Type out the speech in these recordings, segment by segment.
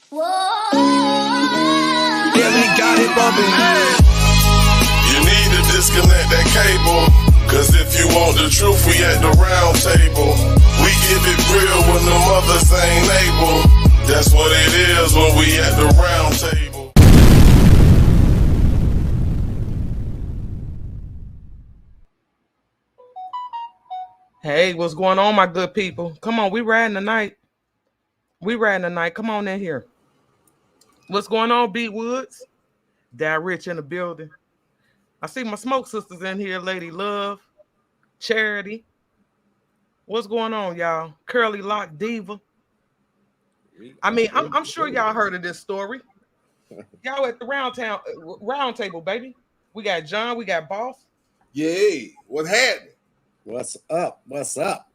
Yeah, we got it bumping. You need to disconnect that cable, cause if you want the truth, we at the round table. We give it real when the mothers ain't able. That's what it is when we at the round table. Hey, what's going on, my good people? Come on, we riding tonight. Come on in here. What's going on, B Woods? Dad Rich in the building. I see my smoke sisters in here, Lady Love, Charity. What's going on, y'all? Curly Lock Diva. I mean, I'm sure y'all heard of this story. Y'all at the round table, baby. We got John, we got Boss. Yay, what's happening? What's up? What's up?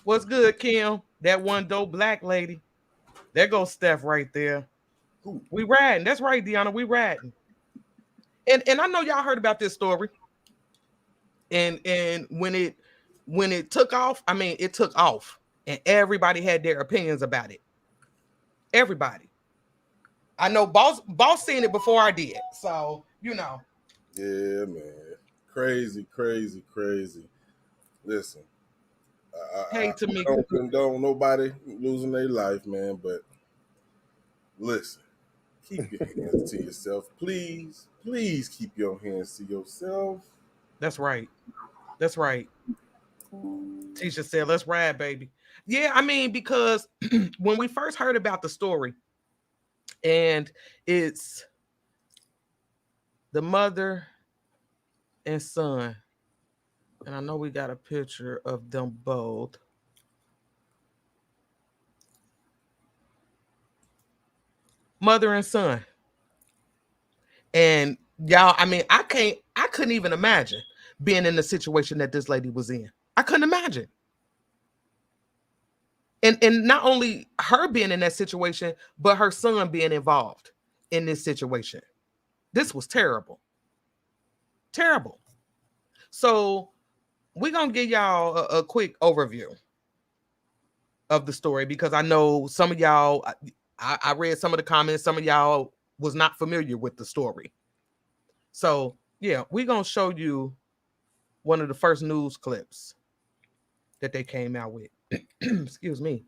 What's good, Kim? That one dope black lady. There goes Steph right there. Ooh. We riding. That's right, Deanna. We riding. And I know y'all heard about this story. And when it took off, I mean, it took off, and everybody had their opinions about it. Everybody. I know Boss seen it before I did, so you know. Yeah, man. Crazy. Listen, I don't condone nobody losing their life, man, but listen, keep your hands to yourself. Please keep your hands to yourself. That's right. Tisha said, let's ride, baby. Yeah, I mean, because when we first heard about the story, and it's the mother and son, and I know we got a picture of them both. Mother and son. And y'all, I mean, I couldn't even imagine being in the situation that this lady was in. I couldn't imagine. And not only her being in that situation, but her son being involved in this situation. This was terrible. Terrible. So we're going to give y'all a quick overview of the story, because I know some of y'all, I read some of the comments, some of y'all was not familiar with the story. So yeah, we're going to show you one of the first news clips that they came out with. Excuse me.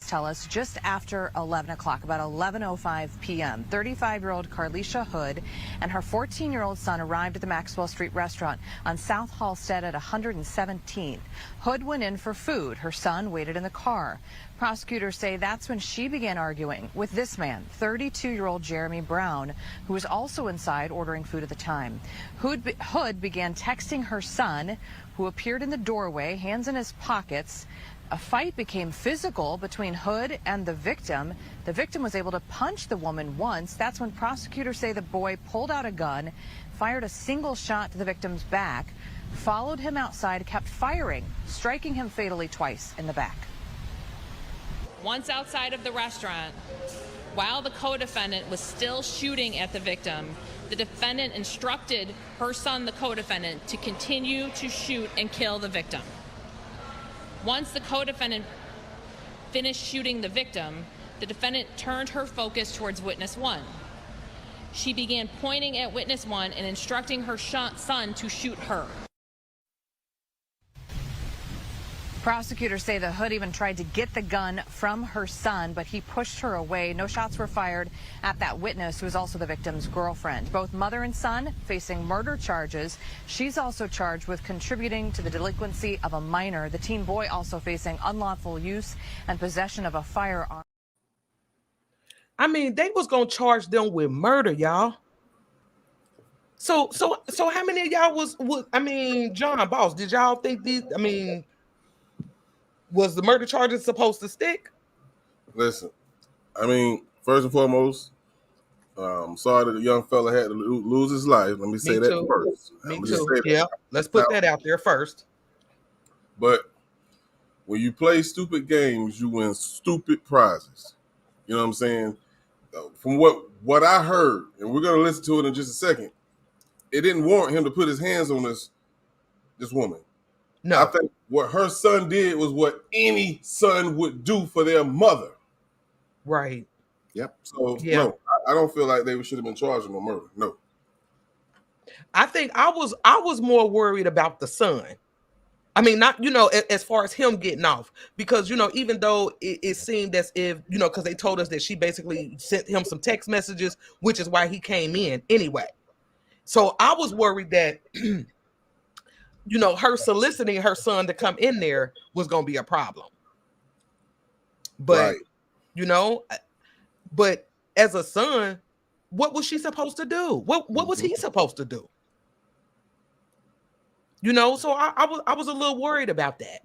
Tell us just after 11 o'clock, about 11:05 p.m., 35-year-old Carlisha Hood and her 14-year-old son arrived at the Maxwell Street restaurant on South Halstead at 117th. Hood went in for food. Her son waited in the car. Prosecutors say that's when she began arguing with this man, 32-year-old Jeremy Brown, who was also inside ordering food at the time. Hood began texting her son, who appeared in the doorway, hands in his pockets. A fight became physical between Hood and the victim. The victim was able to punch the woman once. That's when prosecutors say the boy pulled out a gun, fired a single shot to the victim's back, followed him outside, kept firing, striking him fatally twice in the back. Once outside of the restaurant, while the co-defendant was still shooting at the victim, the defendant instructed her son, the co-defendant, to continue to shoot and kill the victim. Once the co-defendant finished shooting the victim, the defendant turned her focus towards witness one. She began pointing at witness one and instructing her son to shoot her. Prosecutors say the Hood even tried to get the gun from her son, but he pushed her away. No shots were fired at that witness, who is also the victim's girlfriend. Both mother and son facing murder charges. She's also charged with contributing to the delinquency of a minor. The teen boy also facing unlawful use and possession of a firearm. I mean, they was gonna charge them with murder, y'all. So how many of y'all was I mean, John, Boss, did y'all think these? I mean, was the murder charges supposed to stick? Listen, I mean, first and foremost, sorry that the young fella had to lose his life. Let me say that first. Me too. Yeah, let's put that out there first. But when you play stupid games, you win stupid prizes. You know what I'm saying? From what I heard, and we're gonna listen to it in just a second, it didn't warrant him to put his hands on this woman. No, I think what her son did was what any son would do for their mother. Right. Yep. So Yeah. no, I don't feel like they should have been charged with no murder. No. I think I was more worried about the son. I mean, not, as far as him getting off, because, even though it seemed as if, because they told us that she basically sent him some text messages, which is why he came in anyway. So I was worried that, her soliciting her son to come in there was going to be a problem. But, Right. But as a son, what was she supposed to do? What was he supposed to do? So I was a little worried about that.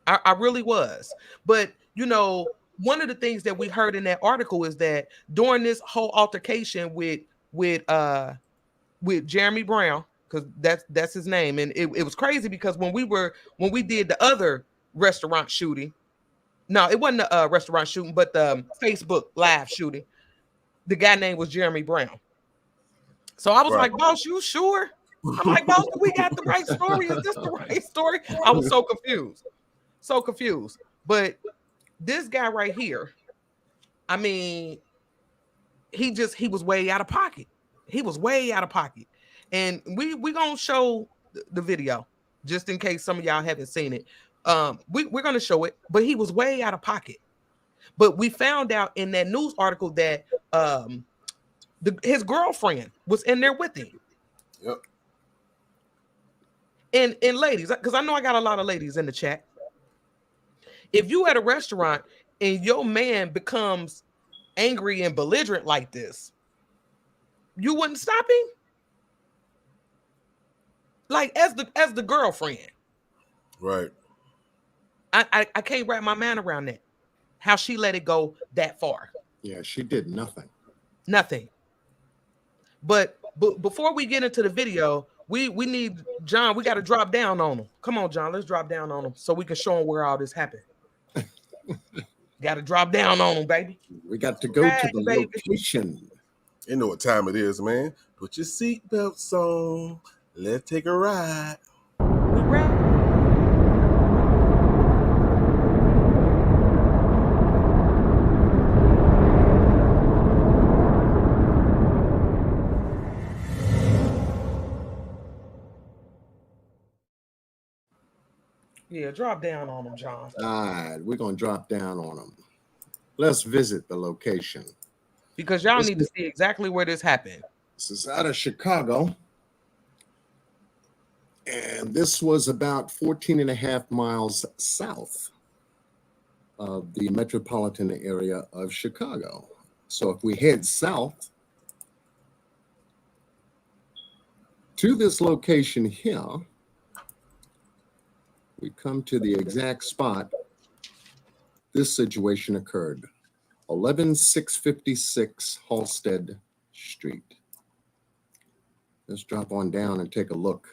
I really was. But one of the things that we heard in that article is that during this whole altercation with Jeremy Brown, because that's his name, and it was crazy because when we did the other restaurant shooting, no, it wasn't a restaurant shooting, but the Facebook live shooting, the guy name was Jeremy Brown. So I was like, boss, you sure? I'm like, boss, do we got the right story? Is this the right story? I was so confused. So confused. But this guy right here, I mean, he was way out of pocket. He was way out of pocket. And we gonna show the video just in case some of y'all haven't seen it. We're gonna show it, but he was way out of pocket. But we found out in that news article that his girlfriend was in there with him. Yep. And ladies, because I know I got a lot of ladies in the chat. If you at a restaurant and your man becomes angry and belligerent like this, you wouldn't stop him? Like as the girlfriend. Right. I can't wrap my mind around that. How she let it go that far. Yeah, she did nothing. Nothing. But before we get into the video, we need John. We got to drop down on him. Come on, John. Let's drop down on him so we can show him where all this happened. Got to drop down on him, baby. We got to go to the location. You know what time it is, man. Put your seatbelts on. Let's take a ride. We ride. Yeah, drop down on them, John. All right, we're going to drop down on them. Let's visit the location. Because y'all need to see exactly where this happened. This is out of Chicago. And this was about 14 and a half miles south of the metropolitan area of Chicago. So if we head south to this location here, we come to the exact spot this situation occurred. 11656 Halsted Street. Let's drop on down and take a look.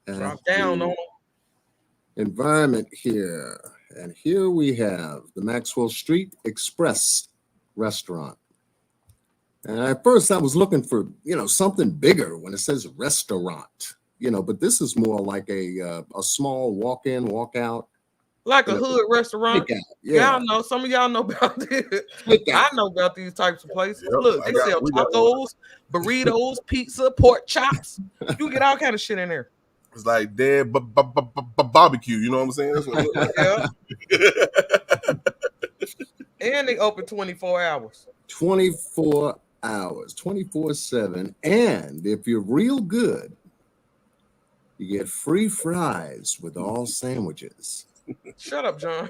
Drop down on environment here. And here we have the Maxwell Street Express restaurant. And at first I was looking for, something bigger when it says restaurant, but this is more like a small walk-in, walk-out. Like a hood restaurant. Yeah. Y'all know, some of y'all know about this. I know about these types of places. Yep, Look, they sell tacos, burritos, pizza, pork chops. You get all kind of shit in there. It's like dead barbecue. You know what I'm saying? That's what it looks like. Yeah. And they open 24 hours. 24 hours, 24/7. And if you're real good, you get free fries with all sandwiches. Shut up, John.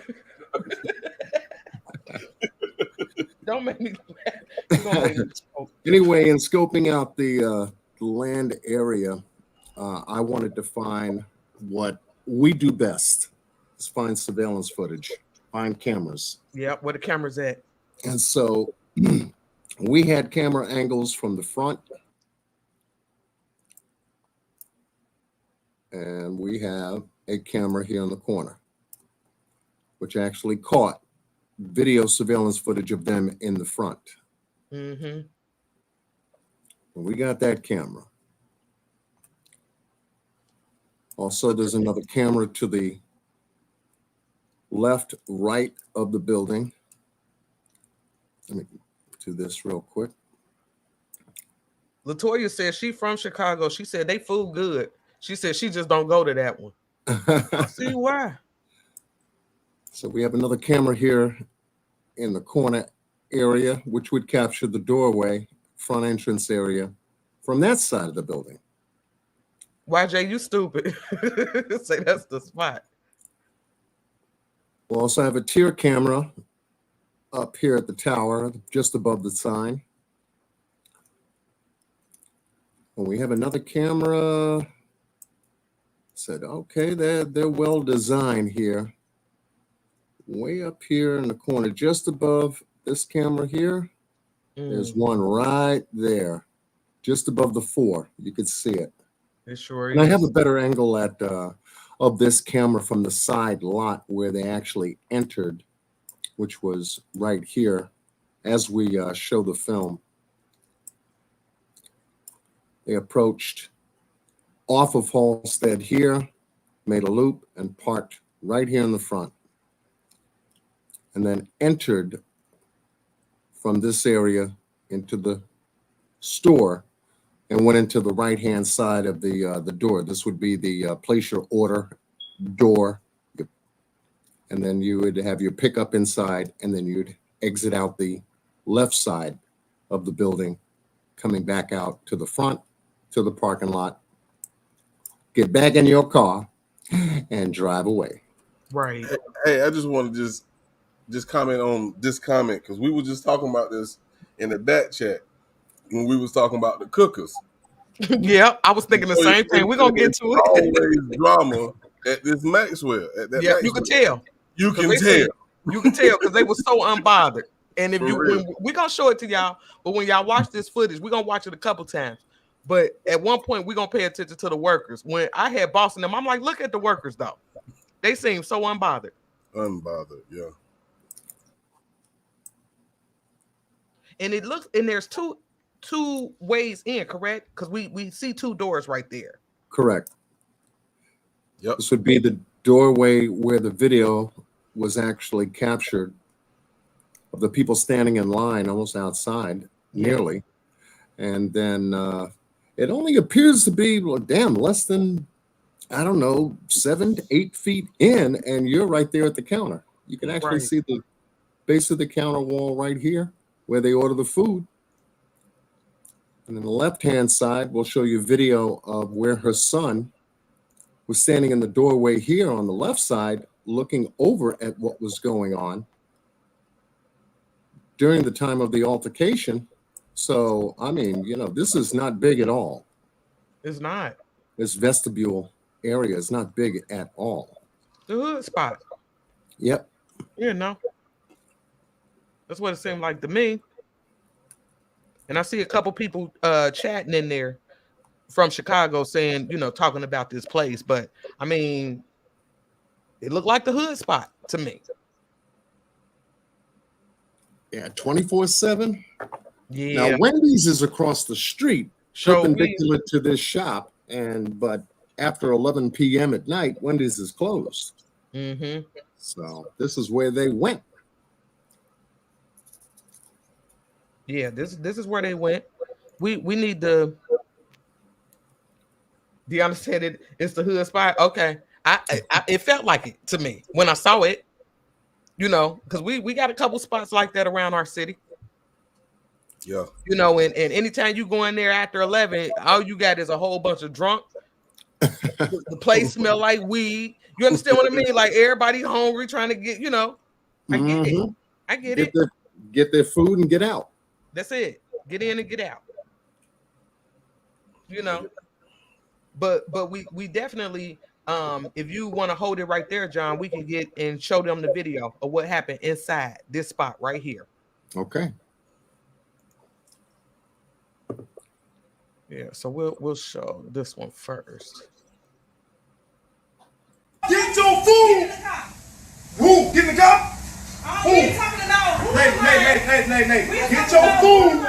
Don't make me laugh. Anyway, in scoping out the land area, I wanted to find what we do best. Is find surveillance footage, find cameras. Yeah, where the camera's at. And so we had camera angles from the front. And we have a camera here in the corner, which actually caught video surveillance footage of them in the front. Mm-hmm. And we got that camera. Also, there's another camera to the left, right of the building. Let me do this real quick. Latoya said she from Chicago. She said they food good. She said she just don't go to that one. See why? So we have another camera here in the corner area, which would capture the doorway, front entrance area from that side of the building. YJ, you stupid. Say that's the spot. We'll also have a tier camera up here at the tower, just above the sign. And we have another camera. Said, okay, they're well designed here. Way up here in the corner, just above this camera here, there's one right there, just above the 4. You can see it. It sure and is. I have a better angle at of this camera from the side lot where they actually entered, which was right here as we show the film. They approached off of Halstead here, made a loop, and parked right here in the front. And then entered from this area into the store and went into the right-hand side of the door. This would be the place your order door. And then you would have your pickup inside, and then you'd exit out the left side of the building, coming back out to the front, to the parking lot, get back in your car, and drive away. Right. Hey, I just want to just comment on this comment, because we were just talking about this in the DAT chat when we was talking about the cookers. Yeah, I was thinking the same thing. We're gonna get to it. Always drama at this Maxwell. At that Maxwell. You can tell. You can tell. You can tell because they were so unbothered. And if we're gonna show it to y'all, but when y'all watch this footage, we're gonna watch it a couple times. But at one point, we're gonna pay attention to the workers. When I had boss in them, I'm like, look at the workers though. They seem so unbothered. Unbothered, yeah. And it looks, and there's two ways in, correct? Because we see 2 doors right there. Correct. Yep. This would be the doorway where the video was actually captured of the people standing in line almost outside, nearly. And then it only appears to be, well, damn, less than, I don't know, 7 to 8 feet in, and you're right there at the counter. You can actually see the base of the counter wall right here where they order the food. And then the left-hand side, we'll show you video of where her son was standing in the doorway here on the left side, looking over at what was going on during the time of the altercation. So, I mean, you know, this is not big at all. It's not. This vestibule area is not big at all. The hood spot. Yep. You know. That's what it seemed like to me. And I see a couple people chatting in there from Chicago saying, you know, talking about this place. But, I mean, it looked like the hood spot to me. Yeah, 24/7. Yeah. Now, Wendy's is across the street, perpendicular to this shop. But after 11 p.m. at night, Wendy's is closed. Mm-hmm. So this is where they went. Yeah, this is where they went. We need the. Deanna said it's the hood spot. Okay, I it felt like it to me when I saw it. You know, because we got a couple spots like that around our city. Yeah. You know, and anytime you go in there after 11, all you got is a whole bunch of drunk. The place smell like weed. You understand what I mean? Like everybody hungry, trying to get. You know, I get it. I get it. Get their food and get out. That's it. Get in and get out. You know, but we definitely, if you want to hold it right there, John, we can get and show them the video of what happened inside this spot right here. Okay. Yeah, so we'll show this one first. Get your food. Who? Get in the car. Who? Nay. Get your food.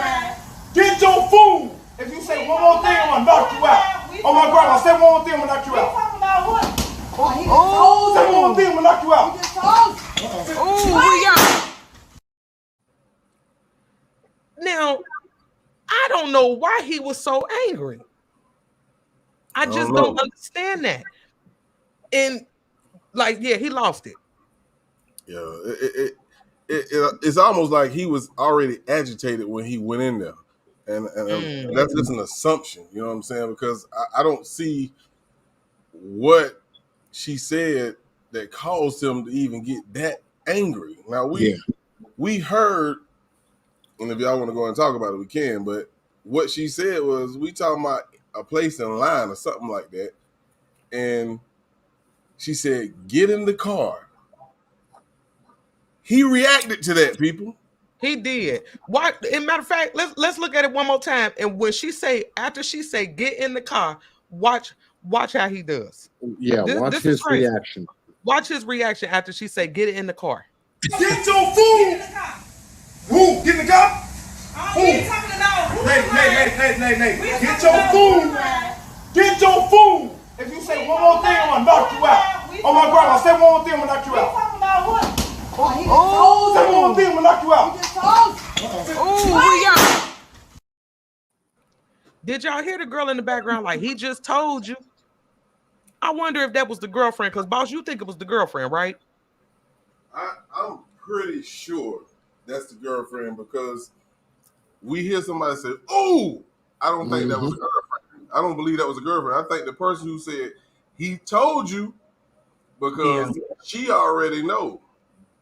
Get your food. If you say one more thing, I'm gonna knock you out. Oh my grandma, say one more thing, I'm gonna knock you out. Talking about what? Say one more thing, I'm gonna knock you out. Oh, Now, I don't know why he was so angry. I just don't understand that. And like, yeah, he lost it. Yeah, it's almost like he was already agitated when he went in there, and that's just an assumption. You know what I'm saying? Because I don't see what she said that caused him to even get that angry. Now we heard, and if y'all want to go and talk about it, we can. But what she said was, we talking about a place in line or something like that, and she said, "Get in the car." He reacted to that, people. He did. Why? As a matter of fact, let's look at it one more time. And when she say, after she say, "Get in the car," watch how he does. Yeah, watch his reaction. Watch his reaction after she say, "Get it in the car." Get your food. Who? Get in the car. Who? Nay. Get your food. Get your food. If you say one more thing, I'm gonna knock you out. Oh my grandma, say one more thing, I'm gonna knock you out. Talking about what? Oh, say one more thing, I'm gonna knock you out. Oh, did y'all hear the girl in the background? Like, he just told you. I wonder if that was the girlfriend, because boss, you think it was the girlfriend, right? I'm pretty sure that's the girlfriend, because we hear somebody say, "Oh," I don't think that was a girlfriend. I don't believe that was a girlfriend. I think the person who said, "He told you," because she already know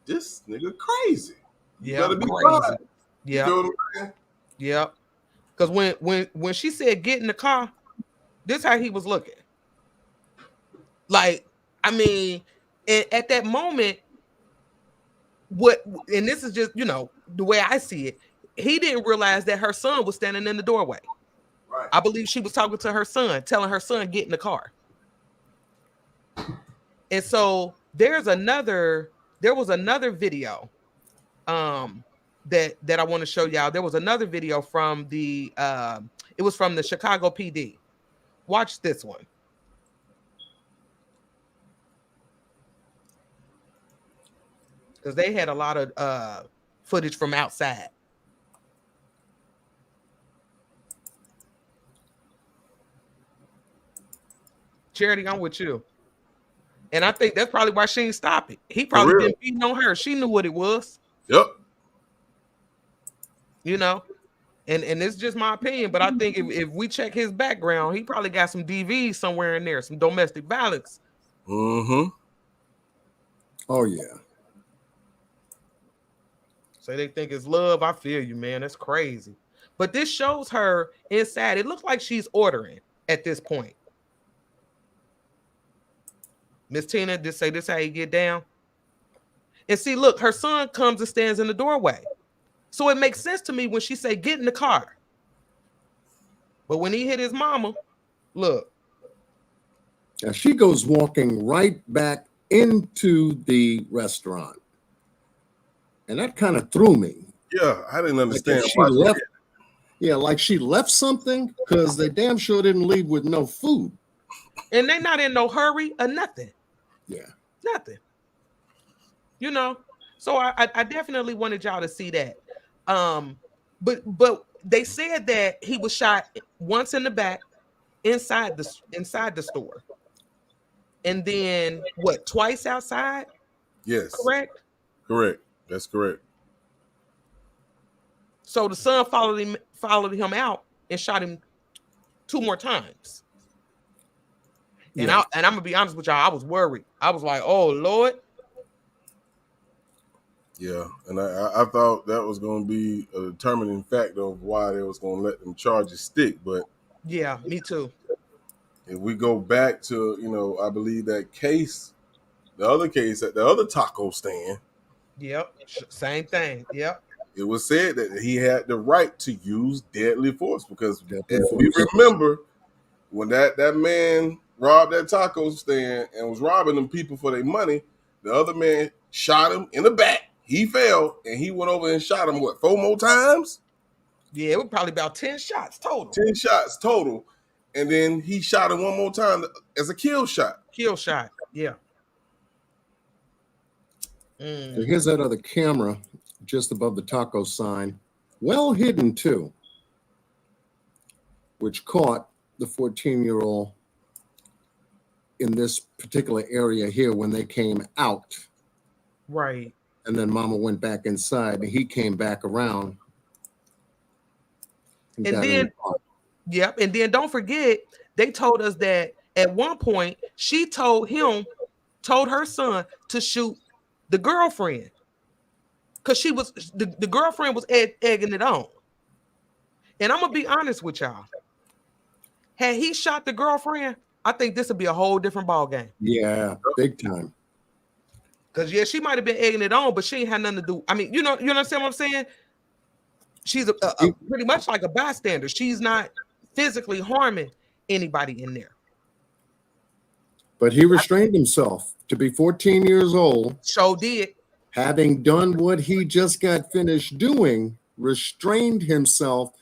this nigga crazy. You better be quiet. Yeah. Because when she said, "Get in the car," this how he was looking. Like, I mean, at that moment, and this is just, the way I see it, he didn't realize that her son was standing in the doorway. Right. I believe she was talking to her son, telling her son, "Get in the car." And so there was another video that I want to show y'all. There was another video from it was from the Chicago PD. Watch this one. Because they had a lot of footage from outside. Charity, I'm with you. And I think that's probably why she didn't stop it. He probably been beating on her. She knew what it was. Yep. And it's just my opinion, but I think if we check his background, he probably got some DVs somewhere in there, some domestic violence. Oh, yeah. So they think it's love. I feel you, man. That's crazy. But this shows her inside. It looks like she's ordering at this point. Miss Tina, this how you get down. And see, look, her son comes and stands in the doorway. So it makes sense to me when she say, "Get in the car." But when he hit his mama, look. Now she goes walking right back into the restaurant. And that kind of threw me. Yeah, I didn't understand why she left. Yeah, like she left something, because they damn sure didn't leave with no food. And they not in no hurry or nothing. Yeah. Nothing. So I definitely wanted y'all to see that. But they said that he was shot once in the back, inside the store. And then twice outside? Yes. Correct? Correct. That's correct. So the son followed him out and shot him 2 more times. And I'm gonna be honest with y'all, I was worried. I was like, "Oh Lord." Yeah, and I thought that was going to be a determining factor of why they was going to let them charges stick. But yeah, me too. If we go back to, I believe that case, the other case at the other taco stand. Yep, same thing. Yep. It was said that he had the right to use deadly force, because we remember when that man robbed that taco stand and was robbing them people for their money, the other man shot him in the back. He fell, and he went over and shot him, 4 more times? Yeah, it was probably about 10 shots total. 10 shots total. And then he shot him 1 more time as a kill shot. Kill shot, yeah. So here's that other camera just above the taco sign. well hidden too, which caught the 14-year-old in this particular area here when they came out. Right. And then mama went back inside and he came back around. And then, yep. And then don't forget, they told us that at one point she told her son to shoot the girlfriend. Because the girlfriend was egging it on. And I'm going to be honest with y'all. Had he shot the girlfriend, I think this would be a whole different ball game. Yeah, big time. Because, yeah, she might have been egging it on, but she ain't had nothing to do. I mean, you understand what I'm saying? She's a pretty much like a bystander. She's not physically harming anybody in there. But he restrained himself to be 14 years old. So did. Having done what he just got finished doing, restrained himself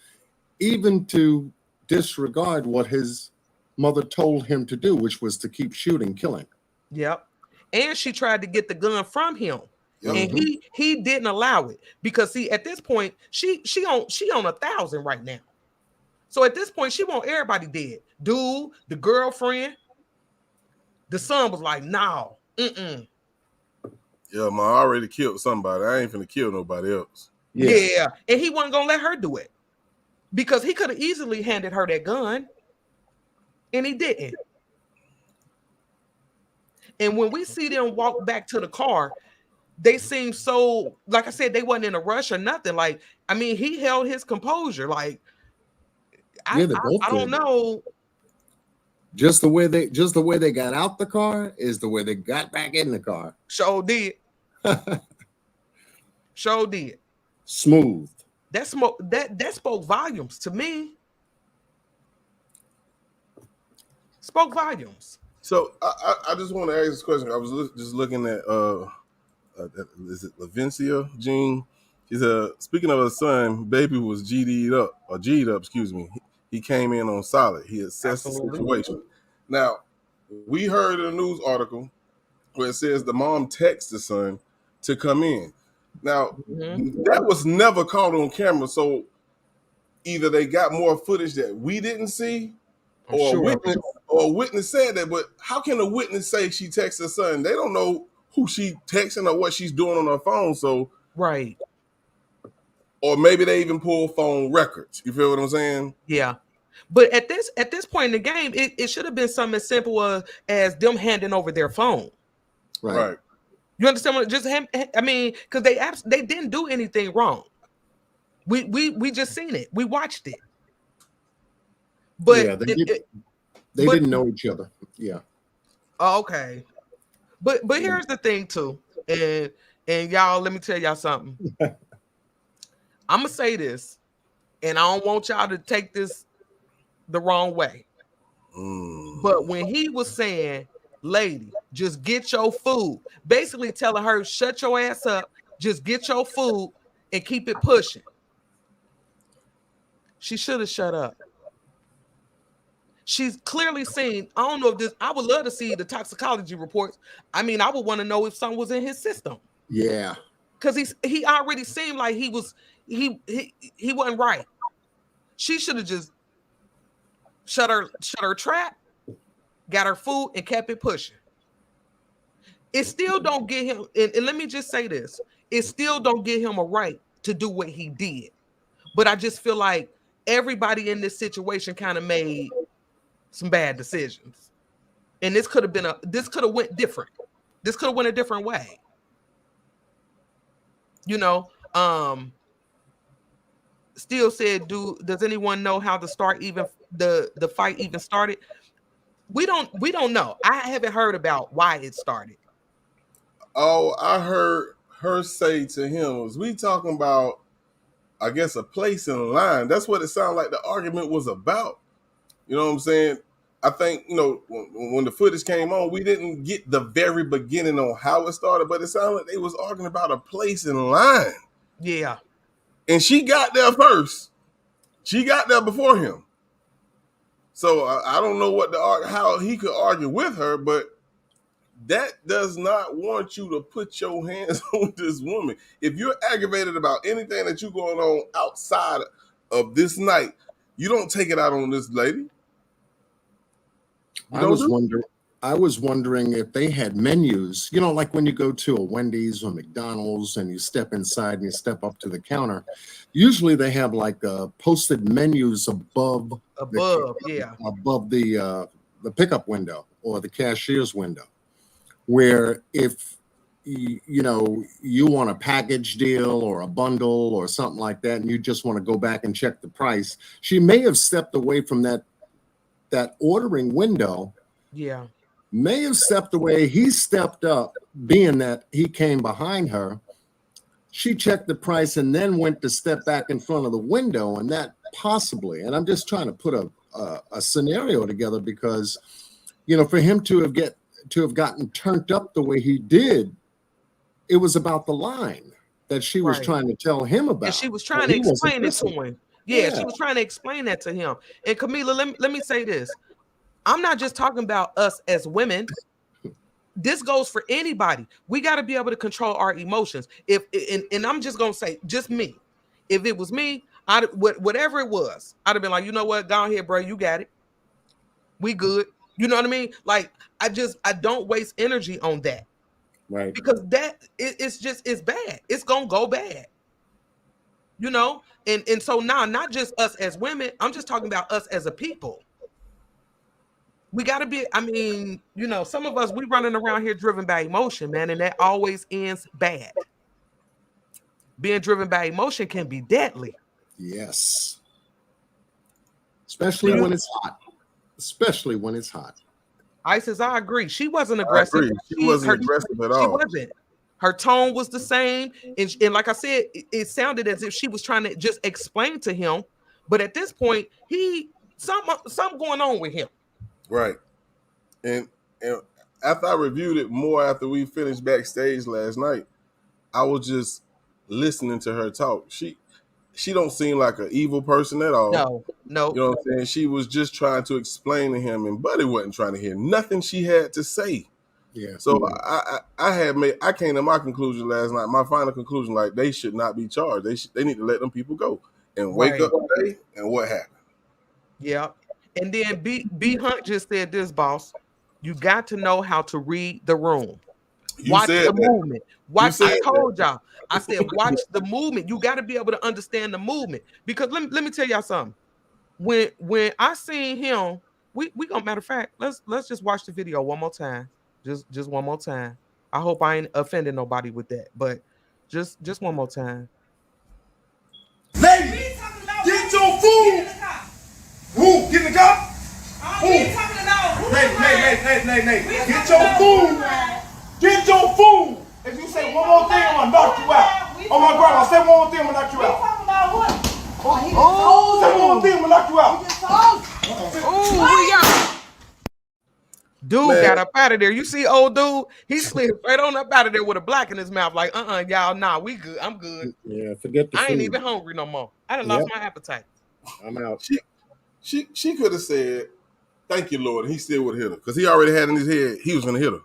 even to disregard what his mother told him to do, which was to keep shooting, killing. Yep. And she tried to get the gun from him. Yep. And he didn't allow it because see, at this point, she on 1,000 right now. So at this point, she want everybody dead. Dude, the girlfriend, the son was like, no, Yeah, I already killed somebody. I ain't finna kill nobody else. Yeah. And he wasn't gonna let her do it because he could have easily handed her that gun, and he didn't. And when we see them walk back to the car, they seem so, like I said, they wasn't in a rush or nothing. Like, I mean, he held his composure. Like, I don't know. Just the way they got out the car is the way they got back in the car. Sure did. Sure did. Smooth. That spoke volumes to me. Spoke volumes. So I just want to ask this question. I was just looking at is it Lavencia Jean? She said, speaking of her son, baby was G'd up, excuse me. He came in on solid. He assessed the situation. Now, we heard in a news article where it says the mom texted the son to come in. Now, that was never caught on camera, so either they got more footage that we didn't see, or a witness said that. But how can a witness say she texted her son? They don't know who she texting or what she's doing on her phone. So right. Or maybe they even pull phone records. You feel what I'm saying? Yeah. But at this point in the game, it should have been something as simple as them handing over their phone. Right. You understand what? I mean, because they didn't do anything wrong. We just seen it. We watched it. But yeah, they didn't know each other. Yeah. Okay. But here's the thing too, and y'all, let me tell y'all something. I'm gonna say this, and I don't want y'all to take this the wrong way. But when he was saying, lady, just get your food, basically telling her, shut your ass up, just get your food and keep it pushing. She should have shut up. She's clearly seen, I don't know if this, I would love to see the toxicology reports. I mean, I would want to know if something was in his system. Yeah. Because he already seemed like he wasn't right. She should have just shut her trap, got her food, and kept it pushing. It still don't get him, and let me just say this, it still don't get him a right to do what he did. But I just feel like everybody in this situation kind of made some bad decisions. And this could have went different. This could have went a different way. You know, Steele said, does anyone know how the fight even started? We don't know. I haven't heard about why it started. Oh, I heard her say to him, was we talking about, I guess, a place in line? That's what it sounded like the argument was about. You know what I'm saying? I think, you know, when the footage came on, we didn't get the very beginning on how it started, but it sounded like they was arguing about a place in line. Yeah. And she got there first. She got there before him. So I don't know how he could argue with her, but that does not want you to put your hands on this woman. If you're aggravated about anything that you're going on outside of this night, you don't take it out on this lady. I was wondering if they had menus, you know, like when you go to a Wendy's or McDonald's and you step inside and you step up to the counter, usually they have like posted menus above the pickup window or the cashier's window, where if you know you want a package deal or a bundle or something like that and you just want to go back and check the price, she may have stepped away from that ordering window. Yeah. May have stepped away. He stepped up, being that he came behind her. She checked the price and then went to step back in front of the window, and that possibly, and I'm just trying to put a scenario together because, you know, for him to have gotten turned up the way he did, it was about the line that she was trying to tell him about. And she was trying to explain it to him. Yeah, she was trying to explain that to him. And Camila, let me say this. I'm not just talking about us as women. This goes for anybody. We got to be able to control our emotions. And I'm just gonna say, just me. If it was me, whatever it was, I'd have been like, you know what, go ahead, bro, you got it. We good. You know what I mean? Like, I don't waste energy on that, right? Because it's bad. It's gonna go bad. You know, and so now, not just us as women. I'm just talking about us as a people. We got to be, I mean, you know, some of us, we running around here driven by emotion, man, and that always ends bad. Being driven by emotion can be deadly. Yes. Especially when it's hot. Especially when it's hot. Isis, I agree. She wasn't aggressive. I agree. She wasn't aggressive at all. She wasn't. Her tone was the same. And like I said, it sounded as if she was trying to just explain to him. But at this point, something going on with him. Right. And after I reviewed it more after we finished backstage last night, I was just listening to her talk. She don't seem like an evil person at all. No. You know what I'm saying? She was just trying to explain to him, and Buddy wasn't trying to hear nothing she had to say. Yeah. So I came to my conclusion last night. My final conclusion, like, they should not be charged. They need to let them people go and wake up today. And what happened? Yeah. And then B Hunt just said this, boss. You got to know how to read the room. Watch the movement. I told y'all. I said, watch the movement. You got to be able to understand the movement. Because let me tell y'all something. When I seen him, we gonna, matter of fact, let's just watch the video one more time. Just one more time. I hope I ain't offending nobody with that, but just one more time. Ladies, get your food. Who? Get in the car? Who? Ladies, get your food. Get your food. If you say one more thing, I'm gonna knock you out. Oh my grandma, say one more thing, I'm gonna knock you out. Talking about what? Say one more thing, I'm gonna knock you out. Dude got up out of there. You see old dude? He slid right on up out of there with a black in his mouth. Like, y'all, nah, we good. I'm good. Yeah, forget the food. I ain't even hungry no more. I done lost my appetite. I'm out. She could have said, "Thank you, Lord," and he still would have hit her because he already had in his head he was gonna hit her.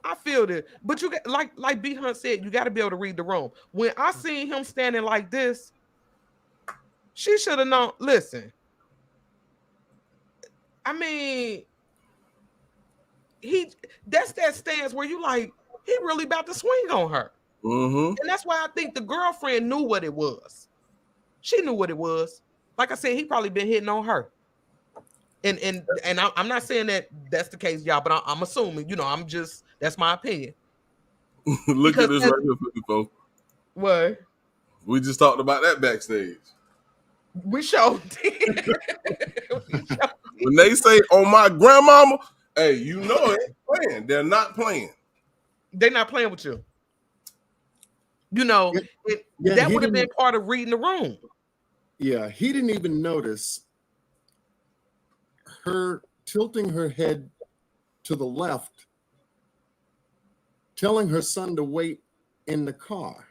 I feel that, but you got, like B Hunt said, you got to be able to read the room. When I seen him standing like this, she should have known. Listen, I mean, that's that stance where you like, he really about to swing on her, and that's why I think the girlfriend knew what it was. She knew what it was. Like I said, he probably been hitting on her. And I'm not saying that that's the case, y'all, but I'm assuming, you know, that's my opinion. Look at this right here, folks. What? We just talked about that backstage. We showed When they say, "Oh my grandmama," hey, you know it ain't playing. They're not playing. They're not playing with you. You know, that would have been part of reading the room. Yeah, he didn't even notice her tilting her head to the left, telling her son to wait in the car.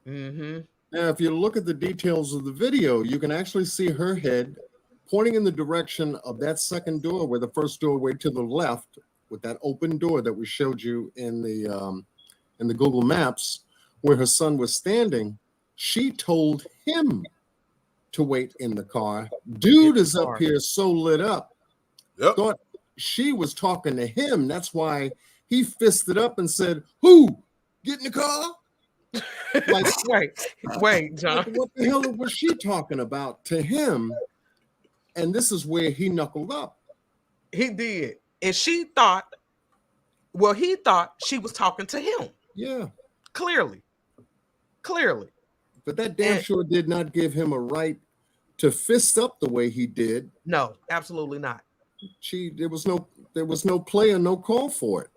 Mm-hmm. Now, if you look at the details of the video, you can actually see her head pointing in the direction of that second door, where the first doorway to the left, with that open door that we showed you in the Google Maps, where her son was standing. She told him to wait in the car. Dude is up here so lit up. Yep. Thought she was talking to him. That's why he fisted up and said, "Who? Get in the car." Like, wait, John. Like, what the hell was she talking about to him? And this is where he knuckled up. He did. And he thought she was talking to him. Yeah. Clearly. But that damn sure did not give him a right to fist up the way he did. No, absolutely not. There was no play or no call for it.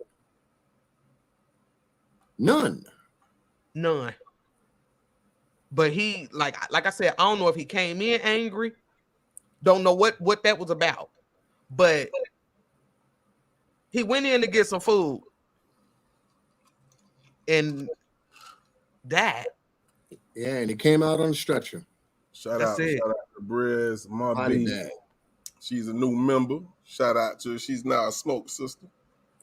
None. But he, like I said, I don't know if he came in angry. Don't know what that was about. But he went in to get some food. And that. Yeah, and he came out on a stretcher. Shout out to Briz, my B. She's a new member. Shout out to her. She's now a smoke sister.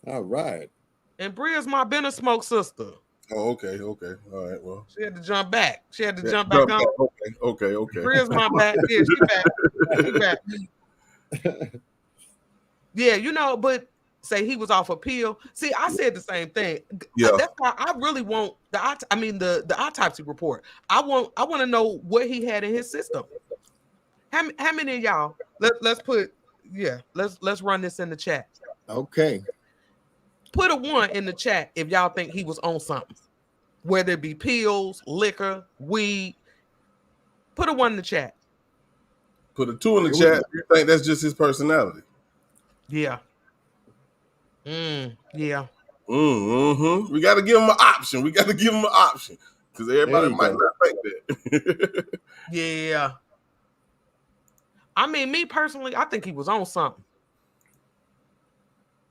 All right. And Bria's been a smoke sister. Oh, okay. All right, well. She had to jump back. Jump back on. Okay. Bria's back. Yeah, she back. Yeah, but say he was off appeal. See, I said the same thing. Yeah. That's why I really want the autopsy report. I want to know what he had in his system. How many of y'all? Let's run this in the chat. Okay. Put a 1 in the chat if y'all think he was on something, whether it be pills, liquor, weed. Put a 1 in the chat. Put a 2 in the chat. You think that's just his personality? Yeah. Yeah. Mm-hmm. We got to give him an option. Because everybody might not think that. Yeah. I mean, me personally, I think he was on something.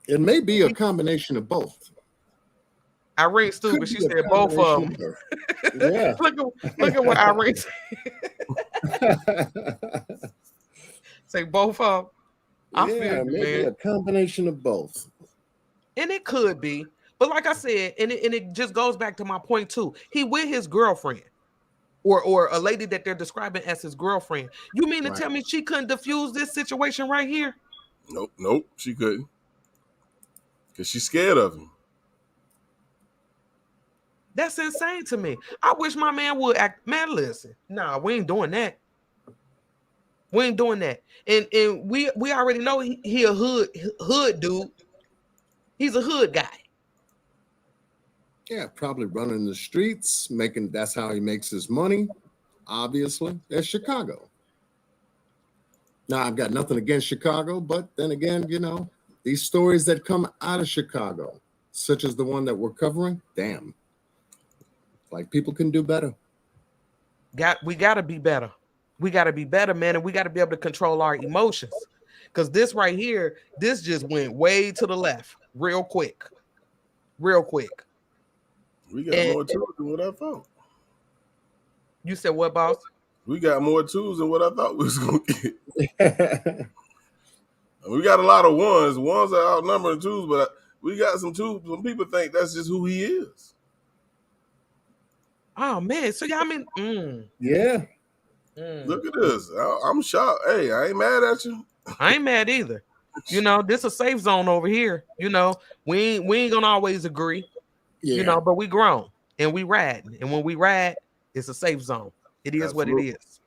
It may be a combination of both. Irene stupid. She said both of them. Yeah. look at what Irene say. Both of them. I feel maybe a combination of both. And it could be, but like I said, and it just goes back to my point too. He with his girlfriend, or a lady that they're describing as his girlfriend. You mean to tell me she couldn't diffuse this situation right here? Nope, she couldn't. Because she's scared of him. That's insane to me. I wish my man would act. Man, listen. Nah, we ain't doing that. And we already know he a hood dude. He's a hood guy. Yeah, probably running the streets, that's how he makes his money. Obviously, that's Chicago. Now, I've got nothing against Chicago, but then again, these stories that come out of Chicago, such as the one that we're covering, damn. Like, people can do better. We got to be better. We got to be better, man, and we got to be able to control our emotions. Because this right here, this just went way to the left real quick. We got more tools than what I thought. You said what, boss? We got more tools than what I thought we was going to get. We got a lot of ones. Ones are outnumbering twos, but we got some twos. Some people think that's just who he is. Oh, man. So, yeah, I mean, yeah. Look at this. I'm shocked. Hey, I ain't mad at you. I ain't mad either. This a safe zone over here. We ain't gonna always agree. Yeah. But we grown and we ride. And when we ride, it's a safe zone. It is what it is.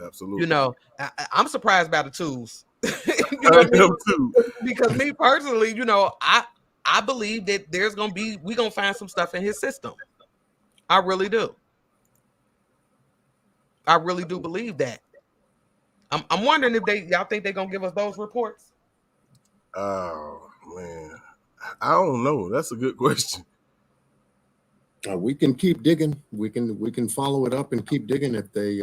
Absolutely. I'm surprised by the tools. I am too. Because me personally, I believe that we're gonna find some stuff in his system. I really do. I really do believe that. I'm wondering if y'all think they're gonna give us those reports. Oh man, I don't know. That's a good question. We can keep digging. We can follow it up and keep digging if they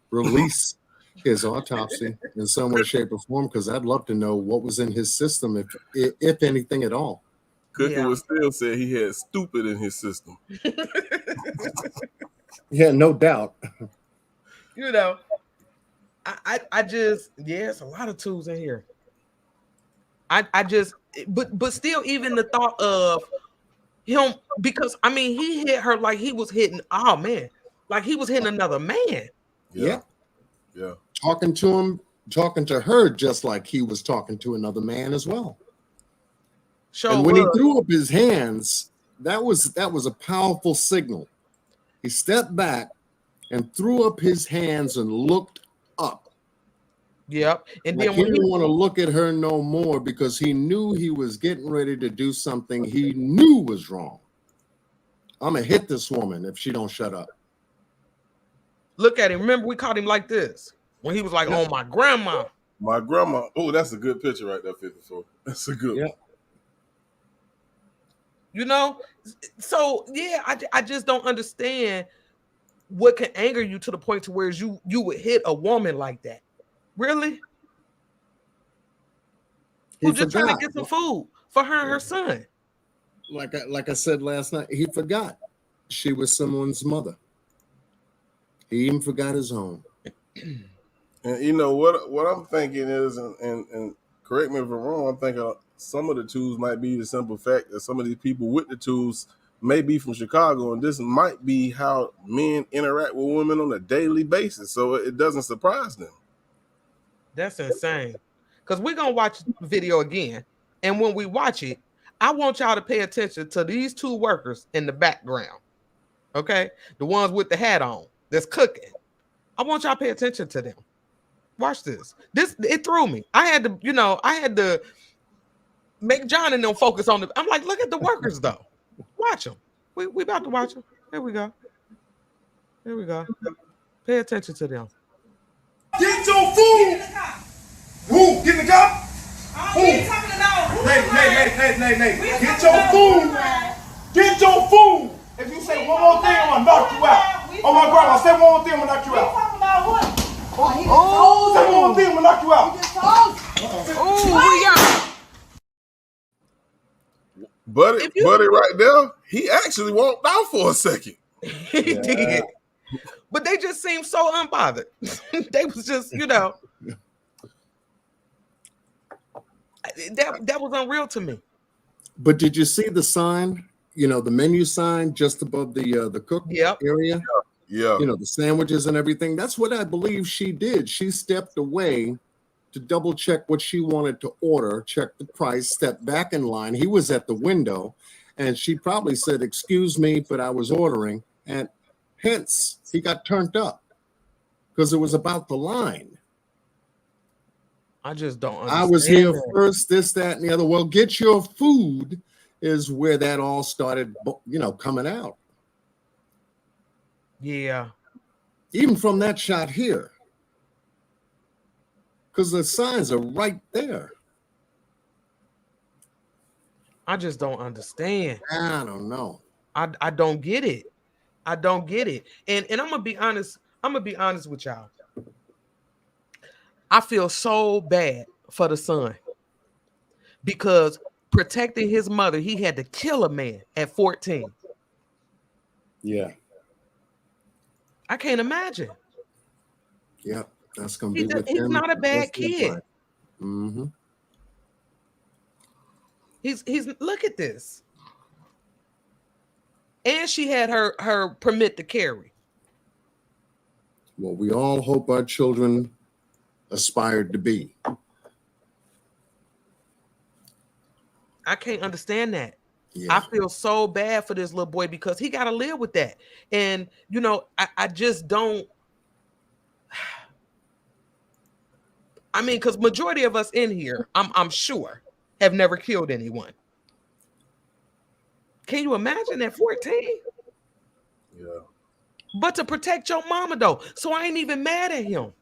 release his autopsy in some way, shape, or form. Because I'd love to know what was in his system, if anything at all. Cooker was still said he had stupid in his system. Yeah, no doubt. I just, yeah, it's a lot of tools in here. I just, but still, even the thought of him, because I mean, he hit her like he was hitting, oh man, like he was hitting another man. Yeah. Talking to her just like he was talking to another man as well. And when he threw up his hands, that was a powerful signal. He stepped back and threw up his hands and looked up. Yep. And like then he when didn't want to look at her no more because he knew he was getting ready to do something he knew was wrong. I'm gonna hit this woman if she don't shut up. Look at him. Remember, we caught him like this when he was like, "Oh, my grandma." My grandma. Oh, that's a good picture right there, 54. That's a good one. You know, so yeah, I just don't understand what can anger you to the point to where you would hit a woman like that. Really? Who's just trying to get some food for her and her son. Like I said last night, he forgot she was someone's mother. He even forgot his own. And you know what I'm thinking is, and correct me if I'm wrong, I'm thinking some of the tools might be the simple fact that some of these people with the tools may be from Chicago, and this might be how men interact with women on a daily basis. So it doesn't surprise them. That's insane. Because we're going to watch the video again. And when we watch it, I want y'all to pay attention to these two workers in the background. Okay? The ones with the hat on that's cooking. I want y'all to pay attention to them. Watch this. It threw me. I had to make John and them focus on I'm like, look at the workers though. Watch them. We about to watch them. Here we go. Here we go. Pay attention to them. Get your food. Who? Get in the car? Who? Nay. Get your food. Get your food. If you say one more thing, I'm gonna knock you out. Oh my God, I said one more thing, I'm gonna knock you out. Talking about what? Oh, say one more thing, I'm gonna knock you out. Buddy right there, he actually walked out for a second. He did. But they just seemed so unbothered. They was just, that was unreal to me. But did you see the sign? The menu sign just above the cook area? Yeah. The sandwiches and everything. That's what I believe she did. She stepped away to double check what she wanted to order, check the price, stepped back in line. He was at the window, and she probably said, "Excuse me, but I was ordering." And hence, he got turned up because it was about the line. I just don't understand. I was here first, this, that, and the other. Well, get your food is where that all started, coming out. Yeah. Even from that shot here. Because the signs are right there. I just don't understand. I don't know. I don't get it. I don't get it. And I'm gonna be honest. I'm gonna be honest with y'all. I feel so bad for the son because protecting his mother, he had to kill a man at 14. Yeah. I can't imagine. Yeah, that's gonna be with him. He's not a bad kid. Mm-hmm. He's look at this. And she had her permit to carry. Well, we all hope our children aspired to be. I can't understand that. Yeah. I feel so bad for this little boy because he got to live with that. And, I just don't. I mean, because majority of us in here, I'm sure, have never killed anyone. Can you imagine at 14? Yeah. But to protect your mama, though. So I ain't even mad at him.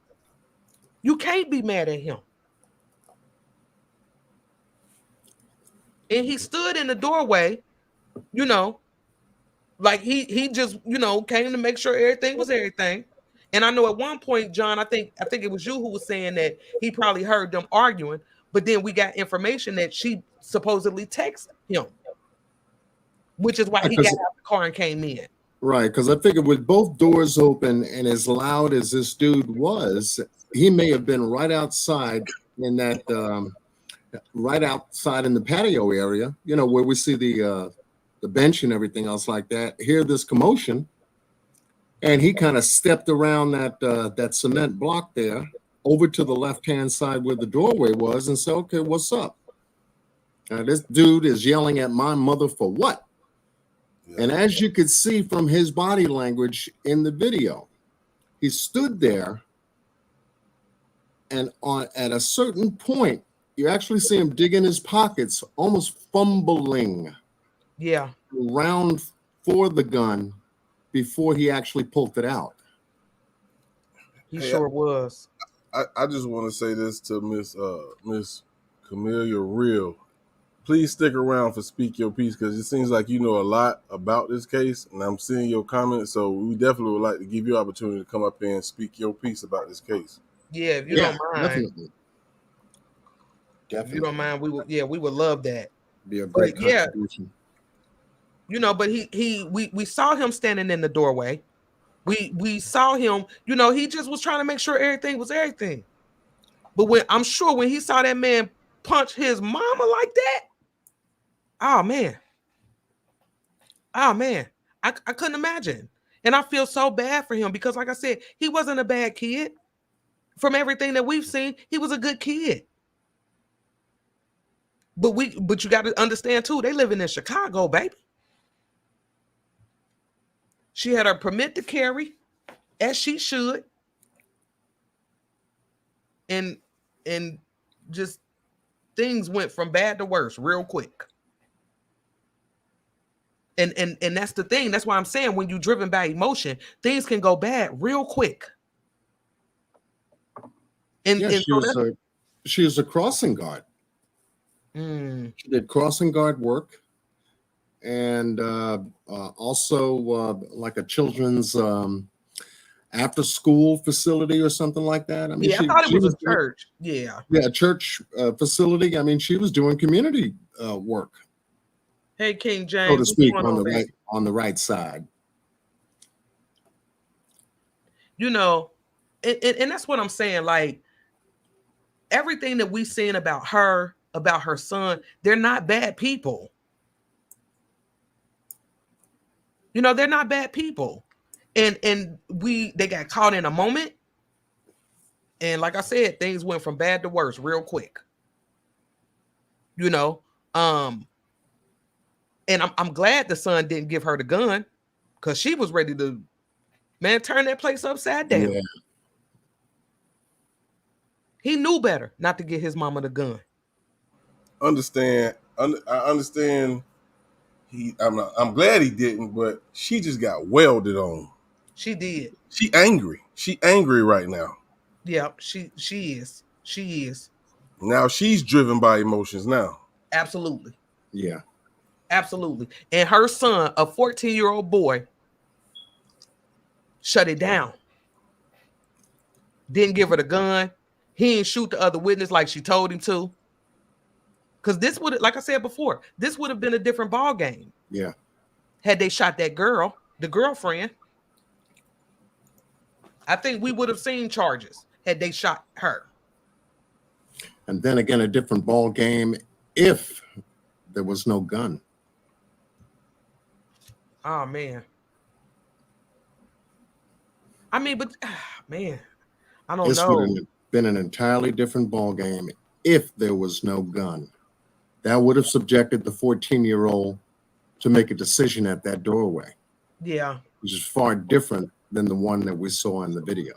You can't be mad at him. And he stood in the doorway, like he just, came to make sure everything was everything. And I know at one point, John, I think it was you who was saying that he probably heard them arguing, but then we got information that she supposedly texted him, which is why he got out of the car and came in. Right, because I figured with both doors open and as loud as this dude was, he may have been right outside in that, right outside in the patio area, you know, where we see the bench and everything else like that. Hear this commotion, and he kind of stepped around that cement block there over to the left-hand side where the doorway was and said, "Okay, what's up?" This dude is yelling at my mother for what? And as you could see from his body language in the video, he stood there, and at a certain point, you actually see him dig in his pockets, almost fumbling around for the gun before he actually pulled it out. He sure was. I just want to say this to Miss Camellia Real. Please stick around for Speak Your Piece, because it seems like you know a lot about this case, and I'm seeing your comments, so we definitely would like to give you an opportunity to come up here and speak your piece about this case. Yeah, if you don't mind. Definitely. If you don't mind, we would love that. Be a great contribution. You know, but we saw him standing in the doorway. We saw him, you know, he just was trying to make sure everything was everything. But I'm sure when he saw that man punch his mama like that, oh man, I couldn't imagine. And I feel so bad for him because, like I said, he wasn't a bad kid. From everything that we've seen, he was a good kid. But you got to understand too, they living in Chicago, baby. She had her permit to carry, as she should, and just things went from bad to worse real quick. And that's the thing. That's why I'm saying when you're driven by emotion, things can go bad real quick. And, yeah, she was a crossing guard. She did crossing guard work, and also like a children's after school facility or something like that. I mean, I thought it was a church. Yeah, a church facility. I mean, she was doing community work. Hey, King James, so to speak, on the right side. You know, and that's what I'm saying. Like everything that we've seen about her son, they're not bad people. You know, they're not bad people. And they got caught in a moment. And like I said, things went from bad to worse real quick. You know, and I'm glad the son didn't give her the gun, because she was ready to, man, turn that place upside down. Yeah. He knew better not to get his mama the gun. I understand. I'm glad he didn't, but she just got welded on. She did. She angry. She angry right now. Yeah, she is. She is. Now she's driven by emotions now. Absolutely. Yeah. Absolutely. And her son, a 14-year-old boy, shut it down. Didn't give her the gun. He didn't shoot the other witness like she told him to. Because this would, like I said before, this would have been a different ball game. Yeah. Had they shot that girl, the girlfriend. I think we would have seen charges had they shot her. And then again, a different ball game if there was no gun. Oh, man. I mean, but, man, I don't know. This would have been an entirely different ball game if there was no gun. That would have subjected the 14-year-old to make a decision at that doorway. Yeah. Which is far different than the one that we saw in the video.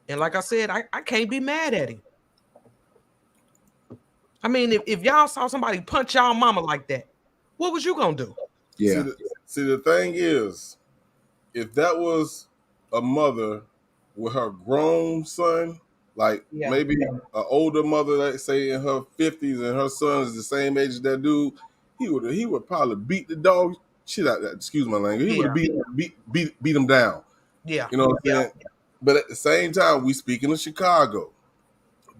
And like I said, I can't be mad at him. I mean, if y'all saw somebody punch y'all mama like that, what was you going to do? Yeah. See, the thing is, if that was a mother with her grown son, like maybe an older mother, let's say in her 50s, and her son is the same age as that dude, he would probably beat the dog shit out that. Excuse my language. He would have beat him down. Yeah. You know what I'm saying? But at the same time, we speaking of Chicago.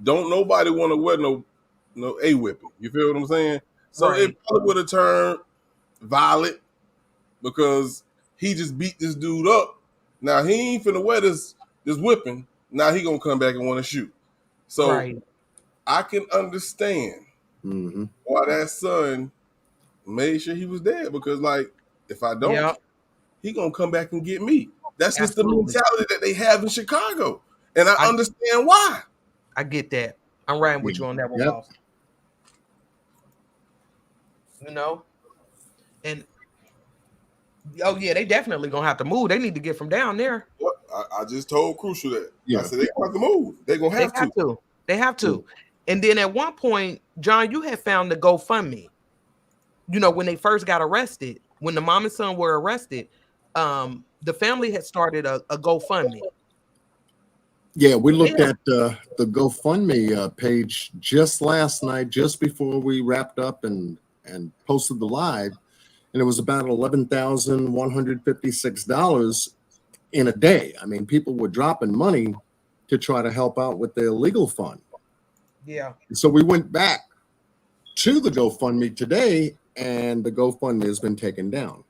Don't nobody want to wear no A-whipping. You feel what I'm saying? So it probably would have turned violent because he just beat this dude up. Now he ain't finna wear this whipping. Now he gonna come back and want to shoot. So Right. I can understand why that son made sure he was dead, because like, if I don't, Yeah. he gonna come back and get me. That's just the Absolutely. mentality that they have in Chicago, and I understand why. I get that. I'm riding with you on that one, Yep. boss. You know, and oh yeah, they definitely gonna have to move. They need to get from down there. What? I just told Crucial that. Yeah. I said they gonna have to move. They gonna have to. They have to. And then at one point, John, you had found the GoFundMe. You know, when they first got arrested, when the mom and son were arrested, the family had started a GoFundMe. Yeah, we looked at the GoFundMe page just last night, just before we wrapped up and posted the live, and it was about $11,156 in a day. I mean, people were dropping money to try to help out with their legal fund. Yeah. So we went back to the GoFundMe today, and the GoFundMe has been taken down.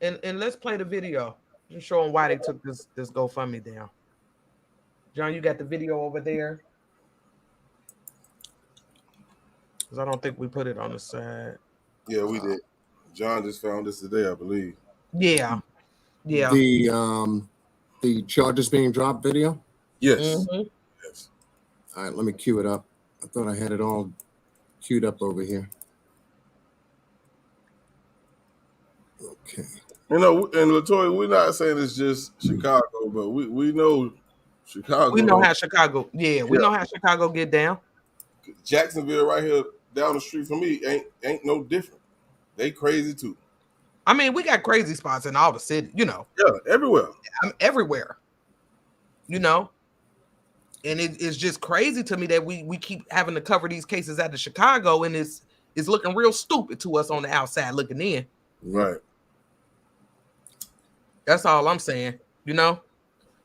And let's play the video and show them why they took this GoFundMe down. John, you got the video over there? Because I don't think we put it on the side. Yeah, we did. John just found this today, I believe. Yeah. Yeah. The charges being dropped video? Yes. Yes. All right, let me cue it up. I thought I had it all queued up over here. Okay. You know, and LaToya, we're not saying it's just Chicago, but we know Chicago. We know how Chicago, we know how Chicago get down. Jacksonville right here down the street from me ain't no different. They crazy too. I mean, we got crazy spots in all the city, you know. Yeah, everywhere. Everywhere. You know. And it's just crazy to me that we keep having to cover these cases out of Chicago, and it's looking real stupid to us on the outside looking in. Right. That's all I'm saying, you know.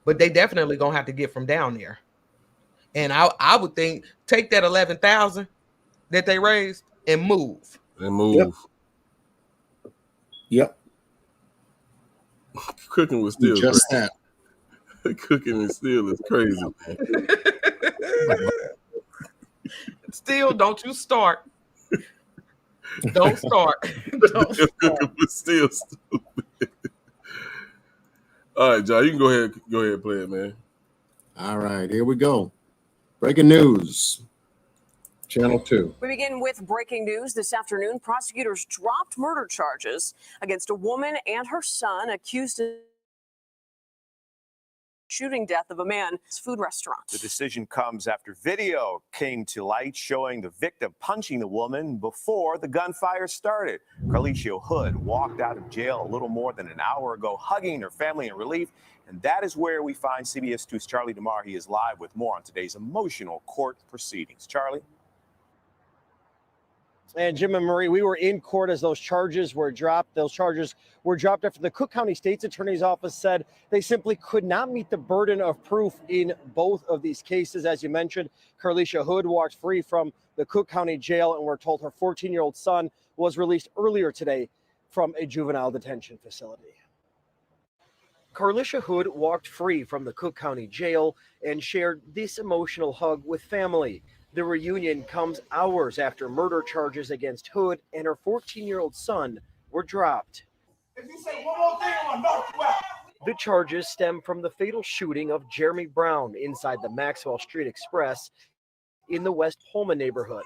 But they definitely gonna have to get from down there. And I would think take that 11,000 that they raised and move. And move. Yep. Cooking was still just crazy. That. Cooking and still is crazy. Still, don't you start. Don't start. Don't start. Cooking was still stupid. All right, John, you can go ahead and play it, man. All right, here we go. Breaking news. Channel 2. We begin with breaking news this afternoon. Prosecutors dropped murder charges against a woman and her son accused of shooting death of a man's food restaurant. The decision comes after video came to light showing the victim punching the woman before the gunfire started. Carlisha Hood walked out of jail a little more than an hour ago, hugging her family in relief. And that is where we find CBS 2's Charlie DeMar. He is live with more on today's emotional court proceedings. Charlie? And Jim and Marie, we were in court as those charges were dropped. Those charges were dropped after the Cook County State's Attorney's Office said they simply could not meet the burden of proof in both of these cases. As you mentioned, Carlisha Hood walked free from the Cook County Jail, and we're told her 14-year-old son was released earlier today from a juvenile detention facility. Carlisha Hood walked free from the Cook County Jail and shared this emotional hug with family. The reunion comes hours after murder charges against Hood and her 14-year-old son were dropped. If you say one more thing, I'm gonna knock you out. The charges stem from the fatal shooting of Jeremy Brown inside the Maxwell Street Express in the West Pullman neighborhood.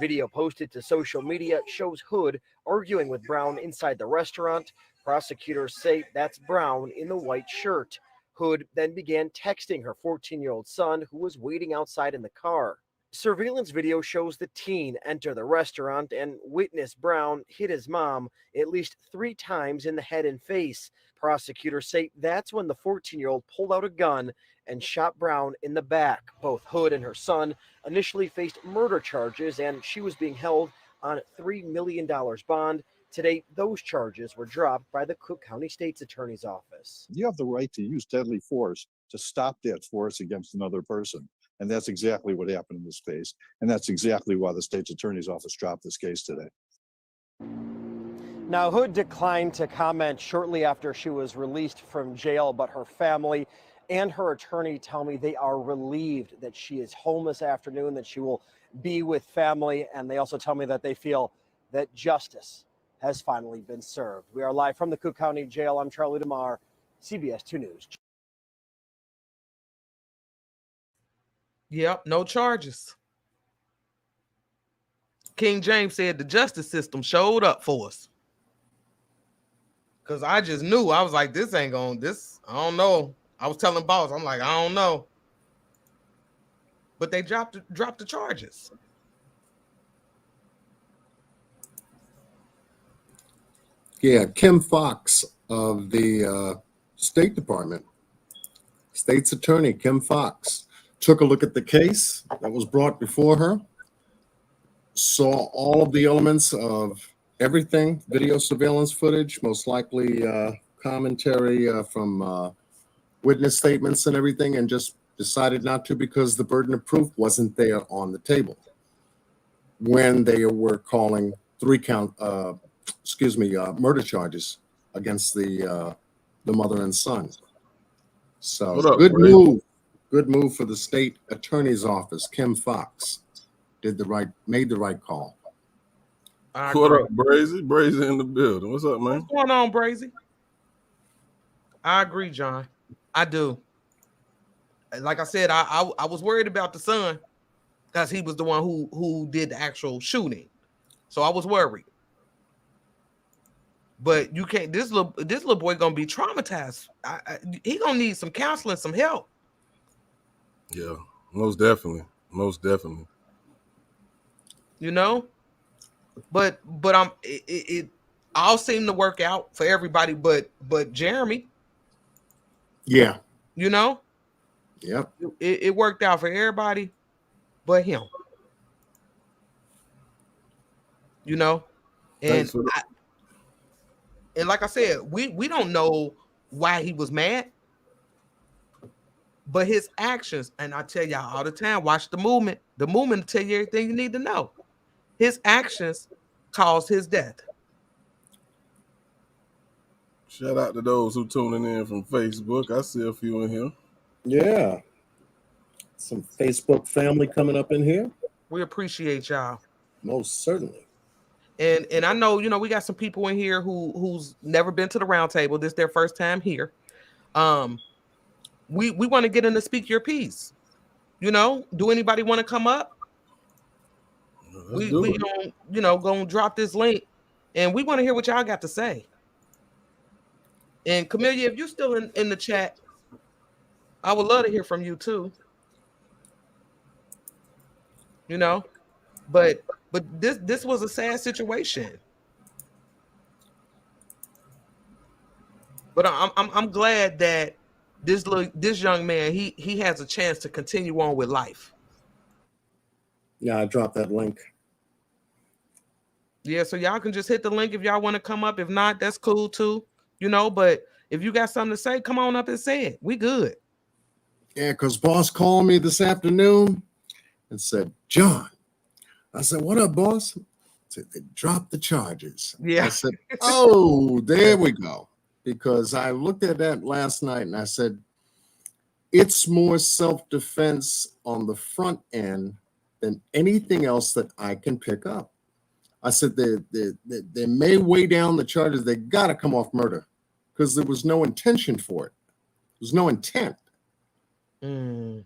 Video posted to social media shows Hood arguing with Brown inside the restaurant. Prosecutors say that's Brown in the white shirt. Hood then began texting her 14-year-old son, who was waiting outside in the car. Surveillance video shows the teen enter the restaurant and witness Brown hit his mom at least 3 times in the head and face. Prosecutors say that's when the 14-year-old pulled out a gun and shot Brown in the back. Both Hood and her son initially faced murder charges, and she was being held on $3 million bond. Today, those charges were dropped by the Cook County State's Attorney's Office. You have the right to use deadly force to stop that force against another person. And that's exactly what happened in this case. And that's exactly why the State's Attorney's Office dropped this case today. Now, Hood declined to comment shortly after she was released from jail, but her family and her attorney tell me they are relieved that she is home this afternoon, that she will be with family, and they also tell me that they feel that justice has finally been served. We are live from the Cook County Jail. I'm Charlie DeMar, CBS 2 News. Yep, no charges. King James said the justice system showed up for us. Because I just knew. I was like, this ain't going, this, I don't know. I was telling boss, I'm like, I don't know. But they dropped the charges. Yeah, Kim Fox of the State Department, State's Attorney Kim Fox, took a look at the case that was brought before her, saw all of the elements of everything, video surveillance footage, most likely commentary from witness statements and everything, and just decided not to because the burden of proof wasn't there on the table when they were calling murder charges against the mother and son. So good move for the state attorney's office. Kim Fox made the right call. What up, Brazy? Brazy in the building. What's up, man? What's going on, Brazy? I agree, John. I do. Like I said, I was worried about the son because he was the one who did the actual shooting. So I was worried. But you can't. This little boy gonna be traumatized. He gonna need some counseling, some help. Yeah, most definitely. You know, but it all seemed to work out for everybody, but Jeremy. Yeah. You know. Yep. It worked out for everybody, but him. You know, and like I said, we don't know why he was mad, but his actions, and I tell y'all all the time, watch the movement. The movement will tell you everything you need to know. His actions caused his death. Shout out to those who tuning in from Facebook. I see a few in here. Yeah. Some Facebook family coming up in here. We appreciate y'all. Most certainly. And I know, you know, we got some people in here who's never been to the round table. This is their first time here. We want to get in to speak your piece. You know, do anybody want to come up? We gonna, you know, gonna drop this link and we want to hear what y'all got to say. And Camellia, if you're still in the chat, I would love to hear from you too. You know, but this was a sad situation. But I'm glad that this young man he has a chance to continue on with life. Yeah, I dropped that link. Yeah, so y'all can just hit the link if y'all want to come up. If not, that's cool too. You know, but if you got something to say, come on up and say it. We good. Yeah, because boss called me this afternoon and said, John. I said, what up, boss? He said, they dropped the charges. Yeah. I said, oh, there we go. Because I looked at that last night and I said, it's more self-defense on the front end than anything else that I can pick up. I said, they may weigh down the charges. They got to come off murder because there was no intention for it. There was no intent. You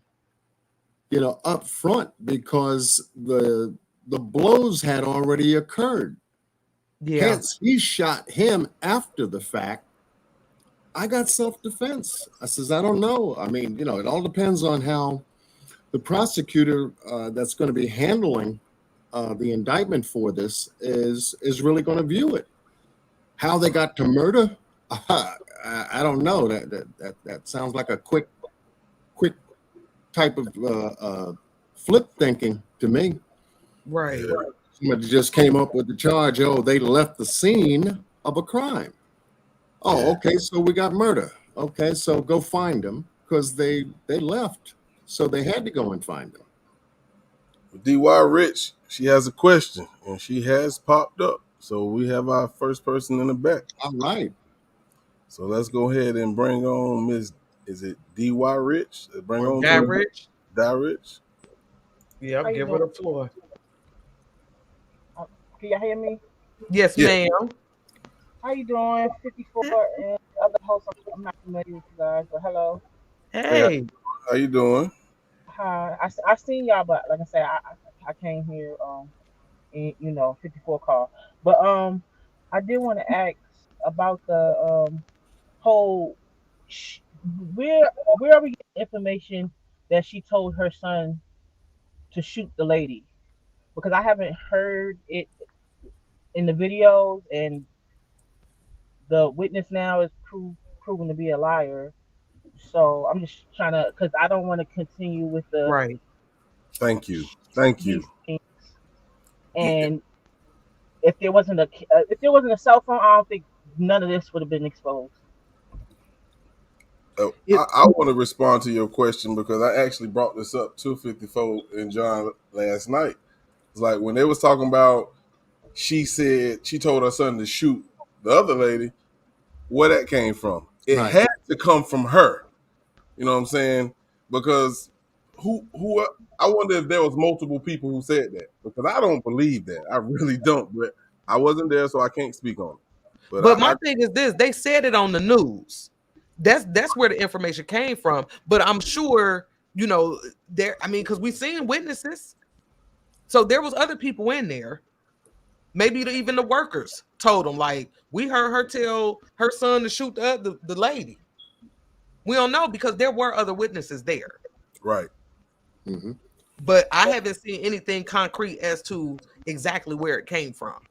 know, up front because the blows had already occurred. Yeah. Hence, he shot him after the fact. I got self-defense. I says, I don't know. I mean, you know, it all depends on how the prosecutor that's going to be handling the indictment for this is really going to view it. How they got to murder, I don't know. That sounds like a quick type of flip thinking to me. Right. Somebody just came up with the charge. Oh, they left the scene of a crime. Oh, okay, so we got murder. Okay, so go find them because they left. So they had to go and find them. D.Y. Rich, she has a question, and she has popped up. So we have our first person in the back. All right. So let's go ahead and bring on Miss. Is it D.Y. Rich? Bring on Guy Rich. Die Rich. Yeah, How you give her the doing? floor. Can y'all hear me? Yes, Yeah. ma'am. How you doing? 54 and other hosts. I'm not familiar with you guys, but hello. Hey. How you doing? Hi. I seen y'all, but like I said, I came here in, 54 call. But I did want to ask about the whole sh- where are we getting information that she told her son to shoot the lady? Because I haven't heard it in the videos, and the witness now is proven to be a liar. So I'm just trying to, because I don't want to continue with Right. Thank you. Thank you. these things. And if there wasn't a cell phone, I don't think none of this would have been exposed. I want to respond to your question because I actually brought this up to 54 and John last night. It's like when they was talking about, she said she told her son to shoot the other lady. Where that came from? It Right. had to come from her. You know what I'm saying? Because who I wonder if there was multiple people who said that, because I don't believe that. I really don't. But I wasn't there, so I can't speak on it. But my thing is this: they said it on the news. That's where the information came from. But I'm sure, there. I mean, because we seen witnesses, so there was other people in there. Maybe even the workers told them, like, we heard her tell her son to shoot the lady. We don't know because there were other witnesses there. Right. Mm-hmm. But I haven't seen anything concrete as to exactly where it came from.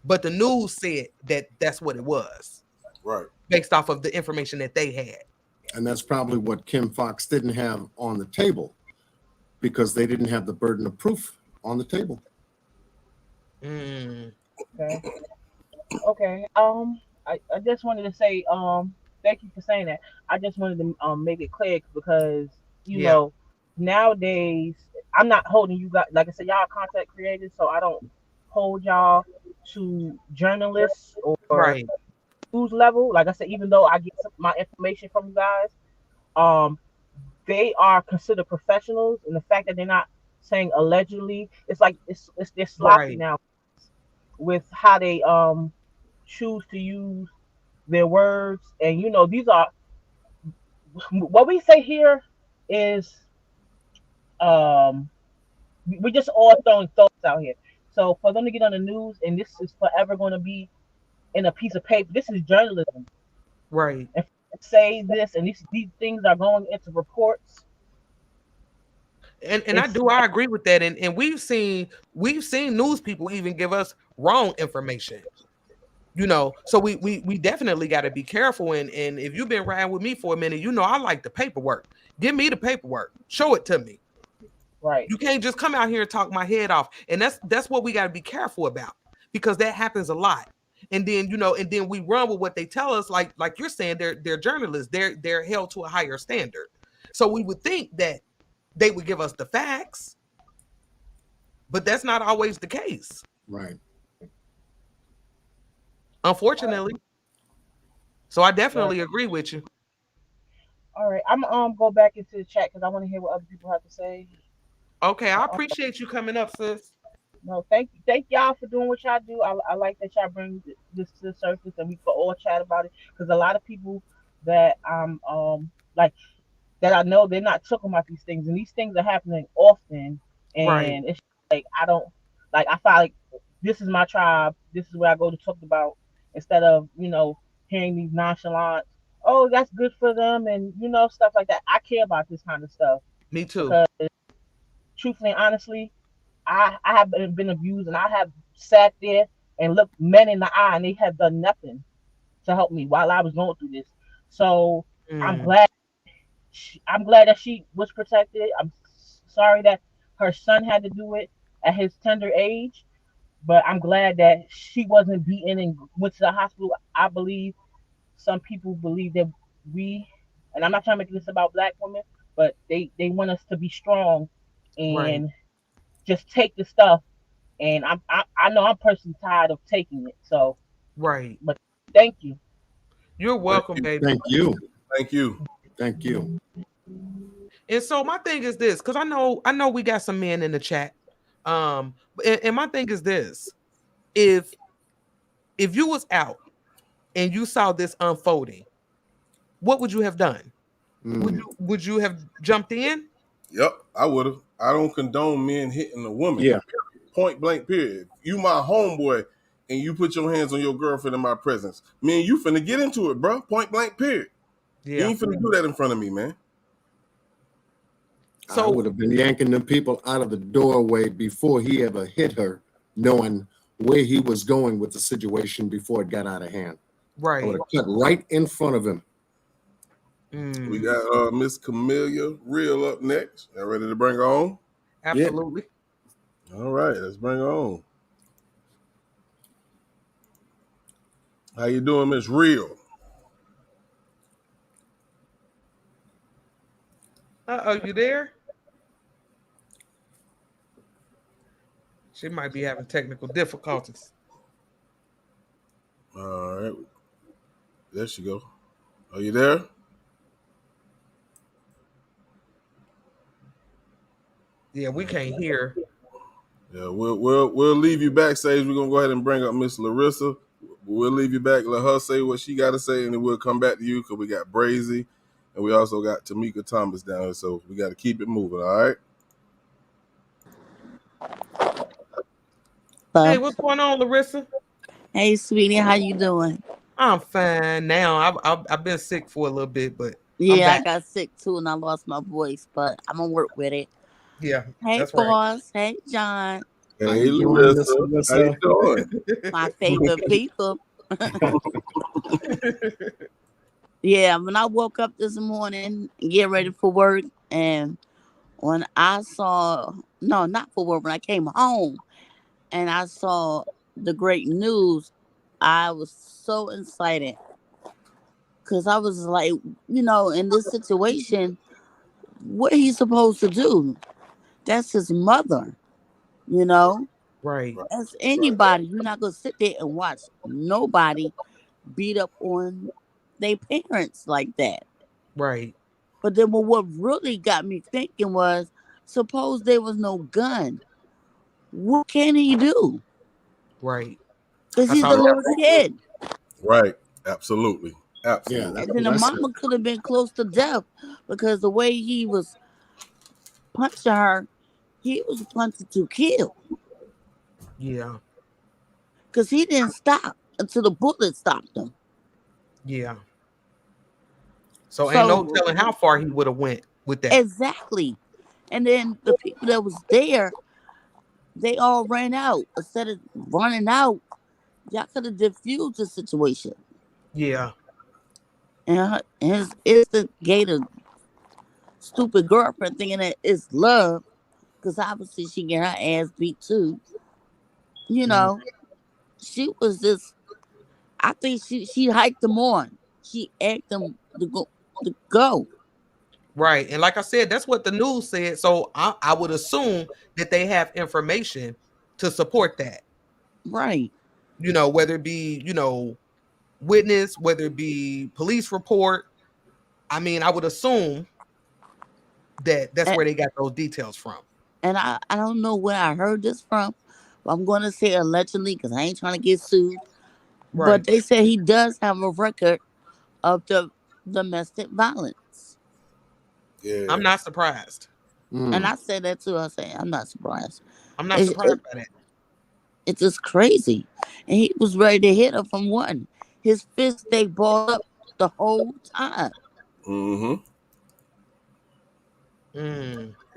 But the news said that that's what it was. Right. Based off of the information that they had. And that's probably what Kim Fox didn't have on the table, because they didn't have the burden of proof on the table. Okay. I just wanted to say thank you for saying that. I just wanted to make it clear because you know nowadays I'm not holding you guys, like I said, y'all are content creators, so I don't hold y'all to journalists or news level. Like I said, even though I get my information from you guys, they are considered professionals, and the fact that they're not saying allegedly, it's like it's they're sloppy now with how they choose to use their words. And these are what we say here is we just all throwing thoughts out here. So for them to get on the news and this is forever going to be in a piece of paper, this is journalism, right? And say this, and these things are going into reports. And I agree with that. And we've seen news people even give us wrong information. So we definitely got to be careful. And if you've been riding with me for a minute, I like the paperwork. Give me the paperwork. Show it to me. Right. You can't just come out here and talk my head off. And that's what we got to be careful about, because that happens a lot. And then we run with what they tell us. Like you're saying, they're journalists. They're held to a higher standard. So we would think that they would give us the facts, but that's not always the case. Right. Unfortunately. So I definitely agree with you. All right, I'm go back into the chat because I want to hear what other people have to say. Okay, I appreciate you coming up, sis. No, thank y'all for doing what y'all do. I like that y'all bring this to the surface and we can all chat about it, because a lot of people that like that I know, they're not talking about these things, and these things are happening often. And it's like I don't like, I feel like this is my tribe. This is where I go to talk about, instead of hearing these nonchalant, oh, that's good for them, and stuff like that. I care about this kind of stuff. Me too. Because truthfully and honestly, I have been abused, and I have sat there and looked men in the eye, and they have done nothing to help me while I was going through this. So I'm glad that she was protected. I'm sorry that her son had to do it at his tender age, but I'm glad that she wasn't beaten and went to the hospital. I believe some people believe that and I'm not trying to make this about Black women, but they want us to be strong and just take the stuff and I know I'm personally tired of taking it. So, Right. but thank you. You're welcome, baby. Thank you. Thank you. Thank you. And so my thing is this, because I know we got some men in the chat. And my thing is this: if you was out and you saw this unfolding, what would you have done? Would you have jumped in? Yep, I would have. I don't condone men hitting a woman. Yeah. Point blank, period. You my homeboy and you put your hands on your girlfriend in my presence. Me and you finna get into it, bro. Point blank, period. You Yeah. ain't finna do that in front of me, man. I So would have been yanking them people out of the doorway before he ever hit her, knowing where he was going with the situation before it got out of hand. I would right. have cut right in front of him. We got Miss Camellia Real up next. Y'all ready to bring her on? Absolutely. All right, let's bring her on. How you doing, Miss Real? You there? She might be having technical difficulties. All right. There she go. Are you there? Yeah, we can't hear. Yeah, we'll leave you backstage. We're gonna go ahead and bring up Miss Larissa. We'll leave you back, let her say what she gotta say, and then we'll come back to you because we got Brazy and we also got Tamika Thomas down here. So we gotta keep it moving, all right? Hey, what's going on, Larissa? Hey, sweetie, how you doing? I'm fine now. I've been sick for a little bit, but I'm Yeah, I back. got sick too, and I lost my voice, but I'm gonna work with it. Yeah, Hey, that's right. boss. Hey, John. How Hey, you doing, Miss Larissa. How you Larissa? doing? My favorite people. Yeah, when I woke up this morning, get ready for work, and when I saw, no, not for work, when I came home and I saw the great news, I was so excited because I was like, in this situation, what he's supposed to do? That's his mother, you know? Right, As anybody, you're not gonna sit there and watch nobody beat up on their parents like that. right, But then what really got me thinking was, suppose there was no gun, what can he do? right. Because That's he's a all. little kid. Right. Absolutely. Yeah, Absolutely. And then the that's mama could have been close to death because the way he was punching her, he was punching to kill. Yeah, Because he didn't stop until the bullet stopped him. yeah. So ain't no So telling how far he would have went with that. exactly. And then the people that was there, they all ran out. Instead of running out, y'all could have diffused the situation. Yeah, And his instigator, stupid girlfriend thinking that it's love, because obviously she get her ass beat too. You mm, know, she was just, I think she hyped them on. She asked them to go. To go. right. And like I said, that's what the news said. So I would assume that they have information to support that. Right. Whether it be witness, whether it be police report. I mean, I would assume that that's And, where they got those details from. and I don't know where I heard this from, but I'm going to say allegedly because I ain't trying to get sued. Right. But they said he does have a record of the domestic violence. Yeah. I'm not surprised. And I said that too. I say I'm not surprised. I'm not It's, surprised by that. it's just crazy. And he was ready to hit her from one. His fist stayed balled up the whole time. Mm-hmm.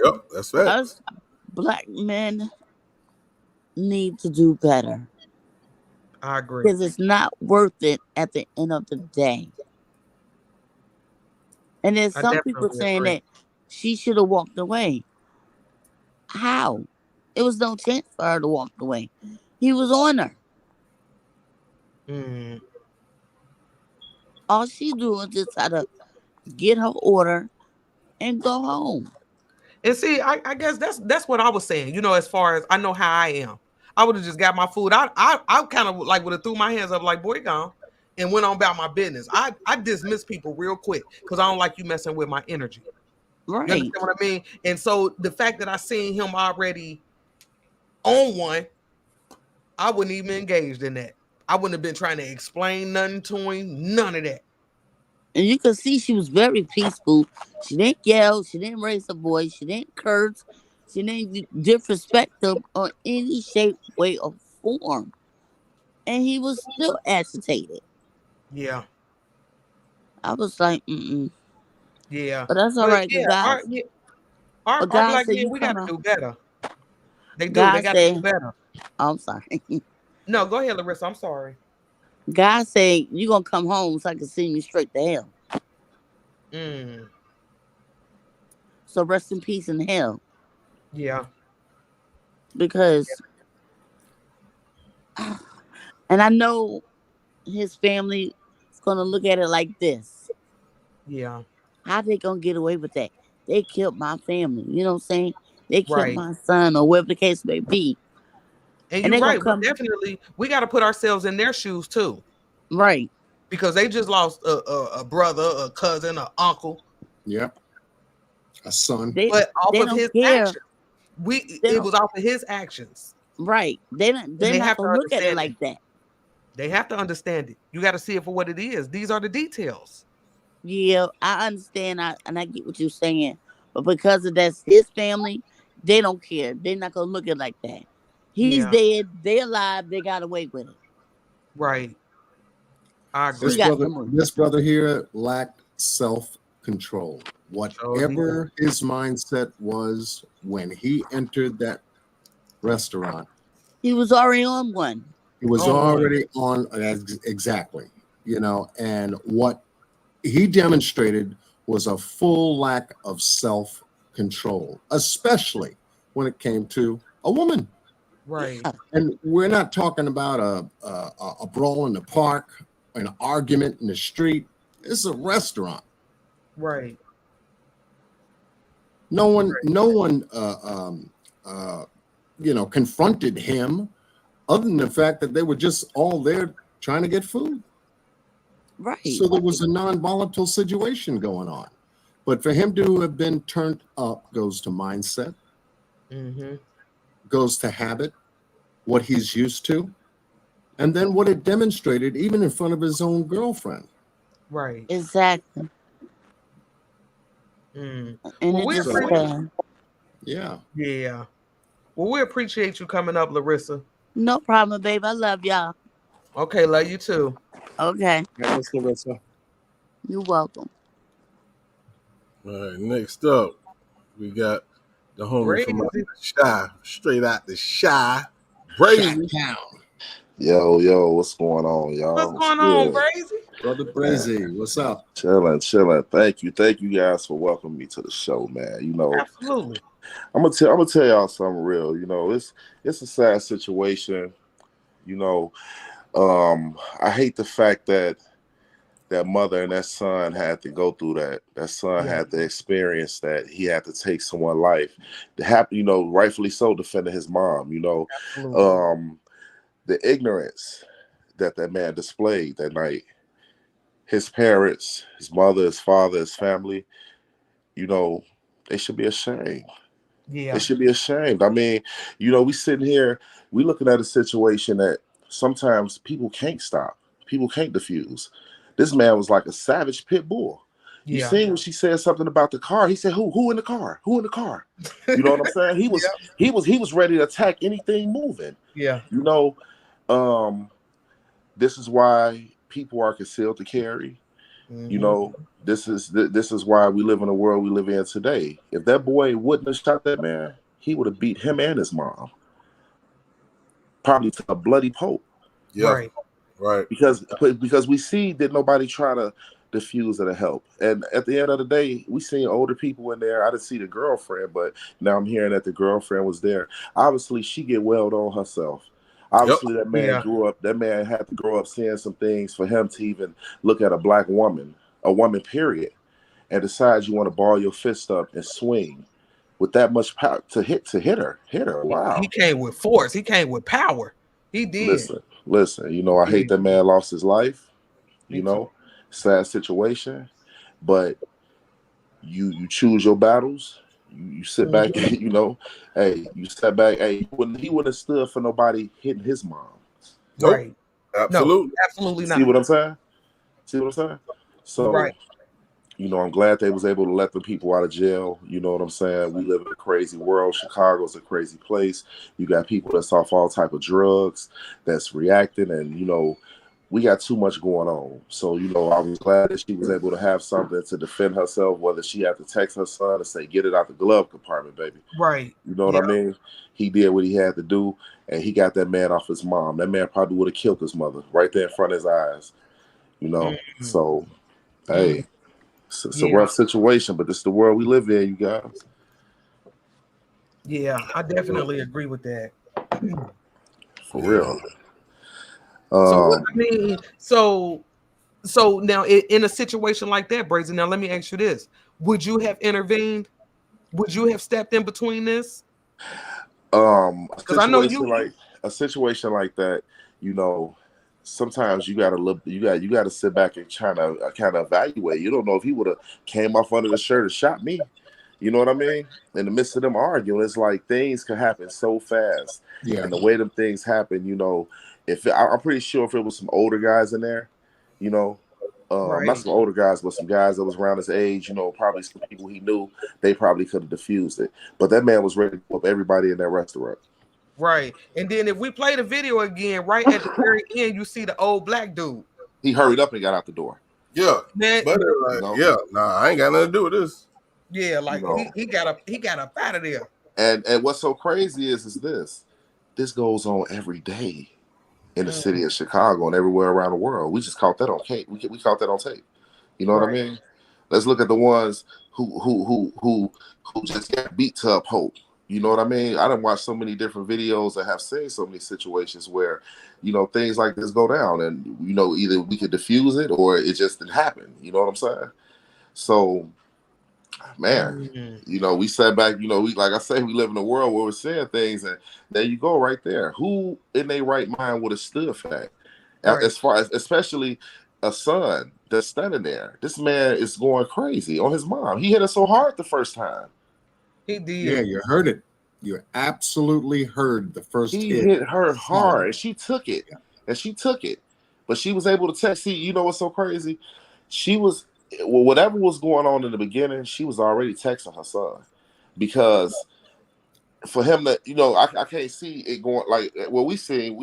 Yep, that's right. Us black men need to do better. I agree. Because it's not worth it at the end of the day. And there's I some people definitely saying agree. that she should have walked away. How? It was no chance for her to walk away. He was on her. All she do was just try to get her order and go home. And see, I guess that's what I was saying. As far as I know how I am. I would have just got my food. I kind of like would have threw my hands up like, boy, gone, and went on about my business. I dismiss people real quick because I don't like you messing with my energy. Right. You understand what I mean? And so the fact that I seen him already on one, I wouldn't even engaged in that. I wouldn't have been trying to explain nothing to him, none of that. And you could see she was very peaceful. She didn't yell. She didn't raise her voice. She didn't curse. She didn't disrespect them on any shape, way, or form. And he was still agitated. Yeah. I was like, Yeah. But that's all But right, yeah, guys. our God black said men, you we come got to out. do better. They do. They God got to do said, better. I'm sorry. No, go ahead, Larissa. I'm sorry. God said, you going to come home so I can send you straight to hell. So rest in peace in hell. Yeah. Because, and I know his family is going to look at it like this. Yeah. How they going to get away with that? They killed my family. You know what I'm saying? They killed Right. my son or whatever the case may be. And And you're they going right. to come. Definitely, we got to put ourselves in their shoes too. Right. Because they just lost a brother, a cousin, an uncle. Yep. A son. But off of his actions. It was off of his actions. Right. They're not going to look at it like that. They have to understand it. You got to see it for what it is. These are the details. Yeah, I understand. And I get what you're saying. But because of that's his family, they don't care. They're not going to look at it like that. He's dead. They're alive. They got away with it. Right. I agree. This brother here lacked self-control. Whatever his mindset was when he entered that restaurant, he was already on one. He was already on exactly, and what he demonstrated was a full lack of self-control, especially when it came to a woman. Right. And we're not talking about a brawl in the park, an argument in the street. It's a restaurant. Right. No one confronted him other than the fact that they were just all there trying to get food. Right. So there was a non-volatile situation going on. But for him to have been turned up goes to mindset, goes to habit, what he's used to, and then what it demonstrated even in front of his own girlfriend. Right. Exactly. And Yeah. Yeah. Well, we appreciate you coming up, Larissa. No problem, babe. I love y'all. Okay, love you too. Okay. Thanks, Larissa. You're welcome. All right, next up, we got the homie from out the Shy, straight out the Shy, Brazy. Yo, what's going on, y'all? What's going on, Brazy? Brother Brazy, what's up? Chilling. Thank you guys for welcoming me to the show, man. Absolutely. I'm gonna tell y'all something real. It's a sad situation. I hate the fact that mother and that son had to go through that. That son had to experience that. He had to take someone's life. To happen, rightfully so, defending his mom. The ignorance that man displayed that night. His parents, his mother, his father, his family, they should be ashamed. Yeah. They should be ashamed. I mean, we sitting here, we looking at a situation that sometimes people can't stop. People can't diffuse. This man was like a savage pit bull. You seen when she said something about the car? He said, "Who in the car? Who in the car?" You know what I'm saying? He was ready to attack anything moving. Yeah. This is why people are concealed to carry. This is why we live in the world we live in today. If that boy wouldn't have shot that man, he would have beat him and his mom, probably to a bloody pulp. Yeah, right. Because we see that nobody try to diffuse it or help. And at the end of the day, we seen older people in there. I didn't see the girlfriend, but now I'm hearing that the girlfriend was there. Obviously, she get welled on herself. Obviously, that man grew up. That man had to grow up seeing some things for him to even look at a black woman, a woman, period, and decide you want to ball your fist up and swing. with that much power to hit her. Wow. He came with force. He came with power. He did. Listen. You know, I hate that man lost his life. You know, sad situation, but you choose your battles. You sit back, you know, hey, you step back. Hey, he wouldn't have stood for nobody hitting his mom. Right. Absolutely. No, absolutely not. See what I'm saying? So, you know, I'm glad they was able to let the people out of jail. You know what I'm saying? We live in a crazy world. Chicago's a crazy place. You got people that's off all type of drugs that's reacting, and you know, we got too much going on. So, you know, I was glad that she was able to have something to defend herself, whether she had to text her son and say, get it out the glove compartment, baby. Right. You know what I mean? He did what he had to do, and he got that man off his mom. That man probably would have killed his mother right there in front of his eyes. You know? So, hey, it's a rough situation, but this is the world we live in, you guys. Yeah, I definitely agree with that. For real. So I mean, so now in a situation like that, Brazen, now let me ask you this: would you have intervened? Would you have stepped in between this? Because I know a situation like that, you know, sometimes you gotta look, you gotta sit back and kind of evaluate. You don't know if he would have came off under the shirt and shot me. You know what I mean? In the midst of them arguing, it's like things can happen so fast. Yeah. And the way them things happen, you know, I'm pretty sure if it was some older guys in there, you know, not some older guys, but some guys that was around his age, you know, probably some people he knew, they probably could have diffused it. But that man was ready to whoop everybody in that restaurant. Right. And then if we play the video again, right at the very end, you see the old black dude. He hurried up and got out the door. Yeah. Man, but I ain't got nothing to do with this. Yeah, like he got up out of there. And what's so crazy is this goes on every day in the city of Chicago and everywhere around the world. We just caught that on tape. We caught that on tape. You know what I mean? Let's look at the ones who just got beat to uphold. You know what I mean? I done watched so many different videos and have seen so many situations where, you know, things like this go down, and you know, either we could diffuse it or it just didn't happen. You know what I'm saying? So, man, you know, we sat back. You know, we, like I say, we live in a world where we're saying things, and there you go, right there. Who in their right mind would have stood for that? As far as, especially a son that's standing there. This man is going crazy on his mom. He hit her so hard the first time. He did. Yeah, you heard it. You absolutely heard the first hit. He hit her hard, and she took it. And she took it. But she was able to text. See, you know what's so crazy? She was, well, whatever was going on in the beginning, she was already texting her son. Because for him to, you know, I can't see it going like, well, we see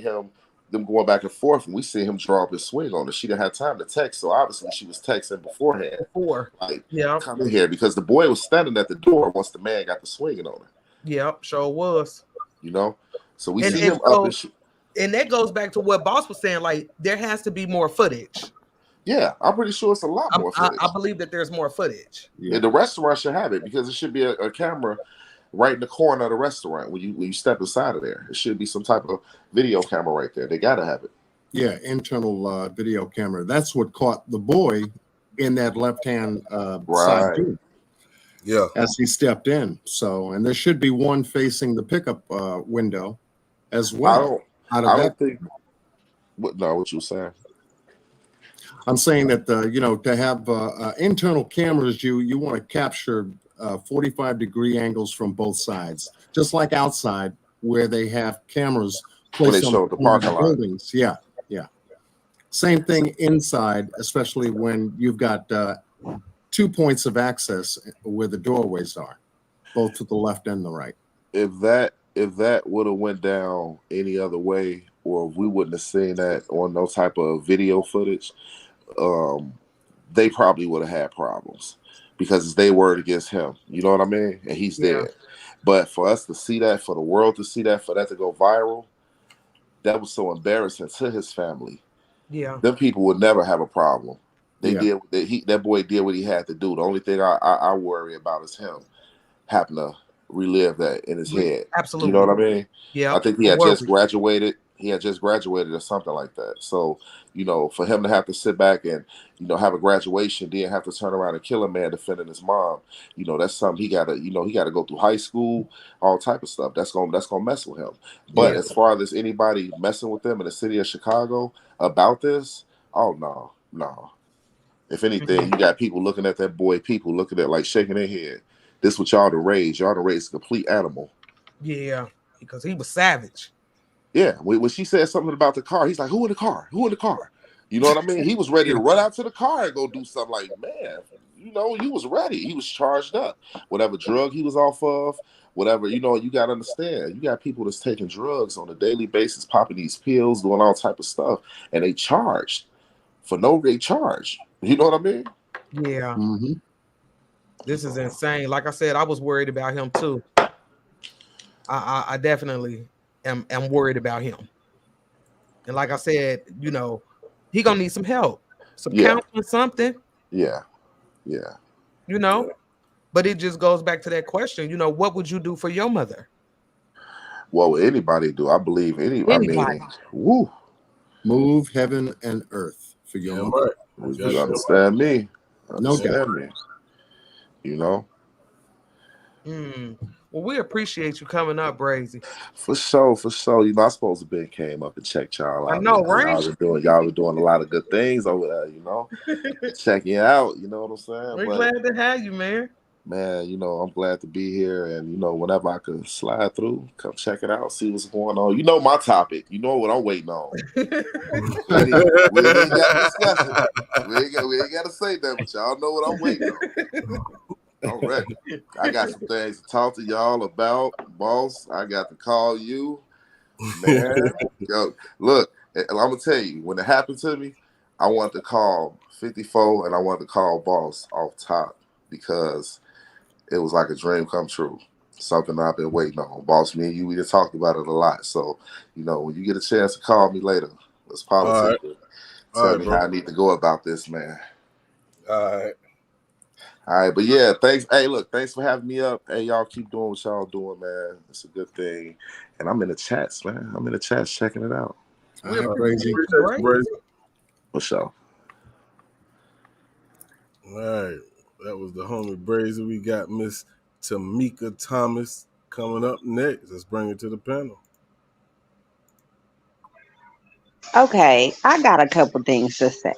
him, them going back and forth, and we see him draw up his swing on her. She didn't have time to text, so obviously she was texting beforehand. Like, come in here, because the boy was standing at the door once the man got the swinging on her. Yep, sure was. You know, so we see him up, and that goes back to what Boss was saying. Like, there has to be more footage. Yeah, I'm pretty sure it's a lot more footage. I believe that there's more footage. Yeah, the restaurant should have it, because it should be a camera right in the corner of the restaurant when you step inside of there. It should be some type of video camera right there. They gotta have it. Yeah, internal video camera. That's what caught the boy in that left-hand side too. Yeah, as he stepped in. So, and there should be one facing the pickup window as well. I don't think. What you saying? I'm saying that you know, to have internal cameras, you want to capture 45-degree angles from both sides, just like outside where they have cameras placed on the parking lot buildings. Yeah. Same thing inside, especially when you've got 2 points of access where the doorways are, both to the left and the right. If that would have went down any other way, or if we wouldn't have seen that on no type of video footage, they probably would have had problems, because it's their word against him. You know what I mean? And he's dead. But for us to see that, for the world to see that, for that to go viral, that was so embarrassing to his family. Yeah, them people would never have a problem. That boy did what he had to do. The only thing I worry about is him having to relive that in his head. Absolutely. You know what I mean? Yeah. I think he had just graduated He had just graduated or something like that. So, you know, for him to have to sit back and, you know, have a graduation, then have to turn around and kill a man defending his mom, you know, that's something he gotta, you know, he gotta go through high school, all type of stuff. That's gonna mess with him. But as far as anybody messing with them in the city of Chicago about this, oh no. If anything, you got people looking at that boy, people looking at like shaking their head. This what y'all to raise. Y'all to raise a complete animal. Yeah, because he was savage. Yeah, when she said something about the car, he's like, "Who in the car? Who in the car?" You know what I mean? He was ready to run out to the car and go do something. Like, man, you know, he was ready. He was charged up. Whatever drug he was off of, whatever, you know, you got to understand. You got people that's taking drugs on a daily basis, popping these pills, doing all type of stuff, and they charged for no they charge. You know what I mean? Yeah. This is insane. Like I said, I was worried about him too. I definitely am worried about him. And like I said, you know, he gonna need some help, some counseling, something. Yeah. You know, but it just goes back to that question. You know, what would you do for your mother? What would anybody do? I believe anybody. I mean, woo. Move heaven and earth for your mother. You understand me? No doubt. Me. You know. Well, we appreciate you coming up, Brazy. For sure. You know, I supposed to be came up and checked y'all out. I know, right? Y'all were doing a lot of good things over there, you know. Checking you out, you know what I'm saying? We're glad to have you, man. Man, you know, I'm glad to be here, and you know, whenever I can slide through, come check it out, see what's going on. You know my topic. You know what I'm waiting on. we ain't got to discuss it. We ain't got to say that, but y'all know what I'm waiting on. I'm ready. I got some things to talk to y'all about, boss. I got to call you, man. Yo, look, I'm gonna tell you, when it happened to me, I wanted to call 54 and I wanted to call boss off top because it was like a dream come true. Something I've been waiting on. Boss, me and you, we just talked about it a lot. So, you know, when you get a chance to call me later, let's politic. Tell me how I need to go about this, man. All right, but yeah, thanks. Hey, look, thanks for having me up. Hey, y'all keep doing what y'all doing, man. It's a good thing. And I'm in the chats, man. I'm in the chats checking it out. Crazy. For sure. All right. That was the homie Brazy. We got Miss Tamika Thomas coming up next. Let's bring it to the panel. Okay, I got a couple things to say.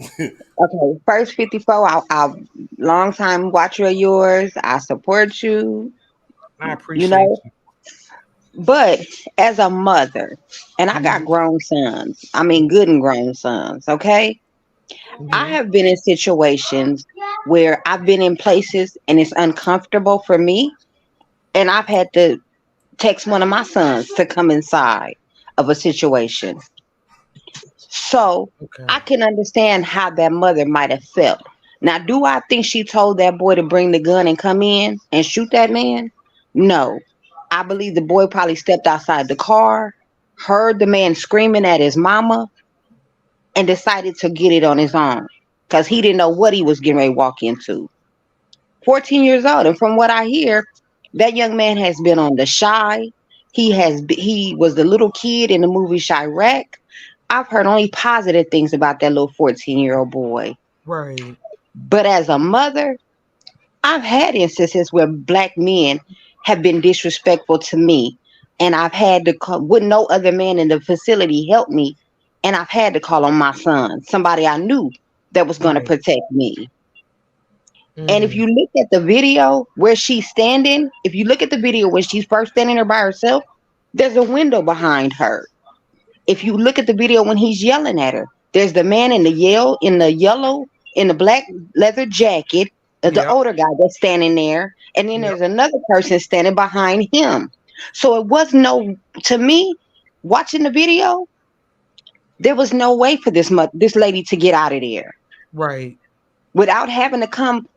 Okay, first 54, I long time watcher of yours. I support you. I appreciate you. But as a mother, and I got grown sons, I mean good and grown sons, okay? I have been in situations where I've been in places and it's uncomfortable for me, and I've had to text one of my sons to come inside of a situation. So I can understand how that mother might have felt. Now, do I think she told that boy to bring the gun and come in and shoot that man? No. I believe the boy probably stepped outside the car, heard the man screaming at his mama, and decided to get it on his own because he didn't know what he was getting ready to walk into. 14 years old. And from what I hear, that young man has been on The Shy. He was the little kid in the movie Chirac. I've heard only positive things about that little 14-year-old boy. Right. But as a mother, I've had instances where black men have been disrespectful to me, and I've had to call, with no other man in the facility help me, and I've had to call on my son, somebody I knew that was going to protect me. And if you look at the video where she's standing, if you look at the video when she's first standing there by herself, there's a window behind her. If you look at the video when he's yelling at her, there's the man in the yellow, in the black leather jacket, the older guy that's standing there, and then there's another person standing behind him. So it was to me, watching the video, there was no way for this lady to get out of there. Right. Without having to come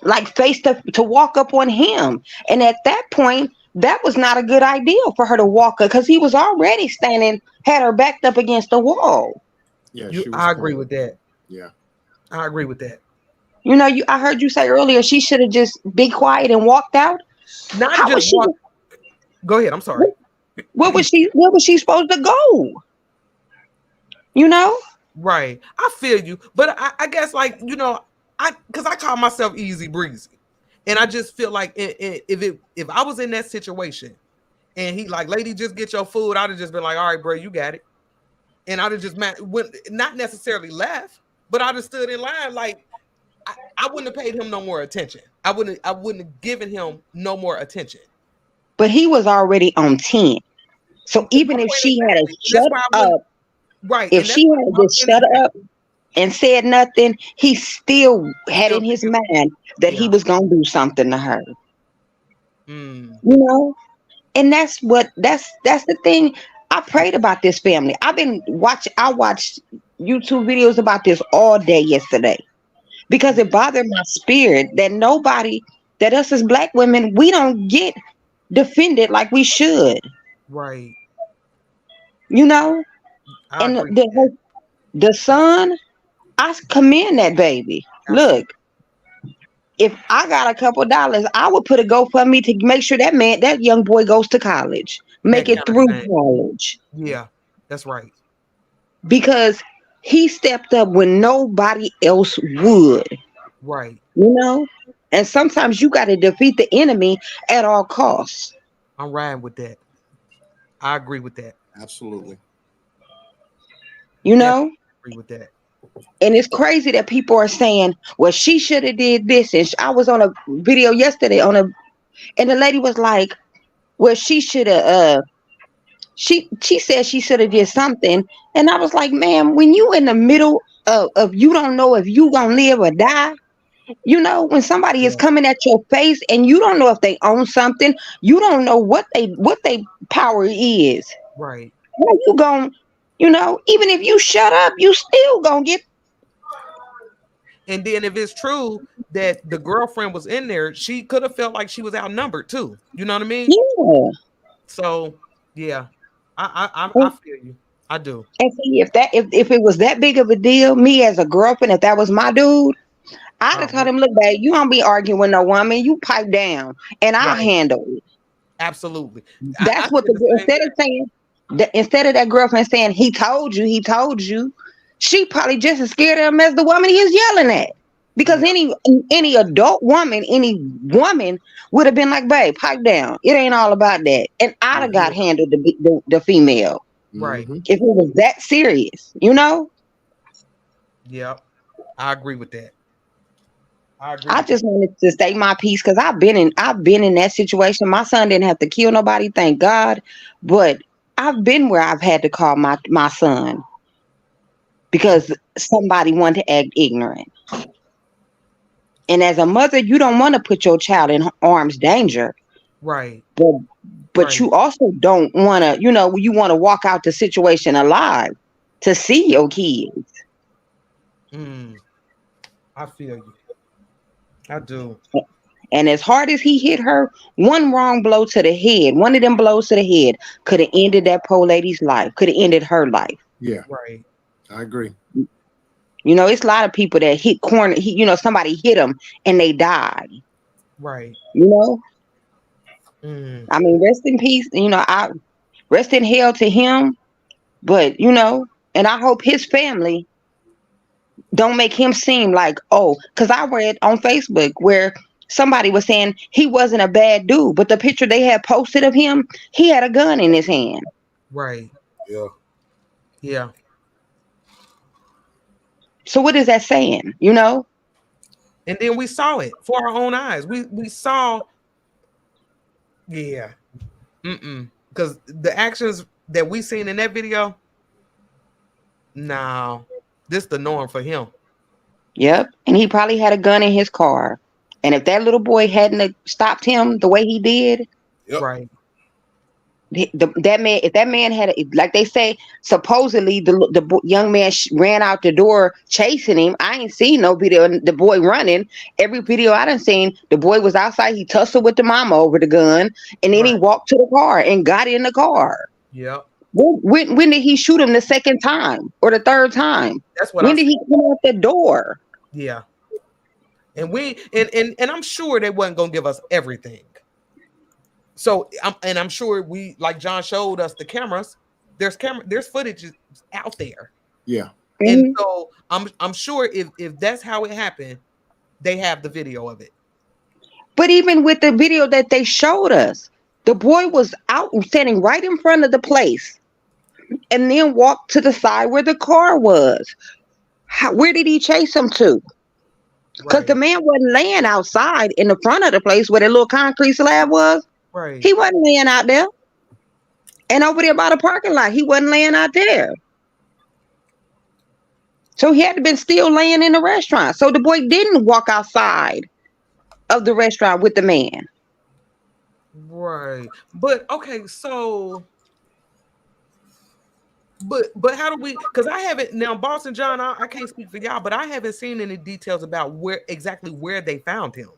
like face to walk up on him. And at that point, that was not a good idea for her to walk up because he was already standing, had her backed up against the wall. Yeah, I agree with that. Yeah, I agree with that. You know, I heard you say earlier she should have just be quiet and walked out. Not just walk. Go ahead. I'm sorry. Where was she supposed to go? You know? Right. I feel you. But I guess, like, you know, because I call myself easy breezy. And I just feel like if I was in that situation and he like, lady, just get your food, I'd have just been like, all right, bro, you got it. And I'd have just not necessarily left, but I'd have stood in line. Like, I wouldn't have paid him no more attention. I wouldn't have given him no more attention. But he was already on 10. So even if she had shut up, right? If she had just shut up and said nothing, he still had in his mind that he was gonna do something to her. You know, and that's the thing. I prayed about this family. I watched YouTube videos about this all day yesterday because it bothered my spirit that us as Black women, we don't get defended like we should. Right. You know, and the son, I commend that baby. Look, if I got a couple dollars, I would put a GoFundMe to make sure that young boy goes to college, make it through college. Yeah, that's right. Because he stepped up when nobody else would. Right. You know? And sometimes you got to defeat the enemy at all costs. I'm riding with that. I agree with that. Absolutely. You know? I agree with that. And it's crazy that people are saying, well, she should have did this. And I was on a video yesterday and the lady was like, well, she should have, she said she should have did something. And I was like, ma'am, when you in the middle of you don't know if you gonna live or die, you know, when somebody is coming at your face and you don't know if they own something, you don't know what they power is. Right. How you gonna, you know, even if you shut up, you still gonna get. And then if it's true that the girlfriend was in there, she could have felt like she was outnumbered too. You know what I mean? Yeah. So yeah, I feel you. I do. And see, if it was that big of a deal, me as a girlfriend, if that was my dude, I'd have told him, look, babe, you don't be arguing with no woman. You pipe down, and I'll handle it. Absolutely. That's what instead of that girlfriend saying he told you, she probably just as scared of him as the woman he is yelling at. Because any adult woman, any woman would have been like, babe, pipe down. It ain't all about that. And I'd have got handled the female. Right. If it was that serious, you know? Yep. I agree with that. I just wanted to state my piece because I've been in that situation. My son didn't have to kill nobody, thank God. But I've been where I've had to call my son because somebody wanted to act ignorant. And as a mother, you don't want to put your child in harm's danger. Right. But you also don't want to, you know, you want to walk out the situation alive to see your kids. I feel you. I do. And as hard as he hit her, one wrong blow to the head, one of them blows to the head could have ended that poor lady's life, could have ended her life. Yeah. Right. I agree. You know, it's a lot of people that hit corner, you know, somebody hit them and they died. Right. You know? I mean, rest in peace. You know, I rest in hell to him. But, you know, and I hope his family don't make him seem like, oh, because I read on Facebook where somebody was saying he wasn't a bad dude, but the picture they had posted of him, he had a gun in his hand. Right. Yeah. Yeah. So what is that saying, you know? And then we saw it for our own eyes. We saw, yeah. Because the actions that we seen in that video, no, this the norm for him. Yep. And he probably had a gun in his car. And if that little boy hadn't stopped him the way he did, right. If that man had, like they say, supposedly the young man ran out the door chasing him. I ain't seen no video of the boy running. Every video I done seen, the boy was outside. He tussled with the mama over the gun, and then he walked to the car and got in the car. Yep. When did he shoot him the second time or the third time? That's what. When did he come out the door? Yeah. And and I'm sure they wasn't gonna give us everything. So I'm sure we, like John showed us the cameras. There's footage out there. Yeah. And so I'm sure if that's how it happened, they have the video of it. But even with the video that they showed us, the boy was out standing right in front of the place and then walked to the side where the car was. Where did he chase him to? Because the man wasn't laying outside in the front of the place where the little concrete slab was. Right. He wasn't laying out there. And over there by the parking lot, he wasn't laying out there. So he had to been still laying in the restaurant. So the boy didn't walk outside of the restaurant with the man. Right. But okay, so but how do we, because I haven't now, Boss and John, I can't speak for y'all, but I haven't seen any details about where they found him.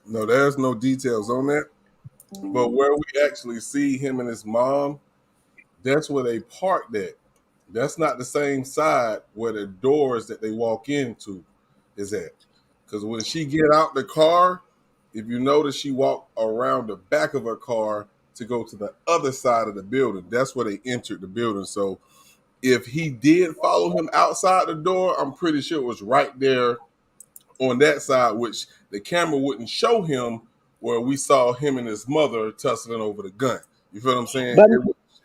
No, there's no details on that. But where we actually see him and his mom, that's where they parked at. That's not the same side where the doors that they walk into is at. Because when she get out the car, if you notice, she walked around the back of her car to go to the other side of the building. That's where they entered the building. So if he did follow him outside the door, I'm pretty sure it was right there on that side, which the camera wouldn't show him, where we saw him and his mother tussling over the gun. You feel what I'm saying? But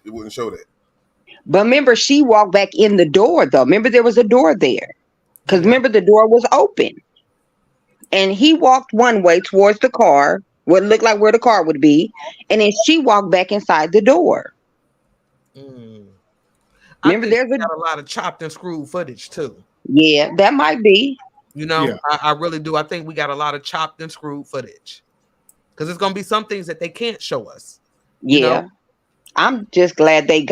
it wouldn't show that. But remember, she walked back in the door, though. Remember, there was a door there. Because remember, the door was open. And he walked one way towards the car, what looked like where the car would be. And then she walked back inside the door. Remember, there's a lot of chopped and screwed footage, too. Yeah, that might be. You know, I really do. I think we got a lot of chopped and screwed footage. Because there's going to be some things that they can't show us. Yeah. You know? I'm just glad they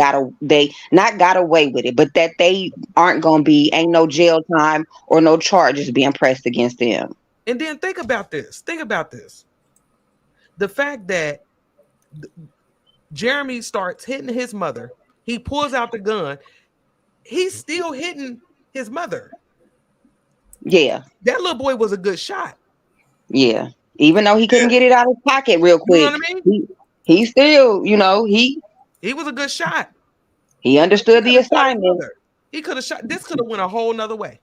not got away with it, but that they aren't going to be, ain't no jail time or no charges being pressed against them. And then think about this. The fact that Jeremy starts hitting his mother. He pulls out the gun. He's still hitting his mother. Yeah. That little boy was a good shot. Yeah. Even though he couldn't get it out of his pocket real quick. You know what I mean? He still, you know, he was a good shot. He understood the assignment. He could have shot. This could have went a whole nother way.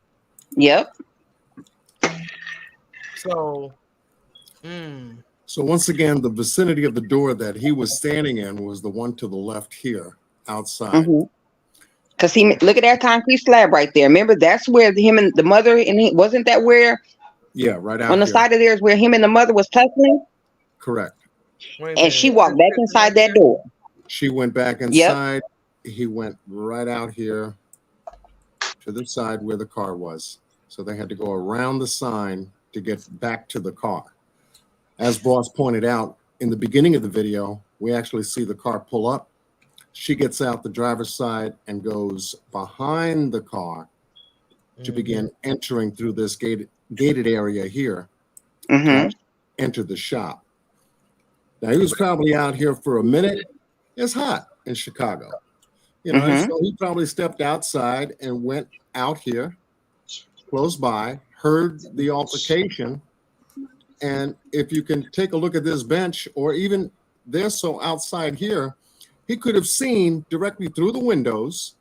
Yep. So, So once again, the vicinity of the door that he was standing in was the one to the left here, outside. Because look at that concrete slab right there. Remember, that's where him and the mother, and he wasn't that where? Yeah, right out on the side of there is where him and the mother was tussling. Correct. And she walked back inside that door. She went back inside. Yep. He went right out here to the side where the car was. So they had to go around the sign to get back to the car. As Boss pointed out, in the beginning of the video, we actually see the car pull up. She gets out the driver's side and goes behind the car to begin entering through this gated area here to enter the shop. Now, he was probably out here for a minute. It's hot in Chicago. You know, so he probably stepped outside and went out here close by, heard the altercation. And if you can take a look at this bench, or even this, so outside here, he could have seen directly through the windows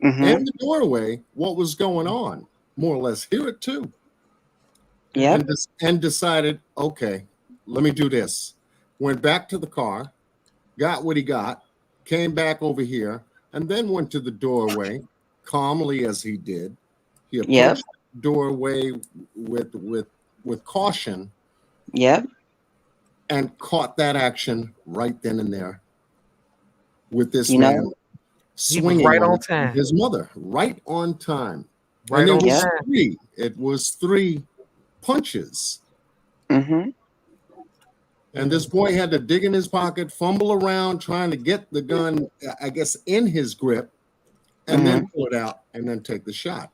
and the doorway what was going on, more or less hear it too. Yeah. And decided, okay, let me do this. Went back to the car, got what he got, came back over here, and then went to the doorway, calmly as he did. He approached the doorway with caution. Yep. And caught that action right then and there with this man swinging right on time. His mother, right on time. Right and on time. It was three punches. And this boy had to dig in his pocket, fumble around, trying to get the gun, I guess, in his grip, and then pull it out and then take the shot.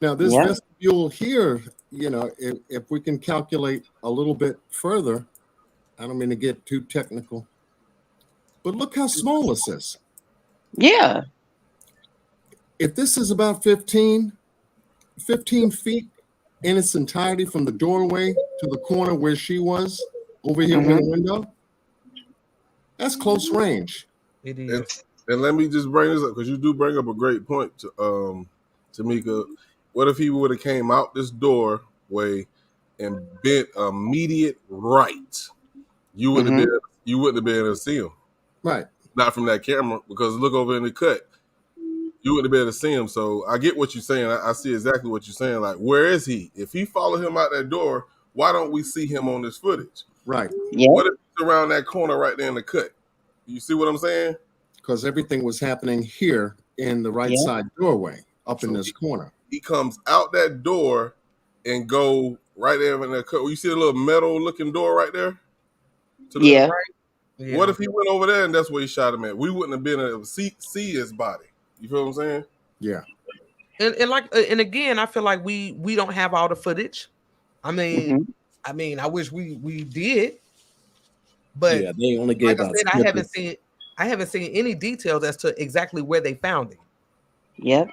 Now, this vestibule here, you know, if we can calculate a little bit further, I don't mean to get too technical, but look how small this is. Yeah. If this is about 15 feet in its entirety from the doorway to the corner where she was, over here in the window, That's close range. It is. And let me just bring this up because you do bring up a great point, Tamika. What if he would have came out this doorway and bent immediate right? You wouldn't have been. You wouldn't have been able to see him. Right. Not from that camera, because look over in the cut. You wouldn't have been able to see him. So I get what you're saying. I see exactly what you're saying. Like, where is he? If he followed him out that door, why don't we see him on this footage? Right. Yeah. What if he's around that corner right there in the cut? You see what I'm saying? Because everything was happening here in the right side doorway, up in this corner. He comes out that door and go right there in that cut. You see the little metal looking door right there? To the right? Yeah. What if he went over there and that's where he shot him at? We wouldn't have been able to see his body. You feel what I'm saying? Yeah. And again, I feel like we don't have all the footage. I mean, I wish we did, but yeah, they only gave like out. I haven't seen any details as to exactly where they found him. Yep.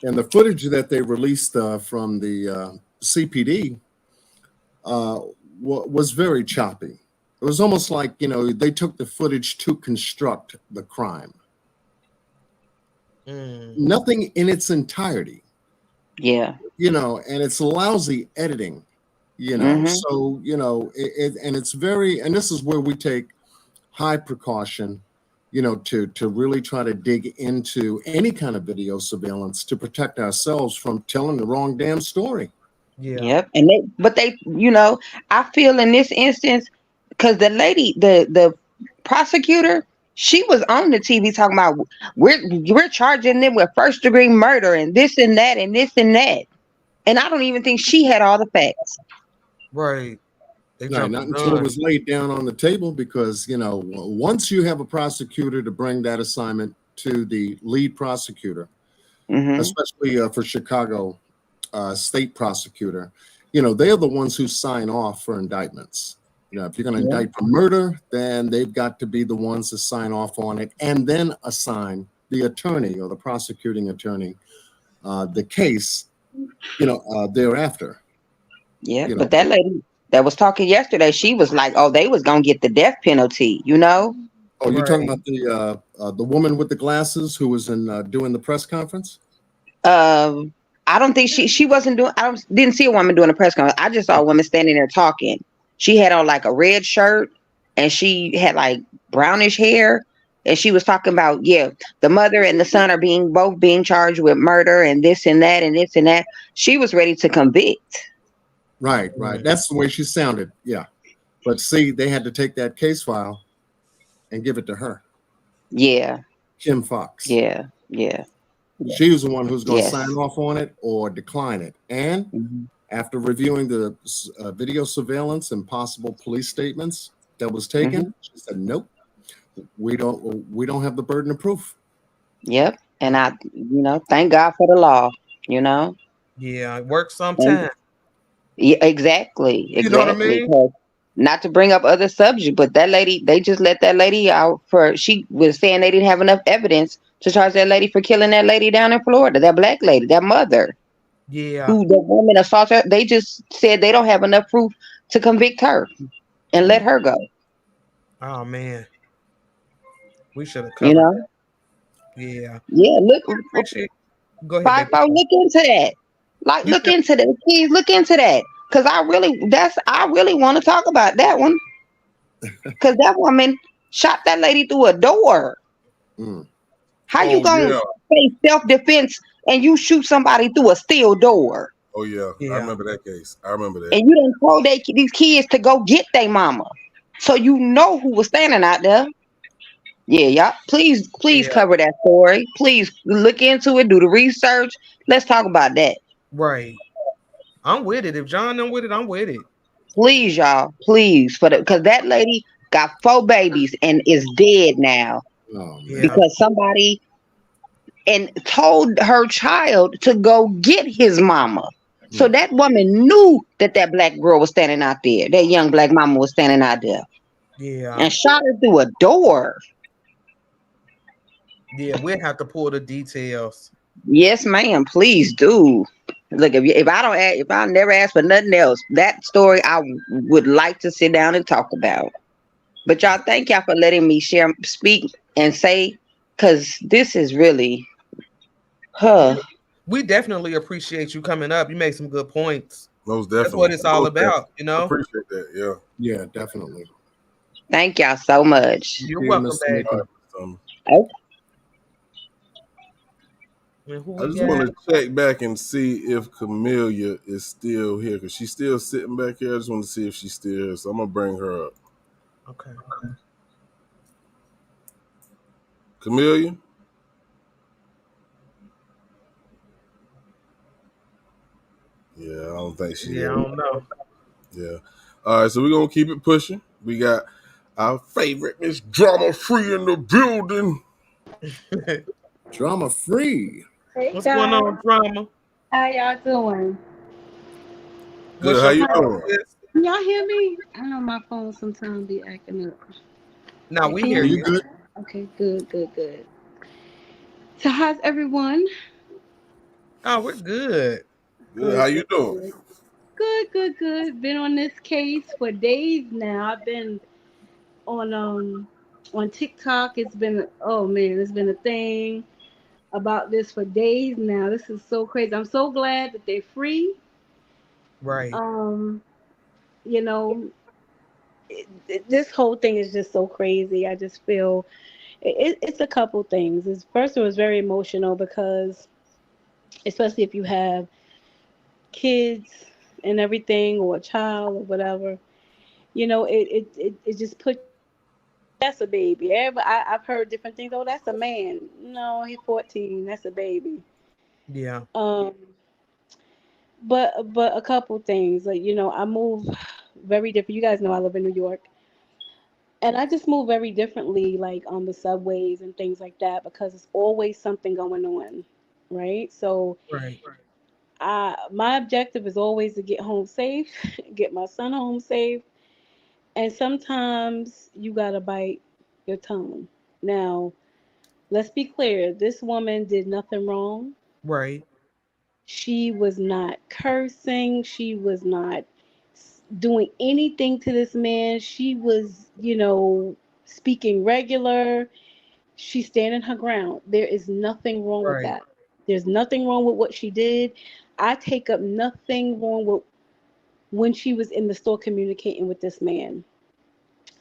And the footage that they released from the CPD was very choppy. It was almost like, they took the footage to construct the crime. Nothing in its entirety. Yeah. And it's lousy editing, so, and it's very, and this is where we take high precaution, to really try to dig into any kind of video surveillance to protect ourselves from telling the wrong damn story. Yeah. Yep. And they, I feel in this instance, because the lady, the prosecutor, she was on the TV talking about we're charging them with first-degree murder and this and that and this and that. And I don't even think she had all the facts. Right. No, not until it was laid down on the table, because, once you have a prosecutor to bring that assignment to the lead prosecutor, especially for Chicago state prosecutor, they're the ones who sign off for indictments. If you're going to indict for murder, then they've got to be the ones to sign off on it and then assign the attorney or the prosecuting attorney the case, thereafter. Yeah, but that lady that was talking yesterday, she was like, "Oh, they was gonna get the death penalty," Oh, you're talking about the woman with the glasses who was doing the press conference? I don't think she wasn't doing. Didn't see a woman doing a press conference. I just saw a woman standing there talking. She had on like a red shirt and she had like brownish hair, and she was talking about, the mother and the son are both being charged with murder and this and that and this and that. She was ready to convict. Right. That's the way she sounded. Yeah. But see, they had to take that case file and give it to her. Yeah. Kim Fox. Yeah. She was the one who's going to sign off on it or decline it. And after reviewing the video surveillance and possible police statements that was taken, she said, "Nope, we don't have the burden of proof." Yep. And I, thank God for the law. Yeah, it works sometimes. Yeah, exactly. You know what I mean? Not to bring up other subjects, but that lady, they just let that lady out she was saying they didn't have enough evidence to charge that lady for killing that lady down in Florida, that black lady, that mother. Yeah. Who the woman assaulted her. They just said they don't have enough proof to convict her and let her go. Oh man. We should have covered that. Yeah. Yeah, look. Go ahead. Look into that. Look into that. Please look into that. Cause I really want to talk about that one. Cause that woman shot that lady through a door. How you gonna say self-defense and you shoot somebody through a steel door? Oh yeah. I remember that case. I remember that. And you done told these kids to go get their mama, so you know who was standing out there. Yeah, y'all. Please cover that story. Please look into it. Do the research. Let's talk about that. Right. I'm with it. If John done with it, I'm with it. Please, y'all. Please, because that lady got 4 babies and is dead now. Because somebody told her child to go get his mama. So that woman knew that black girl was standing out there. That young black mama was standing out there. Yeah. And shot her through a door. Yeah, we'll have to pull the details. Yes, ma'am. Please do. Look, if I never ask for nothing else, that story I would like to sit down and talk about. But y'all, thank y'all for letting me share, speak, and say, because this is really, huh. We definitely appreciate you coming up. You made some good points. Most That's what definitely. it's all about, you know? Appreciate that. Yeah. Yeah, definitely. Thank y'all so much. You're Yeah, welcome, Mr. babe. Maker. Oh, And who I we just got? want to check back and see if Camellia is still here because she's still sitting back here. I just want to see if she's still here. So I'm going to bring her up. Okay. Camellia? Yeah, I don't think she's Yeah, I here. don't know. Yeah. All right, so we're going to keep it pushing. We got our favorite Miss Drama Free in the building. Drama free. Hey What's going guys, on, drama? how y'all doing? What's Good. How your you problem, doing? sis? Can y'all hear me? I know my phone sometimes be acting up. Now we Can hear y'all You you. hear me? good? Okay, good. So how's everyone? Oh, we're good. Good. How you Good, doing? good. Good. Been on this case for days now. I've been on TikTok. It's been, oh man, it's been a thing about this for days now. This is so crazy. I'm so glad that they're free. Right. Um, you know, this whole thing is just so crazy. I just feel it's a couple things. First, it was very emotional because, especially if you have kids and everything, or a child or whatever, it just put that's a baby. I've heard different things. Oh, that's a man. No, he's 14. That's a baby. Yeah. Um, but a couple things. Like, I move very different. You guys know I live in New York. And I just move very differently, like on the subways and things like that, because it's always something going on, right? So, Right. my objective is always to get home safe, get my son home safe, and sometimes you gotta bite your tongue. Now, let's be clear: this woman did nothing wrong. Right. She was not cursing. She was not doing anything to this man. She was, speaking regular. She's standing her ground. There is nothing wrong with Right. that. There's nothing wrong with what she did. I take up nothing wrong with when she was in the store communicating with this man.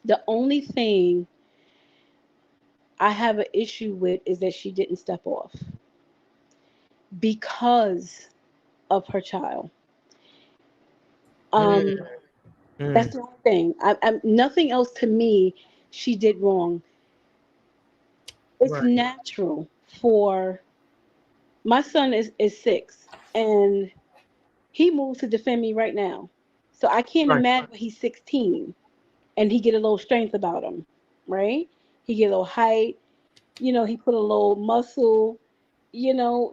The only thing I have an issue with is that she didn't step off because of her child. Mm, Um, that's mm. the only thing. Nothing else to me she did wrong. It's Right. natural for my son is 6, and he moves to defend me right now. So I can't Right. imagine when he's 16 and he get a little strength about him, right? He get a little height, he put a little muscle,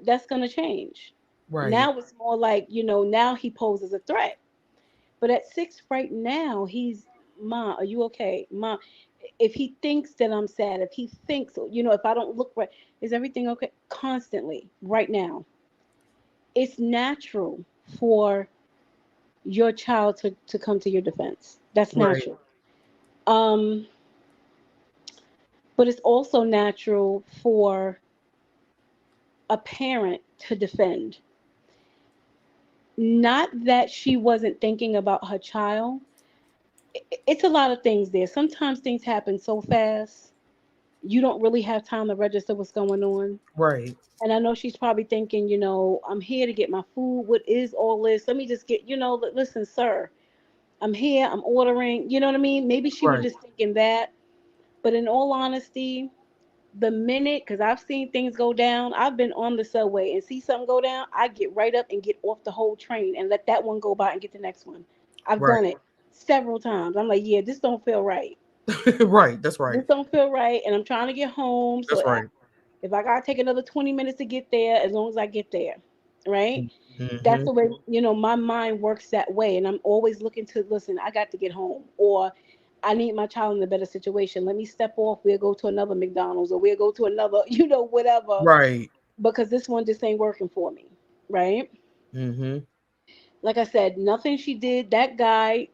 that's gonna change. Right. Now it's more like, now he poses a threat. But at 6 right now, he's, Mom, are you okay? Mom, if he thinks that I'm sad, if he thinks, if I don't look right, is everything okay? Constantly, right now. It's natural for your child to come to your defense. That's Right. natural. Um, but it's also natural for a parent to defend. Not that she wasn't thinking about her child. It's a lot of things there. Sometimes things happen so fast, you don't really have time to register what's going on. Right. And I know she's probably thinking, I'm here to get my food. What is all this? Let me just get, listen, sir, I'm here, I'm ordering. You know what I mean? Maybe she was Right. just thinking that. But in all honesty, the minute, because I've seen things go down, I've been on the subway and see something go down, I get right up and get off the whole train and let that one go by and get the next one. I've Right. done it several times. I'm like, yeah, this don't feel right. Right. That's right. This don't feel right. And I'm trying to get home. So That's right. if I gotta take another 20 minutes to get there, as long as I get there, right? That's Mm-hmm. the way, my mind works that way. And I'm always looking to listen, I got to get home. Or I need my child in a better situation. Let me step off. We'll go to another McDonald's, or we'll go to another, whatever, Right. because this one just ain't working for me. Right? Mm-hmm. Like I said, nothing she did, that guy,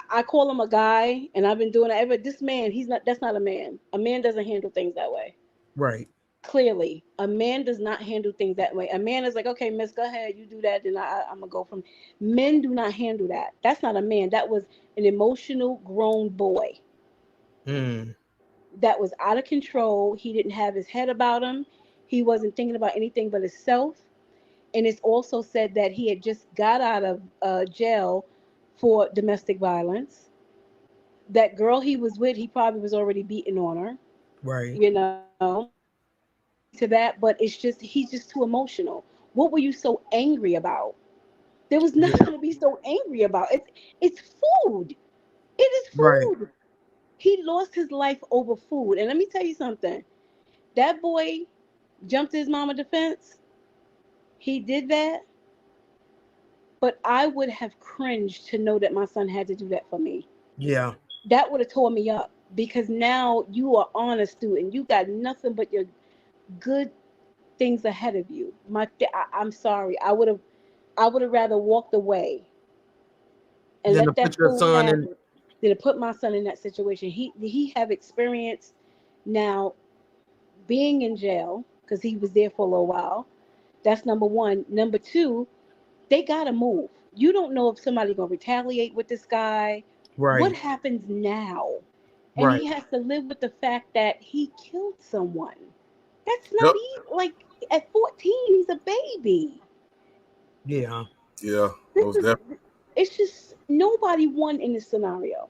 I call him a guy, and I've been doing that ever. This man, that's not a man. A man doesn't handle things that way. Right. Clearly, a man does not handle things that way. A man is like, okay, miss, go ahead, you do that, then I'm gonna go from. Men do not handle that. That's not a man. That was an emotional grown boy that was out of control. He didn't have his head about him. He wasn't thinking about anything but himself. And it's also said that he had just got out of jail for domestic violence. That girl he was with, he probably was already beating on her. Right. You know, to that, but he's just too emotional. What were you so angry about? There was nothing to be so angry about. It's food. It is food. Right. He lost his life over food. And let me tell you something. That boy jumped his mama defense. He did that. But I would have cringed to know that my son had to do that for me. Yeah. That would have tore me up, because now you are honor student. You got nothing but your good things ahead of you. I'm sorry. I would have rather walked away and Then to let that put your fool son have in. it than to put my son in that situation. He have experience now being in jail because he was there for a little while. That's number one. Number two, they gotta move. You don't know if somebody's gonna retaliate with this guy. Right. What happens now? And Right. he has to live with the fact that he killed someone. That's not easy. Like at 14, he's a baby. Yeah. Yeah. Most definitely. It's just nobody won in this scenario.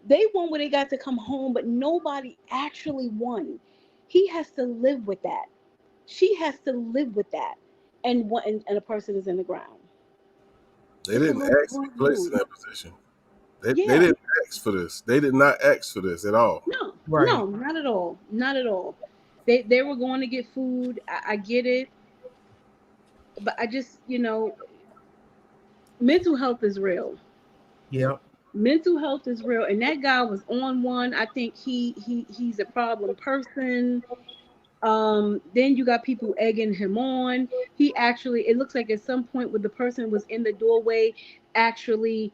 They won where they got to come home, but nobody actually won. He has to live with that. She has to live with that. And a person is in the ground. They didn't ask to be placed in that position. They Yeah. didn't ask for this. They did not ask for this at all. No, Right. no, not at all. Not at all. They were going to get food. I get it. But I just, mental health is real. Yeah. Mental health is real. And that guy was on one. I think he's a problem person. Then you got people egging him on. He actually, it looks like at some point when the person was in the doorway actually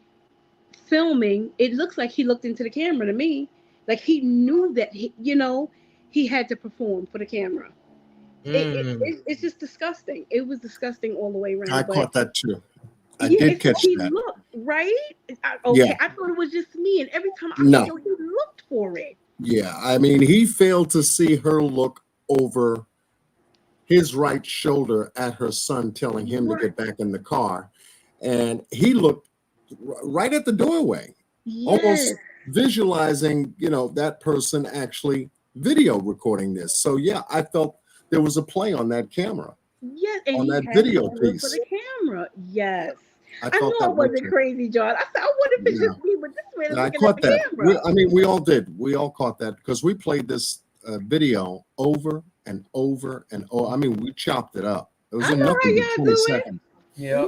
filming, it looks like he looked into the camera to me. Like he knew that he had to perform for the camera. It's just disgusting. It was disgusting all the way around. I But caught that too. I yeah, did it's like catch he that. looked, right? I Yeah. thought it was just me. And every time I No. said, he looked for it. Yeah, I mean, he failed to see her look over his right shoulder at her son, telling him to get back in the car. And he looked right at the doorway, almost Yes. visualizing, that person actually video recording this. So, yeah, I felt there was a play on that camera, Yes, and on he that had video to do it for piece. the camera. Yes. I I felt knew I that way wasn't too. crazy, John. I said, I wonder if it's Yeah. just me, but this man is And I looking caught at the that. camera. We all did. We all caught that because we played this video over and over and over. I mean, we chopped it up. It was I in know nothing how but y'all 20 do it. seconds. Yeah.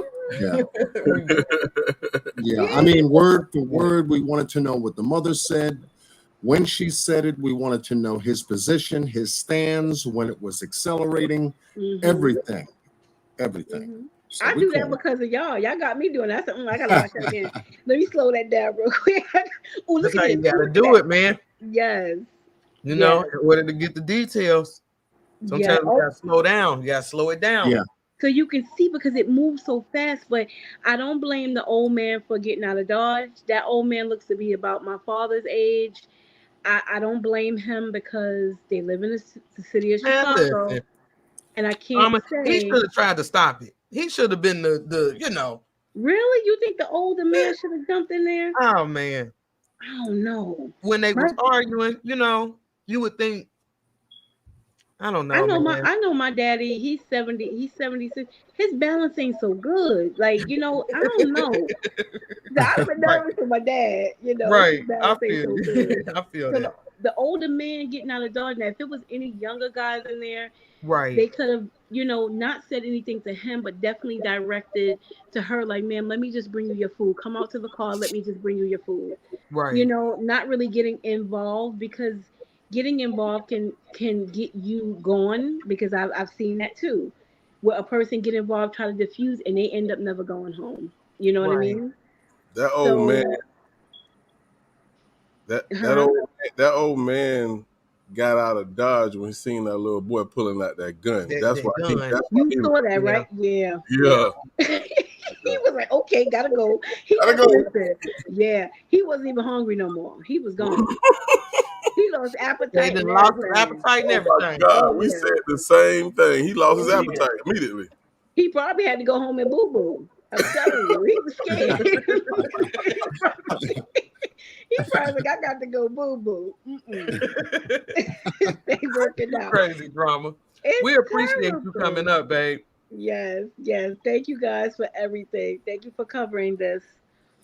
Yeah. I mean, word for word, we wanted to know what the mother said. When she said it, we wanted to know his position, his stands, when it was accelerating, everything. So I we do that caught it. because of y'all. Y'all got me doing that. I said, I gotta watch that again. Let me slow that down real quick. Oh, look That's how at you this. gotta Look at do that. it, man. Yes. You know, in order to get the details. Sometimes Yeah. you gotta slow down. You gotta slow it down. Yeah. So you can see because it moves so fast. But I don't blame the old man for getting out of Dodge. That old man looks to be about my father's age. I don't blame him because they live in the city of Man, Chicago. listen. And I can't He say. should have tried to stop it. He should have been the. Really? You think the older man should have jumped in there? Oh man. I don't know. When they was arguing, you would think. I don't know. I know my daddy, he's 70, he's 76. His balance ain't so good. Like, I don't know. I've been nervous for my dad, Right. his balance ain't so good. I feel So that. the older man getting out of Dodge, now if it was any younger guys in there, Right. they could have, not said anything to him, but definitely directed to her, like, ma'am, let me just bring you your food. Come out to the car, let me just bring you your food. Right. Not really getting involved, because getting involved can get you gone, because I've seen that too, where a person get involved, try to diffuse, and they end up never going home. You know what I Right. mean? That old man, That old man got out of Dodge when he seen that little boy pulling out that gun. That's why he. You saw that, right? Yeah. Yeah. He was like, "Okay, gotta go." He Gotta just go. listened. Yeah, he wasn't even hungry no more. He was gone. He lost appetite. They and lost his everything. appetite and Oh my everything. God, we said the same thing. He lost his Yeah. appetite immediately. He probably had to go home and boo boo. I'm telling you, he was scared. He probably like, I got to go boo boo. They working out. Crazy drama. We appreciate you coming up, babe. Yes, yes. Thank you guys for everything. Thank you for covering this.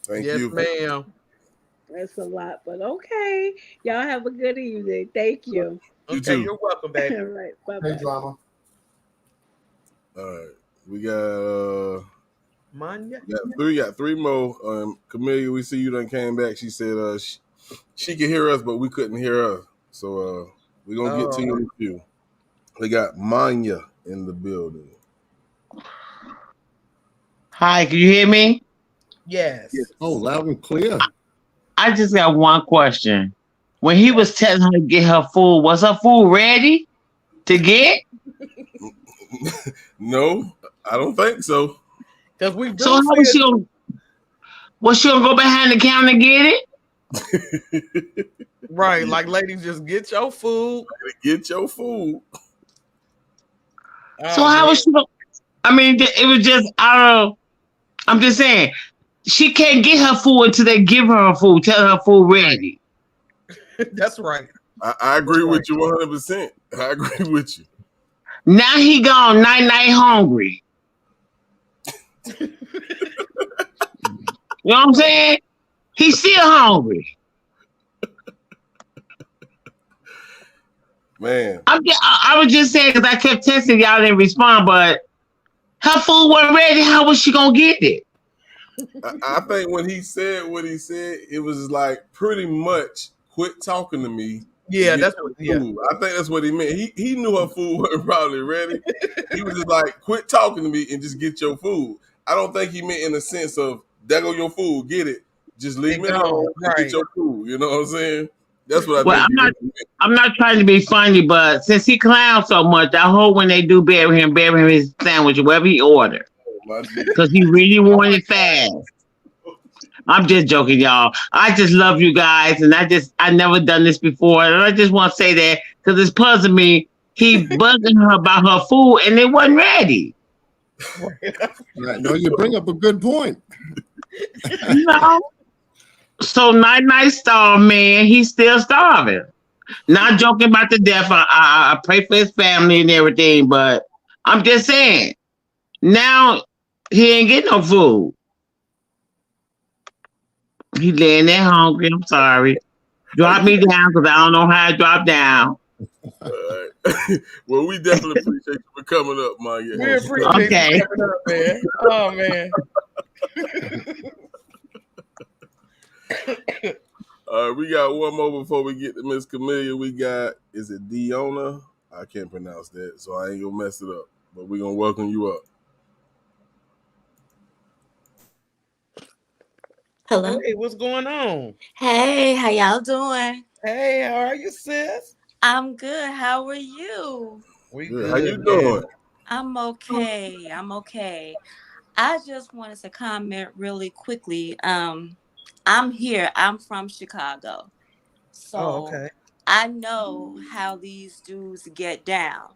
Thank yes, you, ma'am. That's a lot, but okay. Y'all have a good evening. Thank you. You Okay, too. you're welcome, babe. All right, bye-bye. Drama. All right, we got Manya. got three more. Camellia, we see you done came back. She said she could hear us, but we couldn't hear her. So we're gonna get to you in a few. We got Manya in the building. Hi, can you hear me? Yes. Oh, loud and clear. I just got one question. When he was telling her to get her food, was her food ready to get? No, I don't think so. Because we So how was she gonna? Was she gonna go behind the counter and get it? Right, like ladies, just get your food. Get your food. So how was she gonna? I mean, it was just I'm just saying, she can't get her food until they give her her food. Tell her food ready. That's right. I agree with you 100%. I agree with you. Now he gone night hungry. You know what I'm saying? He's still hungry. Man. I was just saying because I kept texting y'all didn't respond, but her food wasn't ready. How was she gonna get it? I think when he said what he said, it was like pretty much quit talking to me. Yeah, that's what. Yeah, I think that's what he meant. He knew her food wasn't probably ready. He was just like, quit talking to me and just get your food. I don't think he meant in the sense of, there go your food, get it. Just leave me alone and get your food. You know what I'm saying? That's what I think. I'm not trying to be funny, but since he clowns so much, I hope when they do bury him his sandwich, whatever he ordered. Because he really wanted it fast. I'm just joking, y'all. I just love you guys, and I never done this before, and I just want to say that because it's puzzling me. He buzzing her about her food, and it wasn't ready. Right. No, you bring up a good point. You know? So night starved, man. He's still starving. Not joking about the death. I pray for his family and everything, but I'm just saying. Now he ain't getting no food. He laying there hungry. I'm sorry. Drop me down because I don't know how to drop down. All right. Well, we definitely appreciate you for coming up, Maya. We appreciate you coming up, man. Oh man. All right, we got one more before we get to Miss Camellia. We got, is it Diona? I can't pronounce that, so I ain't gonna mess it up. But we're gonna welcome you up. Hello. Hey, what's going on? Hey, how y'all doing? Hey, how are you, sis? I'm good. How are you? We good. Good. How you doing? I'm okay. I just wanted to comment really quickly. I'm here. I'm from Chicago. So okay. I know how these dudes get down.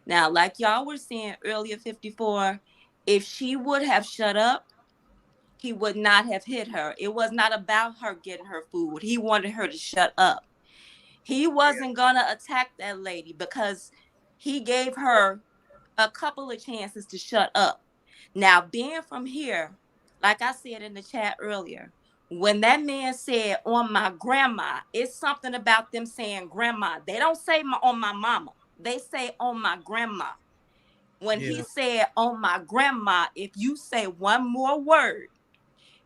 Now, like y'all were saying earlier, 54, if she would have shut up, he would not have hit her. It was not about her getting her food. He wanted her to shut up. He wasn't gonna attack that lady because he gave her a couple of chances to shut up. Now, being from here, like I said in the chat earlier, when that man said on my grandma, it's something about them saying grandma. They don't say on my mama. They say on my grandma. When he said on my grandma, if you say one more word,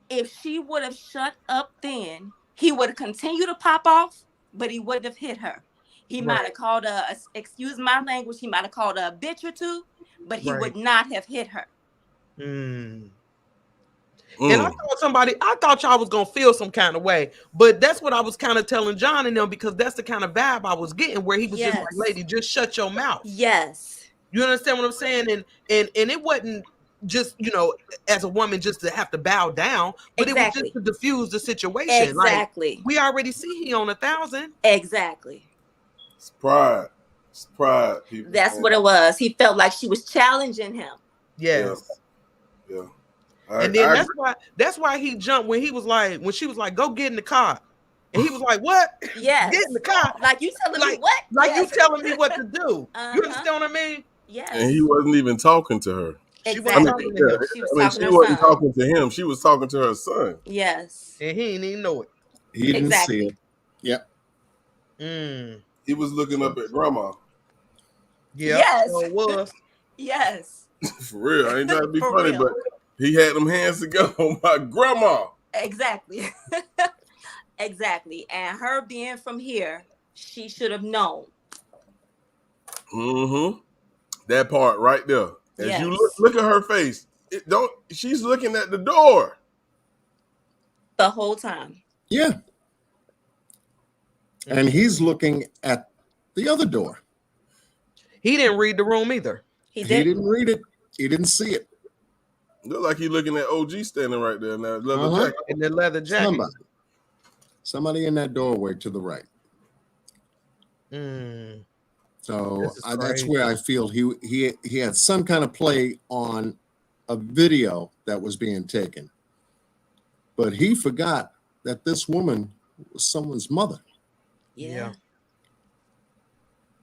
if she would have shut up then, he would have continued to pop off, but he wouldn't have hit her. He might have called her, excuse my language, he might have called her a bitch or two, but he would not have hit her. And I thought y'all was gonna feel some kind of way, but that's what I was kind of telling John and them, because that's the kind of vibe I was getting, where he was just like, "Lady, just shut your mouth." Yes. You understand what I'm saying? And it wasn't just, as a woman just to have to bow down, but it was just to diffuse the situation. Exactly. Like, we already see he on 1,000. Exactly. It's pride. It's pride, people. That's what it was. He felt like she was challenging him. Yes. Yeah. And then that's why he jumped when she was like, "Go get in the car," and he was like, "What? Yes. Get in the car? Like you telling me what? Like you telling me what to do? You understand what I mean?" Yes. And he wasn't even talking to her. Exactly. She wasn't talking to him. She was talking to her son. Yes. And he didn't even know it. He didn't see it. Yep. He was looking up at grandma. Yeah. Yes. So it was. Yes. For real. I ain't trying to be For funny, real. but he had them hands together on my grandma. Exactly. Exactly. And her being from here, she should have known. That part right there. As Yes. you look at her face, she's looking at the door The whole time. Yeah. And he's looking at the other door. He didn't read the room either. He didn't read it. He didn't see it. Look like he's looking at OG standing right there in that leather jacket. In the leather jacket. Somebody in that doorway to the right. So that's where I feel he had some kind of play on a video that was being taken, but he forgot that this woman was someone's mother. Yeah.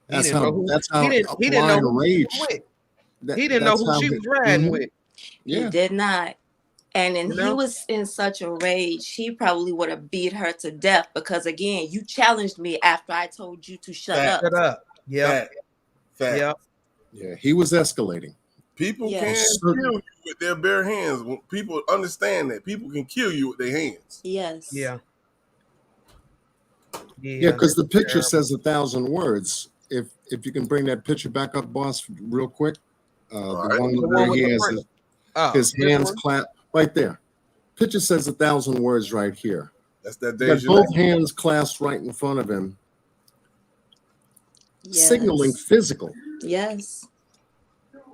That's how he didn't know who rage. He didn't know who she was riding with. Yeah. He did not. And then You he know? was in such a rage, he probably would have beat her to death, because again, you challenged me after I told you to shut up. Shut up. Yeah. Fact. Yeah, he was escalating. People Yes. can kill you with their bare hands. When people understand that people can kill you with their hands. Yes. Yeah. Yeah, because the picture says 1,000 words. If you can bring that picture back up, boss, real quick. The one where he has his hands clapped right there. Picture says 1,000 words right here. That's that Got both hands clasped right in front of him, signaling physical. Yes.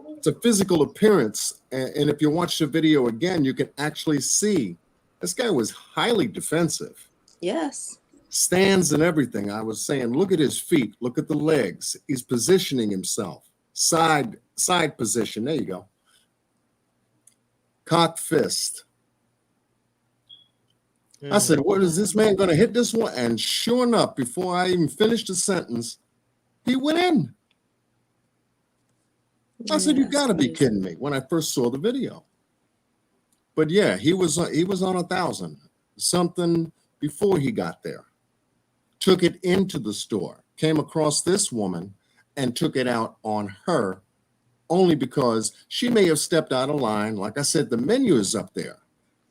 It's a physical appearance. And if you watch the video again, you can actually see this guy was highly defensive. Yes. Stands and everything. I was saying, look at his feet, look at the legs. He's positioning himself. Side position. There you go. Cock fist. I said, what is this man going to hit this one? And sure enough, before I even finished the sentence, he went in. I said, you got to be kidding me, when I first saw the video. But yeah, he was on 1,000 something before he got there. Took it into the store, came across this woman and took it out on her, only because she may have stepped out of line. Like I said, the menu is up there.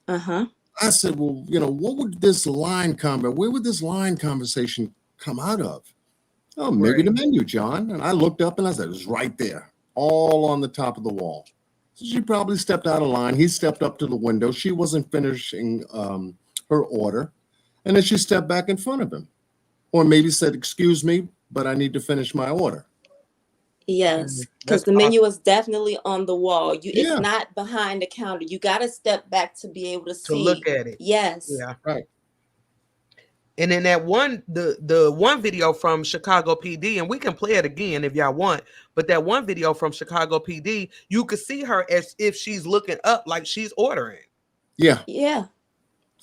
I said, well, what would where would this line conversation come out of? Oh, maybe the menu, John. And I looked up and I said, it was right there, all on the top of the wall. So she probably stepped out of line. He stepped up to the window. She wasn't finishing her order. And then she stepped back in front of him. Or maybe said, excuse me, but I need to finish my order. Yes, because the menu is definitely on the wall. It's not behind the counter. You got to step back to be able to see. To look at it. Yes. Yeah. Right. And then that the one video from Chicago PD, and we can play it again if y'all want, but that one video from Chicago PD, you could see her as if she's looking up like she's ordering. Yeah. Yeah.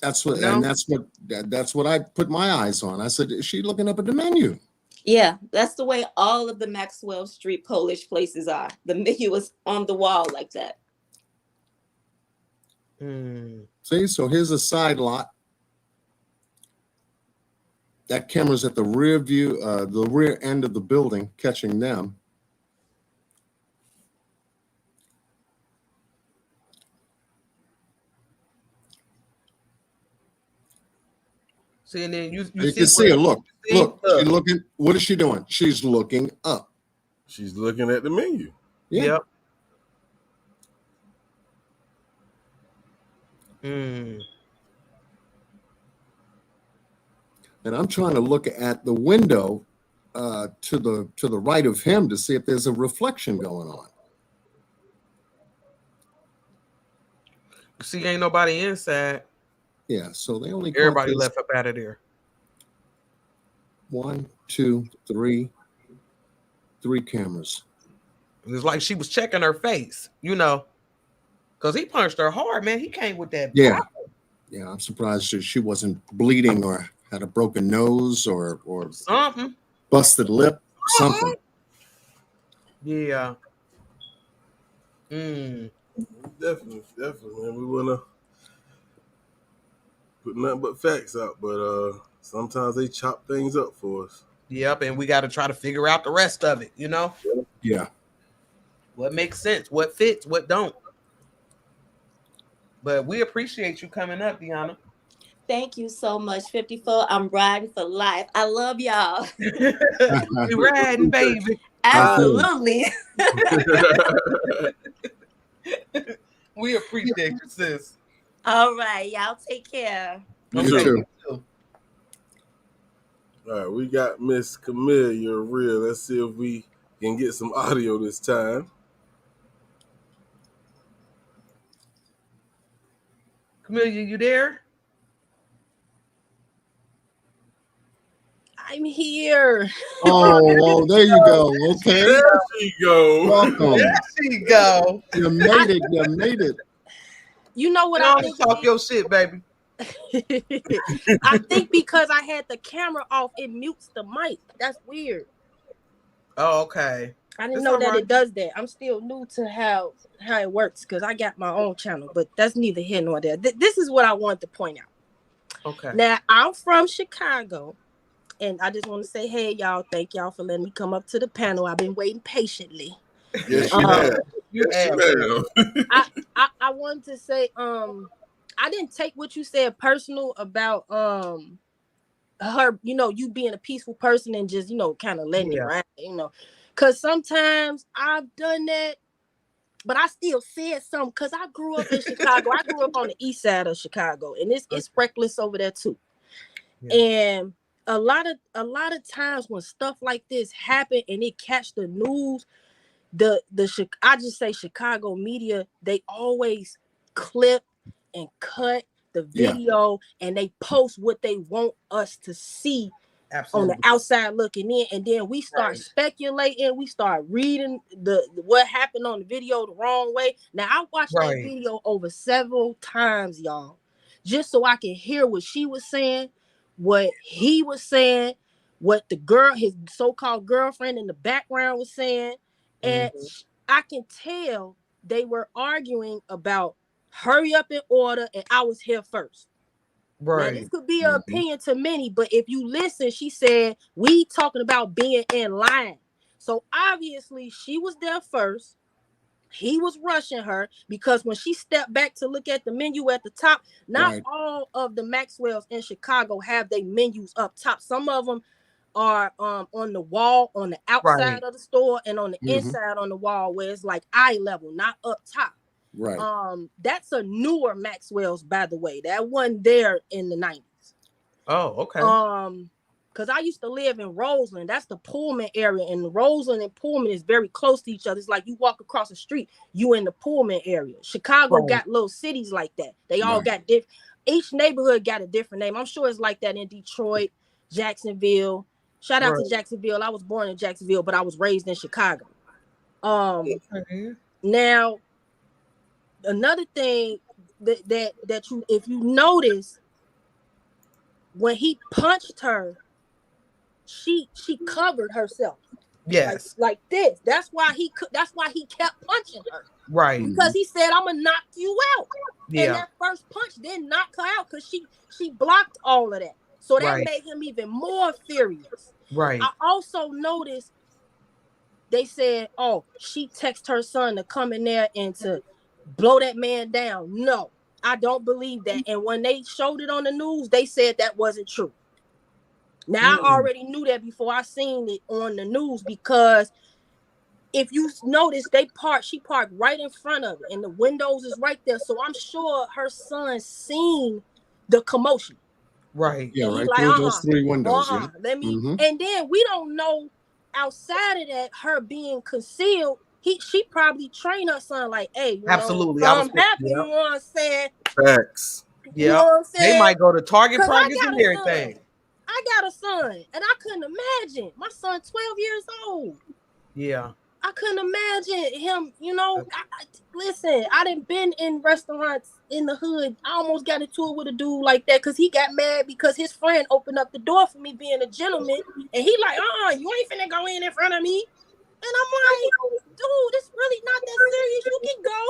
That's what, and that's what I put my eyes on. I said, is she looking up at the menu? Yeah, that's the way all of the Maxwell Street Polish places are. The menu is on the wall like that. See, so here's a side lot. That camera's at the rear view, the rear end of the building, catching them. See, and then you can see her. Look, she's looking. What is she doing? She's looking up. She's looking at the menu. Yeah. Yep. And I'm trying to look at the window to the right of him to see if there's a reflection going on. See, ain't nobody inside. Yeah, so they only everybody left up out of there. 1, 2, 3 cameras. It's like she was checking her face, you know, because he punched her hard, man. He came with that. Yeah, power. yeah. I'm surprised that she wasn't bleeding or had a broken nose or something, busted lip, something. Yeah. Definitely, man. We wanna put nothing but facts out, but sometimes they chop things up for us. Yep, and we got to try to figure out the rest of it, you know? Yeah. What makes sense, what fits, what don't. But we appreciate you coming up, Deanna. Thank you so much, 54. I'm riding for life. I love y'all. We riding, baby. Absolutely. We appreciate you, sis. All right, y'all take care. You too. All right, we got Miss Camille, you're real. Let's see if we can get some audio this time. Camille, you there? I'm here. Oh, there you go. Okay. There she go. Welcome. There she go. You made it. You made it. You know what I think? Talk your shit, baby. I think because I had the camera off, it mutes the mic. That's weird. Oh, okay. I didn't know that it does that. I'm still new to how it works because I got my own channel, but that's neither here nor there. This is what I want to point out. Okay. Now, I'm from Chicago, and I just want to say, hey, y'all, thank y'all for letting me come up to the panel. I've been waiting patiently. Yes, you have. I wanted to say, I didn't take what you said personal about her, you know, you being a peaceful person and just, you know, kind of letting it ride, you know, because sometimes I've done that, but I still said something because I grew up in Chicago. I grew up on the east side of Chicago, and it's reckless over there too. Yeah. And a lot of times when stuff like this happen and it catch the news, I just say Chicago media, they always clip and cut the video and they post what they want us to see. Absolutely. On the outside looking in, and then we start speculating, we start reading what happened on the video the wrong way. Now I watched that video over several times, y'all, just so I can hear what she was saying, what he was saying, what the girl, his so-called girlfriend in the background was saying. And I can tell they were arguing about hurry up and order, and I was here first. Right. Now, this could be an opinion to many, but if you listen, she said, we talking about being in line. So obviously she was there first. He was rushing her because when she stepped back to look at the menu at the top, not all of the Maxwells in Chicago have their menus up top. Some of them are on the wall on the outside of the store and on the inside on the wall where it's like eye level, not up top. Right. That's a newer Maxwell's, by the way. That wasn't there in the 90s. Oh, okay. Because I used to live in Roseland. That's the Pullman area, and Roseland and Pullman is very close to each other. It's like you walk across the street, you in the Pullman area. Chicago got little cities like that. They all got different. Each neighborhood got a different name. I'm sure it's like that in Detroit, Jacksonville. Shout out to Jacksonville. I was born in Jacksonville, but I was raised in Chicago. Now, another thing that you, if you notice, when he punched her, she covered herself. Yes, like this. That's why he kept punching her. Right. Because he said, "I'm gonna knock you out." Yeah. And that first punch didn't knock her out because she blocked all of that. So that made him even more furious. Right. I also noticed they said, "Oh, she texted her son to come in there and to blow that man down." No, I don't believe that. And when they showed it on the news, they said that wasn't true. Now, I already knew that before I seen it on the news because if you notice, she parked right in front of it, and the windows is right there. So I'm sure her son seen the commotion. Right. Yeah, And he right like, through those 3 windows. Yeah. let me. Mhm. And then we don't know outside of that, her being concealed. She probably trained her son like, hey, Absolutely. something happened. You Yeah. know what I'm saying? Facts. You know what I'm They saying? might go to Target Cause I Prices got and a son. everything. I got a son, and I couldn't imagine my son 12 years old. Yeah. I couldn't imagine him, listen, I done been in restaurants in the hood. I almost got into it with a dude like that because he got mad because his friend opened up the door for me being a gentleman. And he like, you ain't finna go in front of me. And I'm like, dude, it's really not that serious. You can go.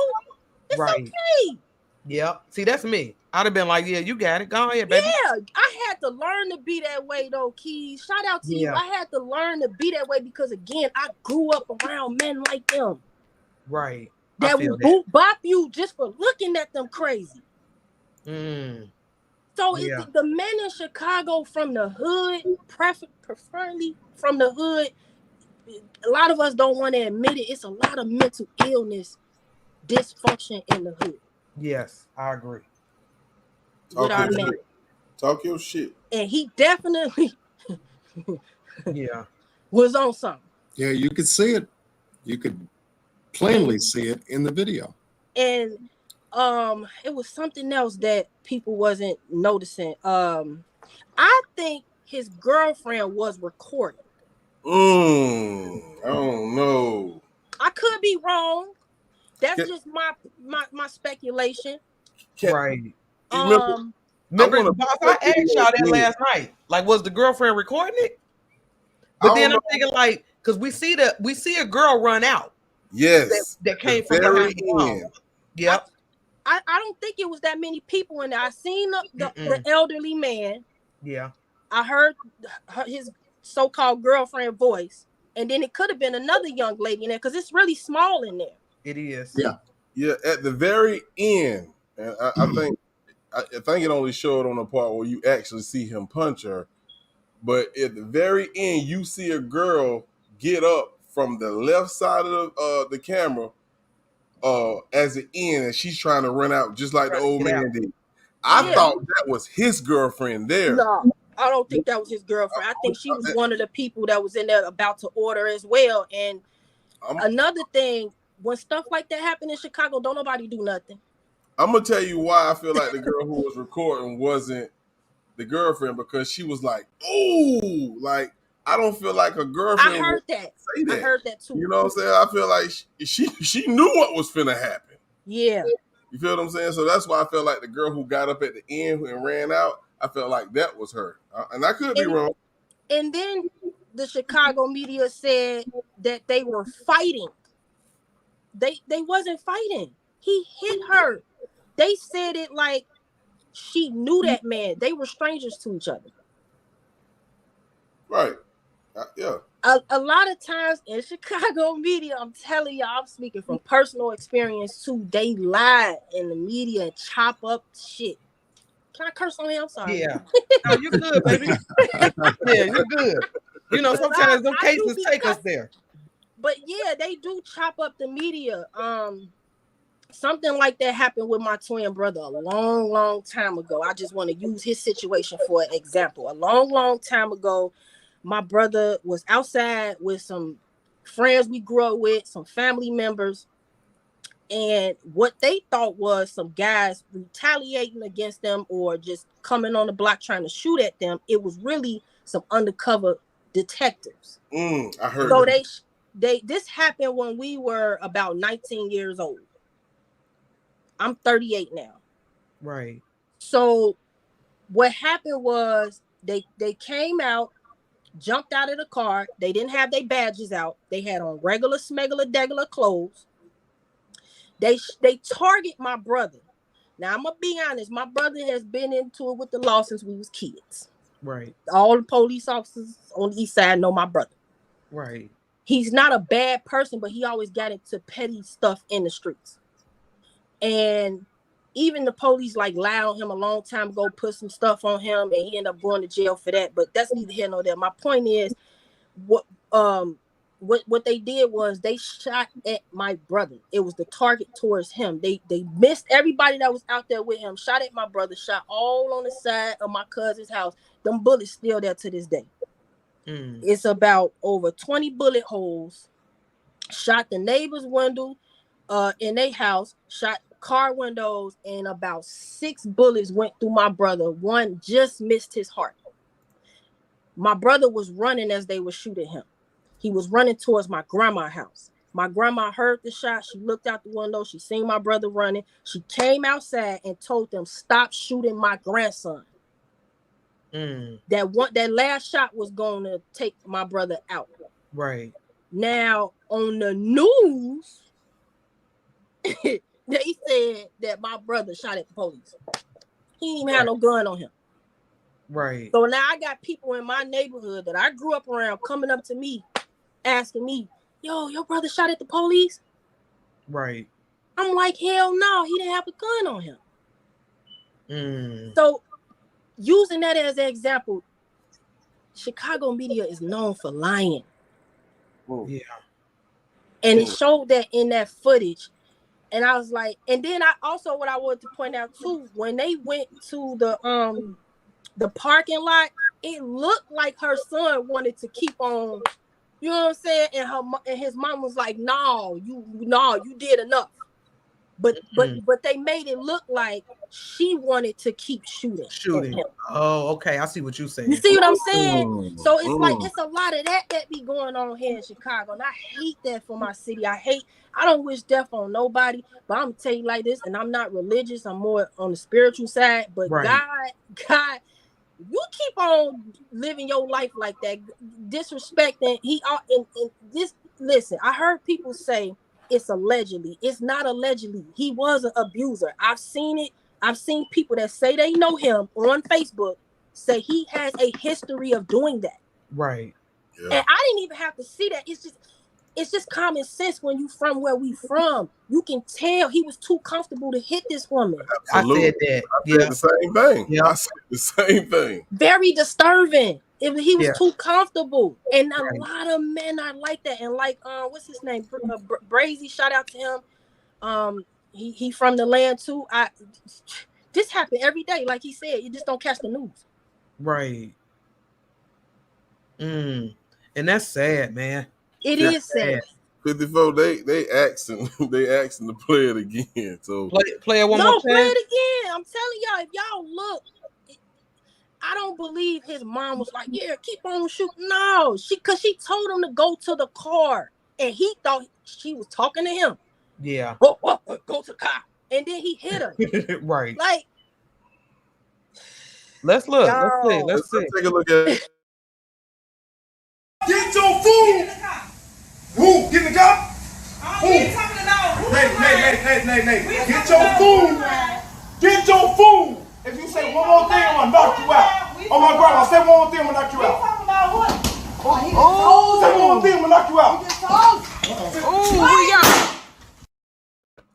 It's okay. Yep. See, that's me. I'd have been like, yeah, you got it. Go ahead, baby. Yeah, I had to learn to be that way, though, Keys. Shout out to you. I had to learn to be that way because, again, I grew up around men like them. Right. That will bop you just for looking at them crazy. Mm. So the men in Chicago from the hood, preferably from the hood, a lot of us don't want to admit it. It's a lot of mental illness, dysfunction in the hood. Yes, I agree. With our men. Talk your shit. And he definitely was on something. Yeah, you could see it. You could plainly see it in the video. And it was something else that people wasn't noticing. I think his girlfriend was recording. I don't know. I could be wrong. That's just my speculation. Right. Remember, Boss, I asked y'all that last night. Like, was the girlfriend recording it? But then I'm thinking, like, because we see a girl run out. Yes. That came from behind the wall. Yep. I don't think it was that many people in there. I seen the elderly man. Yeah. I heard his so-called girlfriend voice, and then it could have been another young lady in there because it's really small in there. It is. Yeah. At the very end, and I think it only showed on the part where you actually see him punch her, but at the very end, you see a girl get up from the left side of the camera as it ends, and she's trying to run out just like the old man did. I thought that was his girlfriend there. No, I don't think that was his girlfriend. I think she was one of the people that was in there about to order as well. And another thing, when stuff like that happened in Chicago, don't nobody do nothing. I'm gonna tell you why I feel like the girl who was recording wasn't the girlfriend, because she was like, "Ooh, like I don't feel like a girlfriend." I heard that. I heard that too. You know what I'm saying? I feel like she knew what was finna happen. Yeah. You feel what I'm saying? So that's why I felt like the girl who got up at the end and ran out, I felt like that was her. And I could be wrong. And then the Chicago media said that they were fighting. They wasn't fighting. He hit her. They said it like she knew that man. They were strangers to each other. Right. Yeah. A lot of times in Chicago media, I'm telling y'all, I'm speaking from personal experience too. They lie in the media and chop up shit. Can I curse on here? I'm sorry. Yeah. No, you're good, baby. Yeah, you're good. You know, sometimes those cases take us there. But yeah, they do chop up the media. Something like that happened with my twin brother a long time ago. I just want to use his situation for an example. A long time ago, my brother was outside with some friends we grew up with, some family members, and what they thought was some guys retaliating against them or just coming on the block trying to shoot at them. It was really some undercover detectives. I heard. So this happened when we were about 19 years old. I'm 38 now. Right. So what happened was they came out, jumped out of the car. They didn't have their badges out. They had on regular smegular clothes. They target my brother. Now I'm gonna be honest. My brother has been into it with the law since we was kids. Right. All the police officers on the east side know my brother. Right. He's not a bad person, but he always got into petty stuff in the streets. And even the police like lied on him a long time ago, put some stuff on him, and he ended up going to jail for that. But that's neither here nor there. My point is, what they did was they shot at my brother. It was the target towards him. They missed everybody that was out there with him. Shot at my brother. Shot all on the side of my cousin's house. Them bullets still there to this day. It's about over 20 bullet holes. Shot the neighbor's window in their house. Shot car windows, and about 6 bullets went through my brother. One just missed his heart. My brother was running as they were shooting him. He was running towards my grandma's house. My grandma heard the shot. She looked out the window. She seen my brother running. She came outside and told them, stop shooting my grandson. That last shot was going to take my brother out. Right. Now, on the news, they said that my brother shot at the police. He didn't even have no gun on him. Right. So now I got people in my neighborhood that I grew up around coming up to me, asking me, yo, your brother shot at the police? Right. I'm like, hell no, he didn't have a gun on him. So using that as an example, Chicago media is known for lying. Yeah. And it showed that in that footage. And I was like, and then what I wanted to point out too, when they went to the parking lot, it looked like her son wanted to keep on, you know what I'm saying? And his mom was like, no, you did enough. But they made it look like she wanted to keep shooting. Oh, okay. I see what you're saying. You see what I'm saying? So it's like it's a lot of that be going on here in Chicago. And I hate that for my city. I don't wish death on nobody, but I'm gonna tell you like this, and I'm not religious, I'm more on the spiritual side. But right. God, you keep on living your life like that, disrespecting listen, I heard people say it's allegedly. It's not allegedly. He was an abuser. I've seen it. I've seen people that say they know him on Facebook say he has a history of doing that. Right. Yeah. And I didn't even have to see that. It's just common sense when you from where we from. You can tell he was too comfortable to hit this woman. Absolutely. I said that. I said the same thing. Yeah. I said the same thing. Very disturbing. He was too comfortable. And a lot of men are like that. And like, what's his name? Brazy, shout out to him. He from the land too. This happen every day. Like he said, you just don't catch the news. Right. And that's sad, man. It is sad. 54. They asking to play it again. So play it one more time. Play it again. I'm telling y'all, if y'all look, I don't believe his mom was like, yeah, keep on shooting. No, because she told him to go to the car, and he thought she was talking to him. Yeah. Go to the car, and then he hit her. Right. Like, let's look. Let's see. Take a look at it. Get your food. Who? Get in the car? Who? Nay. Get your food. Get your food. If you say one more thing, I'm gonna knock you out. Oh my grandma, say one more thing, I'm gonna knock you out. Talking about what? Say one more thing, I'm gonna knock you out. oh,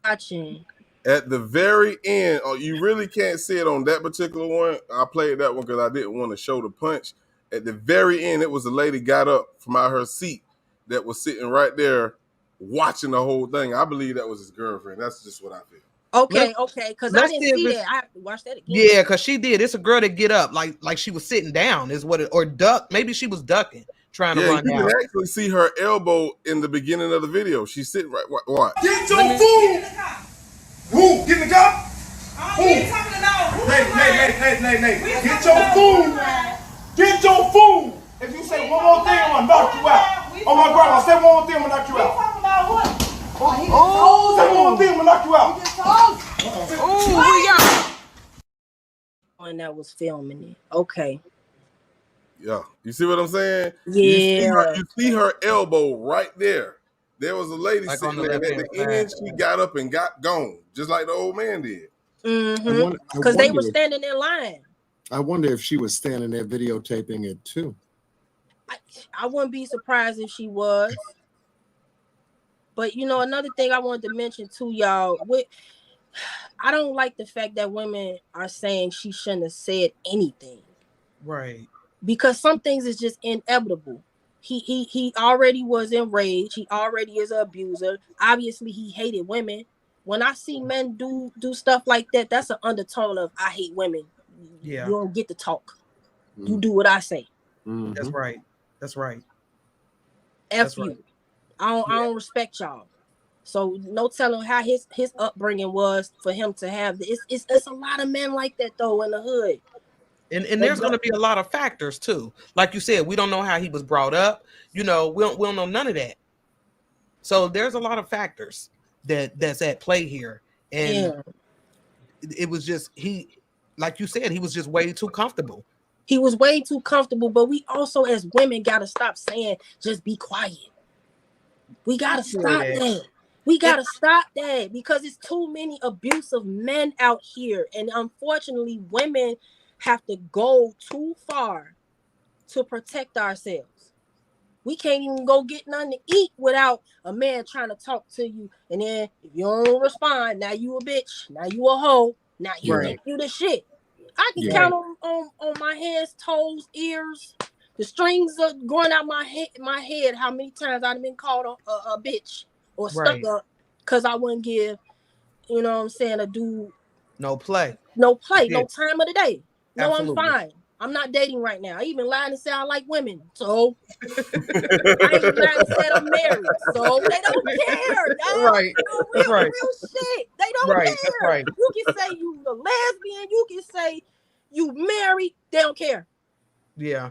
watching. At the very end, you really can't see it on that particular one. I played that one because I didn't want to show the punch. At the very end, it was a lady got up from out her seat that was sitting right there watching the whole thing. I believe that was his girlfriend. That's just what I feel. Okay, because I didn't see that. I have to watch that again. Yeah, because she did. It's a girl that get up like she was sitting down is what it, or duck. Maybe she was ducking, trying to run down. You can actually see her elbow in the beginning of the video. She's sitting right. Watch. Get your food. Who? Get in the car? Who? Nay. Get your food. Get your food. If you say one more thing, I'm gonna knock you out. Oh my grandma, say one more thing, I'm gonna knock you out. Talking about what? Say one more thing, I'm gonna knock you out. And that was filming it. Okay. Yeah, you see what I'm saying? Yeah. You see her elbow right there. There was a lady Like sitting there, and at the end, she got up and got gone, just like the old man did. Because they were standing in line. I wonder if she was standing there videotaping it too. I wouldn't be surprised if she was. But you know, another thing I wanted to mention to y'all, I don't like the fact that women are saying she shouldn't have said anything. Right. Because some things is just inevitable. He already was enraged. He already is an abuser. Obviously, he hated women. When I see men do stuff like that, that's an undertone of I hate women. Yeah. You don't get to talk. You do what I say. That's right. That's right. F you. Right. I don't respect y'all. So no telling how his upbringing was for him to have this. It's a lot of men like that though in the hood. And there's going to be a lot of factors too. Like you said, we don't know how he was brought up. You know, we don't know none of that. So there's a lot of factors that's at play here. And it was just like you said, he was just way too comfortable. He was way too comfortable, but we also as women got to stop saying just be quiet. We got to stop that. We got to stop that because it's too many abusive men out here. And unfortunately, women have to go too far to protect ourselves. We can't even go get nothing to eat without a man trying to talk to you. And then if you don't respond, now you a bitch. Now you a hoe. Now you think you the shit. I can count on my hands, toes, ears. The strings are going out my head. How many times I've been called a bitch or stuck up because I wouldn't give, you know what I'm saying, a dude no play, no time of the day. No, Absolutely. I'm fine. I'm not dating right now. I even lied and said I like women. So I even lied and said I'm married. So they don't care. Right. Real shit. They don't care. That's right. You can say you a lesbian. You can say you married. They don't care. Yeah.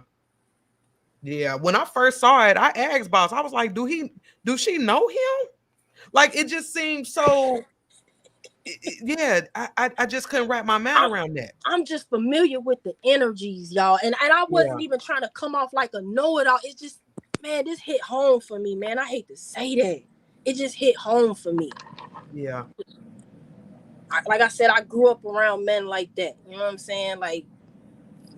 Yeah. When I first saw it, I asked Boss, I was like, do she know him? Like, it just seemed so... Yeah, I just couldn't wrap my mind around that. I'm just familiar with the energies, y'all. And I wasn't even trying to come off like a know-it-all. It's just, man, this hit home for me, man. I hate to say that. It just hit home for me. Yeah. Like I said, I grew up around men like that. You know what I'm saying? Like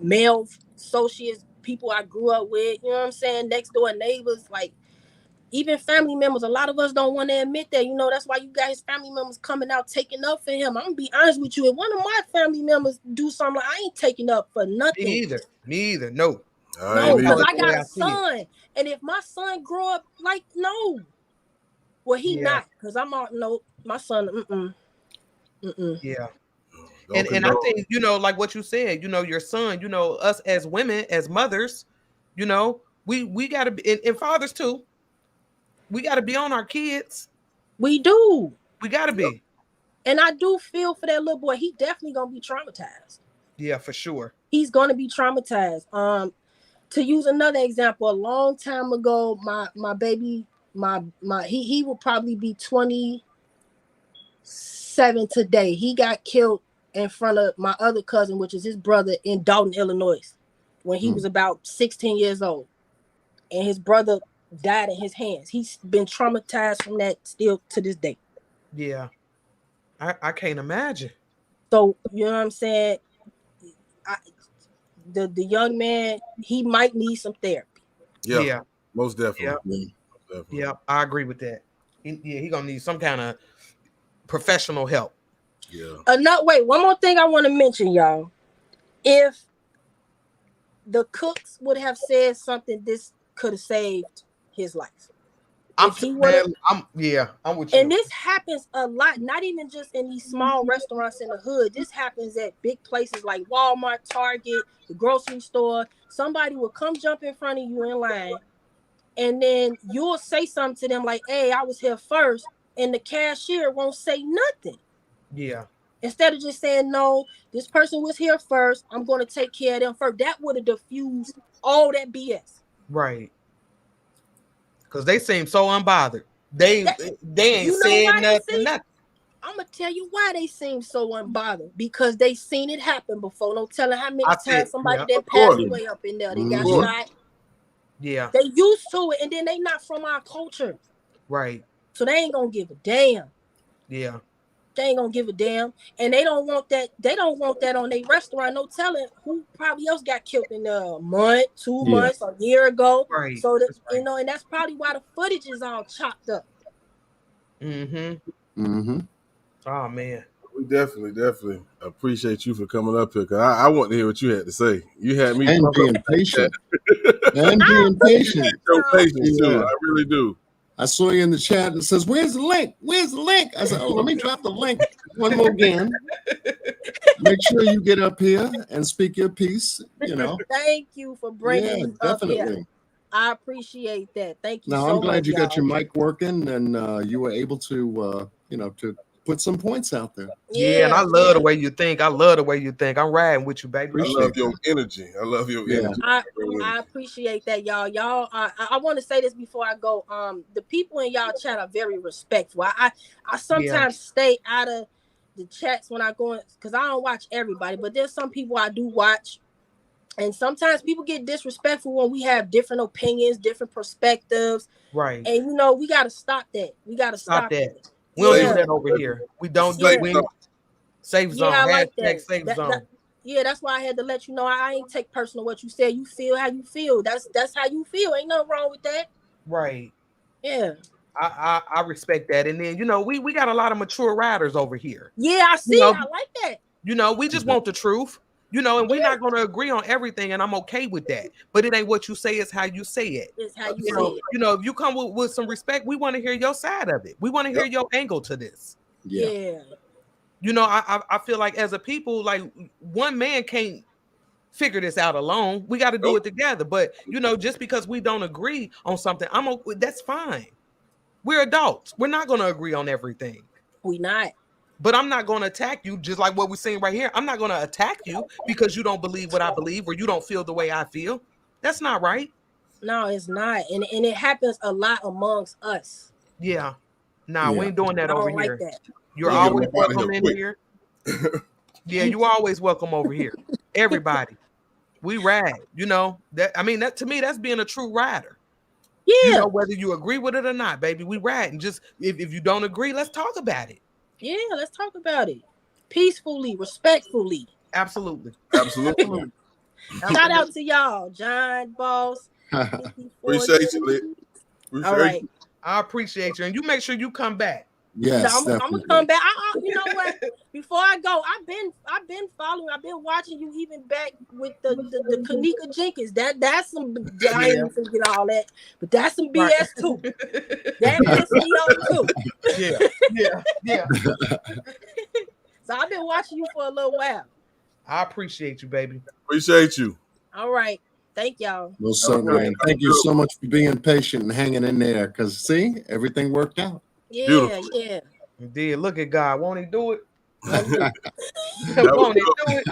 male associates, people I grew up with, you know what I'm saying? Next door neighbors, like even family members. A lot of us don't want to admit that. You know, that's why you guys family members coming out taking up for him. I'm gonna be honest with you. If one of my family members do something, like, I ain't taking up for nothing. Me either. No. No, because I got a son. And if my son grow up like, no. Well, he not, because I'm all, no, my son, Yeah. And I think, you know, like what you said, you know, your son, you know, us as women, as mothers, you know, we got to be, and fathers too, we got to be on our kids. We do. We got to be. And I do feel for that little boy. He definitely going to be traumatized. Yeah, for sure. He's going to be traumatized. To use another example, a long time ago, my baby, he will probably be 27 today. He got killed in front of my other cousin, which is his brother, in Dalton, Illinois, when he was about 16 years old. And his brother died in his hands. He's been traumatized from that still to this day. Yeah. I can't imagine. So, you know what I'm saying? The young man, he might need some therapy. Yeah. Most definitely. Yeah, I agree with that. He gonna need some kind of professional help. Yeah. Wait, one more thing I want to mention, y'all. If the cooks would have said something, this could have saved his life. I'm with you. And this happens a lot, not even just in these small restaurants in the hood. This happens at big places like Walmart, Target, the grocery store. Somebody will come jump in front of you in line, and then you'll say something to them like, hey, I was here first, and the cashier won't say nothing. Yeah. Instead of just saying, no, this person was here first, I'm going to take care of them first. That would have diffused all that BS. Right. Because they seem so unbothered. They ain't said nothing. I'm going to tell you why they seem so unbothered. Because they seen it happen before. No telling how many times somebody that passed away up in there. They got shot. Yeah. They used to it, and then they not from our culture. Right. So they ain't going to give a damn. Yeah. They ain't gonna give a damn, and they don't want that. They don't want that on their restaurant. No telling who probably else got killed in a month, 2 months, a year ago. Right. So that you know, and that's probably why the footage is all chopped up. Oh man. We definitely appreciate you for coming up here, because I want to hear what you had to say. You had me And being patient. And being patient. Your patience too. Yeah. I really do. I saw you in the chat and says, "Where's the link? Where's the link?" I said, "Oh, let me drop the link one more again. Make sure you get up here and speak your piece. You know." Thank you for bringing me up here. Definitely. I appreciate that. Thank you Now so I'm glad much, you got y'all. your mic working and you were able to, to put some points out there. Yeah, and I love the way you think. I love the way you think. I'm riding with you, baby. I love your energy. I love your energy. I appreciate that, y'all. Y'all, I want to say this before I go. The people in y'all chat are very respectful. I sometimes stay out of the chats when I go in, because I don't watch everybody, but there's some people I do watch. And sometimes people get disrespectful when we have different opinions, different perspectives. Right. And we gotta stop that. We gotta stop that. We don't do that over here. We don't do it. Safe zone. Yeah, I like Hashtag that. safe zone. That's why I had to let you know. I ain't take personal what you said. You feel how you feel. That's how you feel. Ain't nothing wrong with that. Right. Yeah. I respect that. And then we got a lot of mature riders over here. Yeah, I see. I like that. We just want the truth. And we're not going to agree on everything, and I'm okay with that. But it ain't what you say, it's how you say it. It's how you say it. If you come with some respect, we want to hear your side of it. We want to hear your angle to this. Yeah. I feel like as a people, like one man can't figure this out alone. We got to do it together. But just because we don't agree on something, that's fine. We're adults. We're not going to agree on everything. We not. But I'm not going to attack you, just like what we're seeing right here. I'm not going to attack you because you don't believe what I believe or you don't feel the way I feel. That's not right. No, it's not. And it happens a lot amongst us. Yeah. No, we ain't doing that over here. Like that. You're always welcome in here. Yeah, you always welcome over here. Everybody. We ride. That to me, that's being a true rider. Yeah. Whether you agree with it or not, baby, we ride. And just if you don't agree, let's talk about it. Yeah, let's talk about it. Peacefully, respectfully. Absolutely. Absolutely. Shout out to y'all, John, Boss. Appreciate you, Lit. All right. I appreciate you. And you make sure you come back. Yes, I'm gonna come back. You know what? Before I go, I've been following. I've been watching you even back with the Kanika Jenkins. That's some. I ain't even forget all that, but that's some BS too. That pissed me off too. Yeah. So I've been watching you for a little while. I appreciate you, baby. Appreciate you. All right. Thank y'all. Well, certainly. And thank you so much for being patient and hanging in there. Because see, everything worked out. Yeah, beautiful. Yeah. You did. Look at God. Won't he do it? Won't he do it?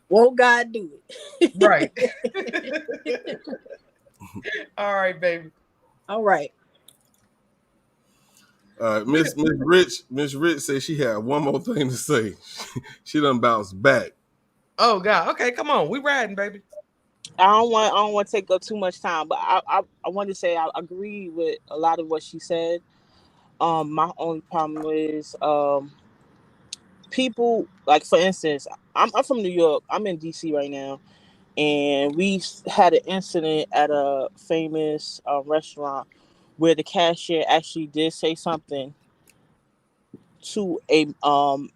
Won't God do it? Right. All right, baby. All right. Miss Rich said she had one more thing to say. She done bounced back. Oh God. Okay, come on. We riding, baby. I don't want to take up too much time, but I want to say I agree with a lot of what she said. My only problem is people, like, for instance, I'm from New York. I'm in DC right now, and we had an incident at a famous restaurant where the cashier actually did say something to a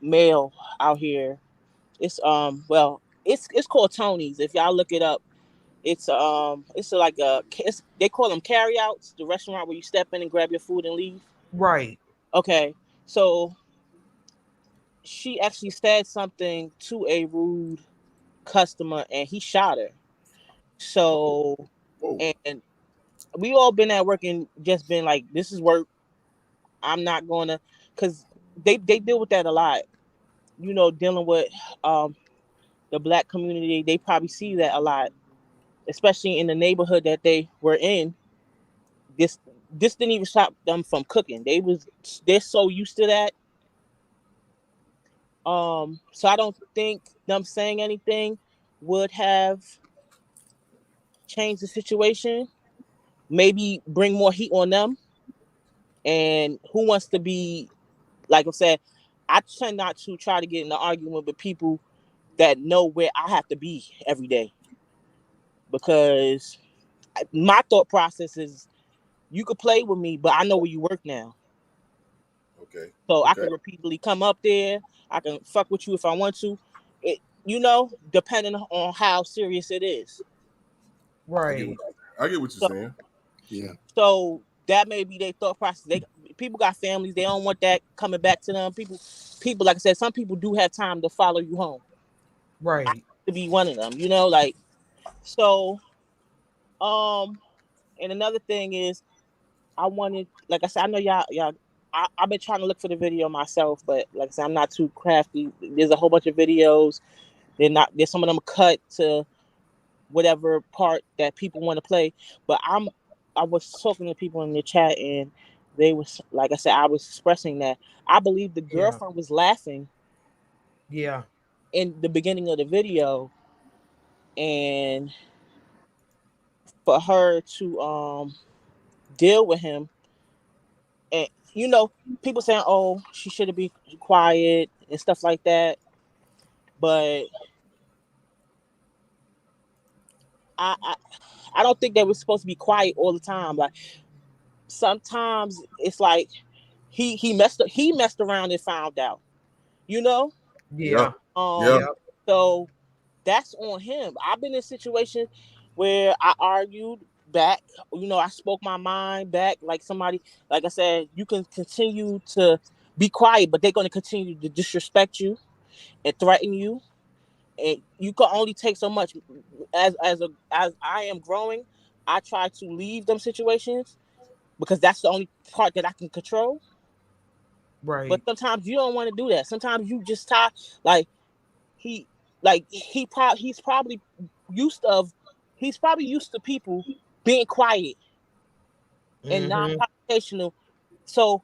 male out here. It's it's called Tony's. If y'all look it up, they call them carryouts, the restaurant where you step in and grab your food and leave. Right. Okay. So she actually said something to a rude customer and he shot her. So, and we all been at work and just been like, this is work. I'm not gonna, cause they deal with that a lot. Dealing with the Black community, they probably see that a lot, especially in the neighborhood that they were in. This didn't even stop them from cooking. They're so used to that. So I don't think them saying anything would have changed the situation. Maybe bring more heat on them. And who wants to be, like I said, I tend not to try to get in an argument with people that know where I have to be every day. Because my thought process is, you could play with me, but I know where you work now. Okay. So I can repeatedly come up there. I can fuck with you if I want to. It, you know, depending on how serious it is. Right. I get what you're saying. Yeah. So that may be their thought process. People got families. They don't want that coming back to them. People, like I said, some people do have time to follow you home. Right. To be one of them, you know, like so. And another thing is, I wanted, like I said, I know y'all. I've been trying to look for the video myself, but like I said, I'm not too crafty. There's a whole bunch of videos. There's some of them cut to whatever part that people want to play. But I was talking to people in the chat, and they was, like I said, I was expressing that I believe the girlfriend was laughing. Yeah. In the beginning of the video, and for her to deal with him, and you know, people saying, "Oh, she should have been quiet" and stuff like that. But I don't think they were supposed to be quiet all the time. Like sometimes it's like he messed around and found out. You know? Yeah. So that's on him. I've been in situations where I argued back. You know, I spoke my mind back. Like somebody, like I said, you can continue to be quiet, but they're going to continue to disrespect you and threaten you. And you can only take so much. As I am growing, I try to leave them situations because that's the only part that I can control. Right. But sometimes you don't want to do that. Sometimes you just like he's probably used to people being quiet and non-confrontational. So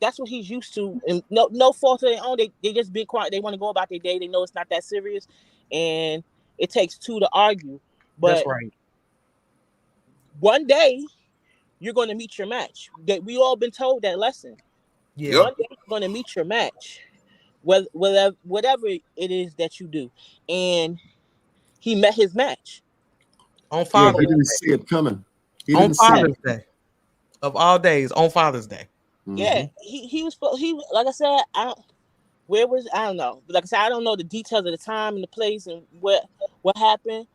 that's what he's used to, and no fault of their own. They just be quiet. They want to go about their day. They know it's not that serious, and it takes two to argue. But that's right. One day you're going to meet your match. That we all been told that lesson. Yeah. One day you're going to meet your match, whatever it is that you do, and he met his match on Father's He didn't Day. see it coming. On Father's Day, of all days, on Father's Day. Yeah, he was like I said, I don't know. Like I said, I don't know the details of the time and the place and what happened,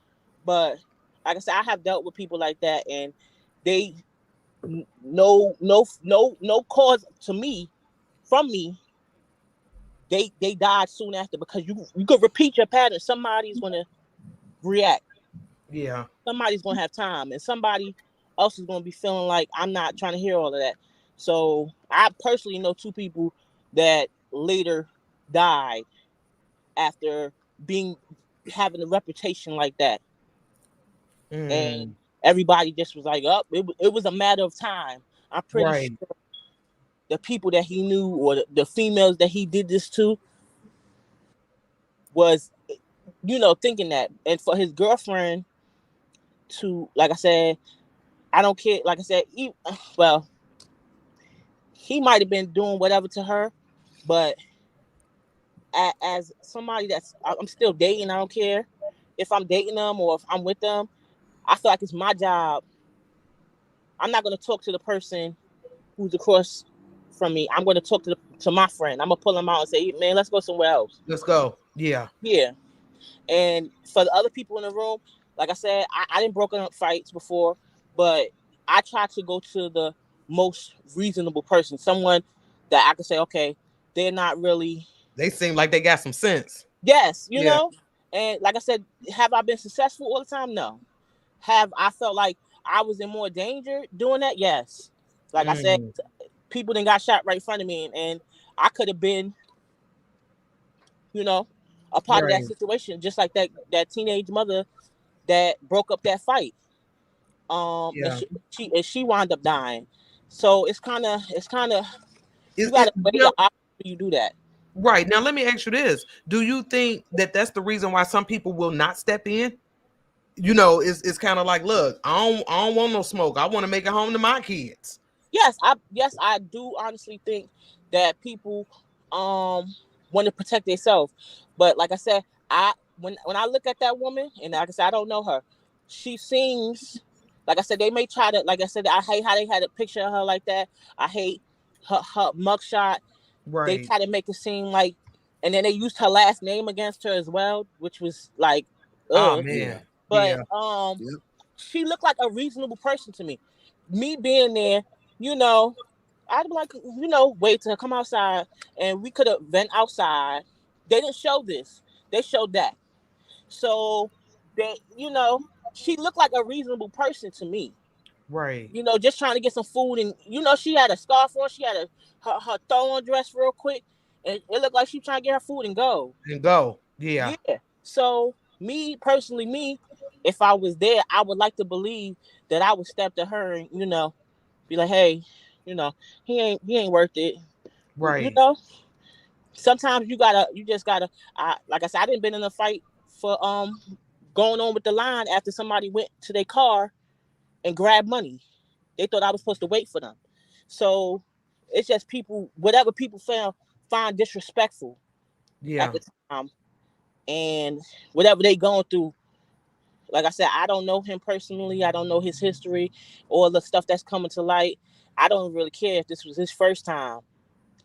but like I said, I have dealt with people like that, and they no cause from me. They died soon after because you could repeat your pattern. Somebody's gonna react. Yeah. Somebody's gonna have time, and somebody else is gonna be feeling like I'm not trying to hear all of that. So I personally know two people that later died after having a reputation like that, and everybody just was like, "Oh, it was a matter of time." I'm pretty sure the people that he knew or the females that he did this to was, you know, thinking that, and for his girlfriend to, like I said, I don't care. Like I said, he might have been doing whatever to her, but as somebody I'm still dating, I don't care if I'm dating them or if I'm with them. I feel like it's my job. I'm not going to talk to the person who's across from me. I'm going to talk to my friend. I'm going to pull them out and say, "Man, let's go somewhere else. Let's go." Yeah. Yeah. And for the other people in the room, like I said, I didn't broken up fights before, but I try to go to the most reasonable person, someone that I can say, okay, they're not really. They seem like they got some sense. Yes, you know. And like I said, have I been successful all the time? No. Have I felt like I was in more danger doing that? Yes. Like I said, people then got shot right in front of me, and I could have been, you know, a part of that situation, just like that teenage mother that broke up that fight. And she wound up dying. So it's kind of you gotta weigh your options when you do that. Right. Now let me ask you this: do you think that that's the reason why some people will not step in? You know, it's kind of like, look, I don't want no smoke. I want to make it home to my kids. Yes, I do honestly think that people want to protect themselves. But like I said, when I look at that woman, and like I said, I don't know her. She seems, like I said, they may try to, like I said, I hate how they had a picture of her like that. I hate her mugshot. They try to make it seem like, and then they used her last name against her as well, which was like, Oh man. But Yeah. she looked like a reasonable person to me. Me being there, you know, I'd be like, you know, wait till her come outside, and we could have been outside. They didn't show this; they showed that. So they, you know, she looked like a reasonable person to me. Right. You know, just trying to get some food, and you know, she had a scarf on, she had her throw on dress real quick, and it looked like she trying to get her food and go. Yeah. Yeah. So me personally, if I was there, I would like to believe that I would step to her and, you know, be like, hey, you know, he ain't worth it. You Right. know, sometimes you just gotta. Like I said, I didn't been in a fight for going on with the line after somebody went to their car and grabbed money. They thought I was supposed to wait for them. So it's just people, whatever people find disrespectful at the time, and whatever they going through. Like I said, I don't know him personally. I don't know his history or the stuff that's coming to light. I don't really care if this was his first time.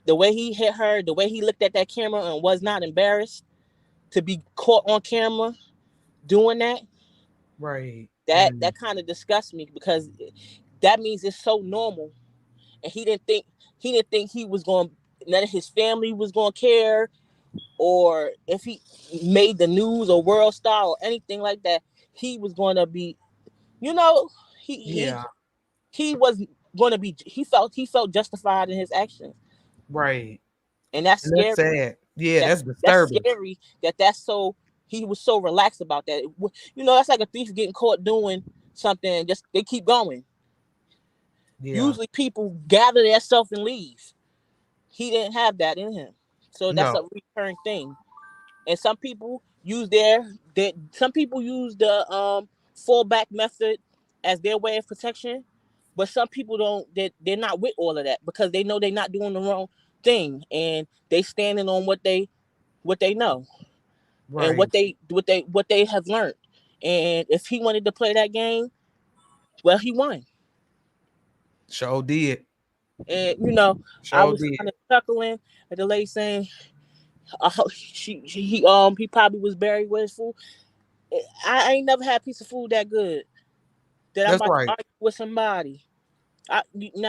The way he hit her, the way he looked at that camera and was not embarrassed to be caught on camera doing that. Right. That kind of disgusts me, because that means it's so normal, and he didn't think he was going, none of his family was going to care, or if he made the news or world star or anything like that, he was going to be, you know, he was going to be, he felt justified in his actions. Right. And that's scary. That's sad. Yeah, that's That's disturbing. scary that's so, he was so relaxed about that. You know, that's like a thief getting caught doing something and just they keep going. Usually people gather their stuff and leave. He didn't have that in him. So that's a recurring thing. And some people use the fallback method as their way of protection, but some people don't. They're not with all of that, because they know they're not doing the wrong thing, and they standing on what they know, and what they have learned. And if he wanted to play that game, well, he won. Sure did. And you know, I was kind of chuckling at the lady saying, he probably was buried with his food. I ain't never had a piece of food that good that I'm about to argue with somebody. Now,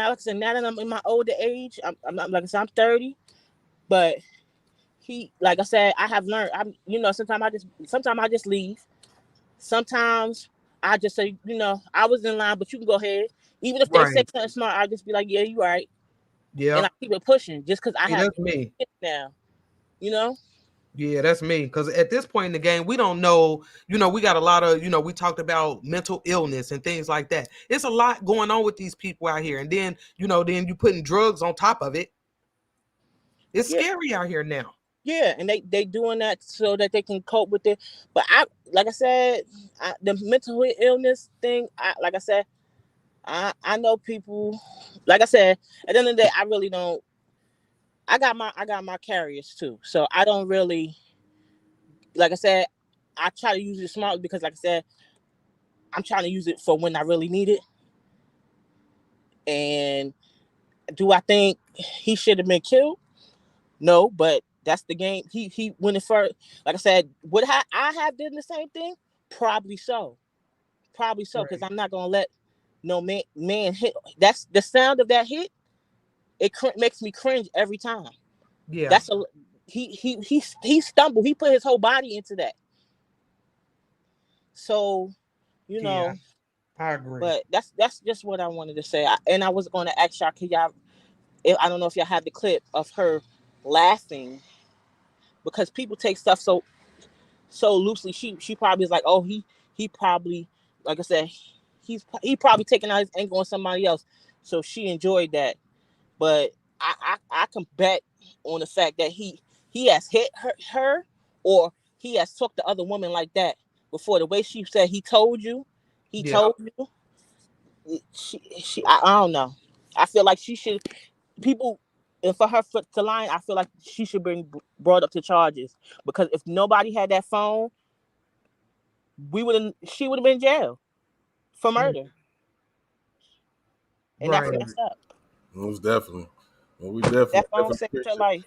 like I said, now that I'm in my older age, I'm like I said, I'm 30, but like I said, I have learned. Sometimes I just leave. Sometimes I just say, you know, I was in line, but you can go ahead. Even if they say something smart, I'll just be like, yeah, you right. Yeah. And I keep it pushing just because I have that's me now. You know. Yeah, that's me. Because at this point in the game, we don't know. You know, we got a lot of, we talked about mental illness and things like that. It's a lot going on with these people out here. And then, then you putting drugs on top of it. It's scary out here now. Yeah, and they doing that so that they can cope with it. But like I said, the mental illness thing, like I said, I know people. Like I said, at the end of the day, I really don't. I got my carriers too, so I don't really. Like I said, I try to use it smart, because, like I said, I'm trying to use it for when I really need it. And do I think he should have been killed? No, but that's the game. He went in first. Like I said, would I have done the same thing? Probably so, because I'm not gonna let no man hit. That's the sound of that hit. It makes me cringe every time. Yeah, that's he stumbled. He put his whole body into that. So, you know, I agree. But that's just what I wanted to say. And I was going to ask y'all, I don't know if y'all have the clip of her laughing, because people take stuff so loosely. She probably is like, oh, he probably, like I said, he probably taking out his anger on somebody else. So she enjoyed that. But I can bet on the fact that he has hit her, or he has talked to other women like that before. The way she said he told you. Told you. I don't know. I feel like she should, and for her to lie, I feel like she should be brought up to charges, because if nobody had that phone, she would have been in jail for murder. And that's messed up. Most definitely. Well, we definitely. That phone saved her life.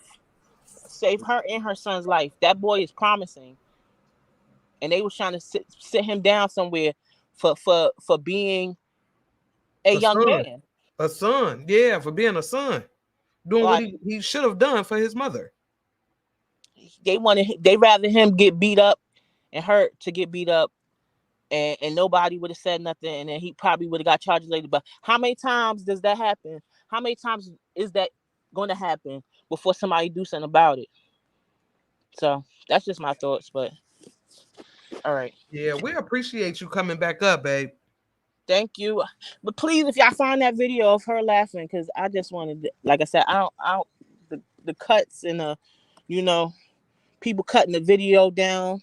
Saved her and her son's life. That boy is promising. And they was trying to sit him down somewhere for being a young man. A son. Yeah, for being a son. Doing what he should have done for his mother. They rather him get beat up and hurt to get beat up, and nobody would have said nothing, and then he probably would have got charges later. But how many times does that happen? How many times is that going to happen before somebody do something about it? So that's just my thoughts. But all right. Yeah, we appreciate you coming back up, babe. Thank you. But please, if y'all find that video of her laughing, because I just wanted, like I said, I don't the cuts and people cutting the video down.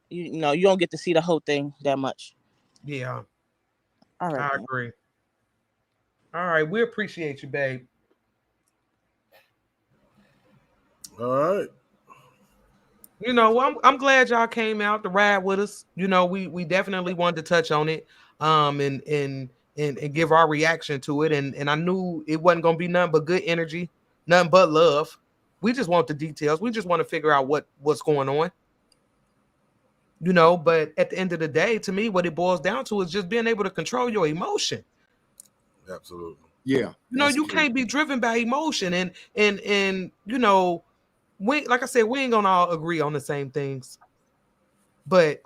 You don't get to see the whole thing that much. Yeah. All right. I agree. All right, we appreciate you, babe. All right. I'm glad y'all came out to ride with us. We definitely wanted to touch on it, and give our reaction to it. And I knew it wasn't gonna be nothing but good energy, nothing but love. We just want the details. We just want to figure out what's going on. But at the end of the day, to me, what it boils down to is just being able to control your emotion. Absolutely. Yeah. You can't be driven by emotion, and we, like I said, we ain't gonna all agree on the same things, but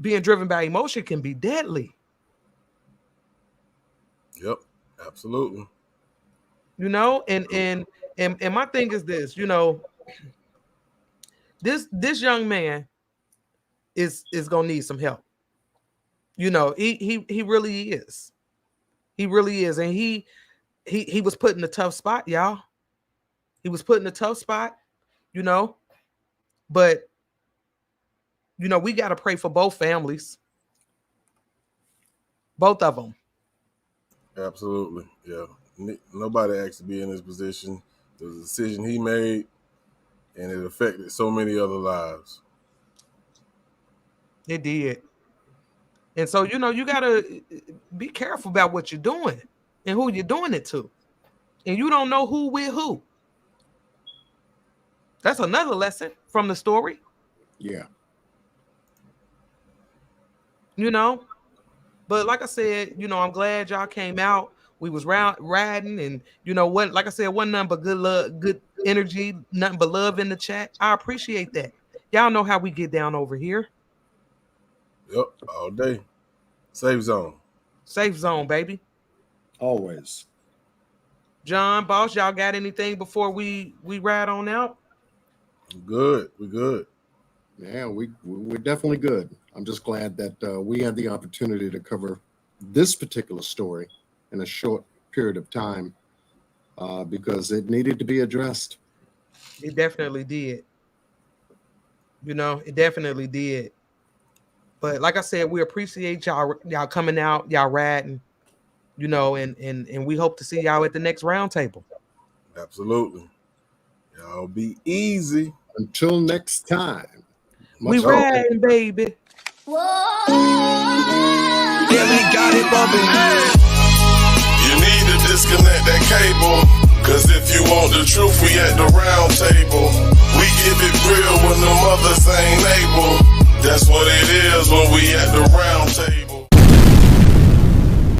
being driven by emotion can be deadly. Yep, absolutely. And my thing is this, this young man is gonna need some help. He really is. He really is, and he was put in a tough spot, y'all. He was put in a tough spot, but we got to pray for both families. Both of them. Absolutely. Yeah. Nobody asked to be in this position. It was a decision he made, and it affected so many other lives. It did. And so, you got to be careful about what you're doing and who you're doing it to. And you don't know who with who. That's another lesson from the story. Yeah. But like I said, I'm glad y'all came out. We was riding, and what, like I said, wasn't nothing but good love, good energy, nothing but love in the chat. I appreciate that. Y'all know how we get down over here. Yep, all day. Safe zone. Safe zone, baby. Always. John, boss, y'all got anything before we ride on out? We're good. Yeah, we're definitely good. I'm just glad that we had the opportunity to cover this particular story in a short period of time because it needed to be addressed. It definitely did. It definitely did. But like I said, we appreciate y'all coming out, y'all riding, and we hope to see y'all at the next roundtable. Absolutely. Y'all be easy. Until next time. We riding, baby. Yeah, we got it bumping. You need to disconnect that cable, cause if you want the truth, we at the round table. We give it real when the mothers ain't able. That's what it is when we at the round table.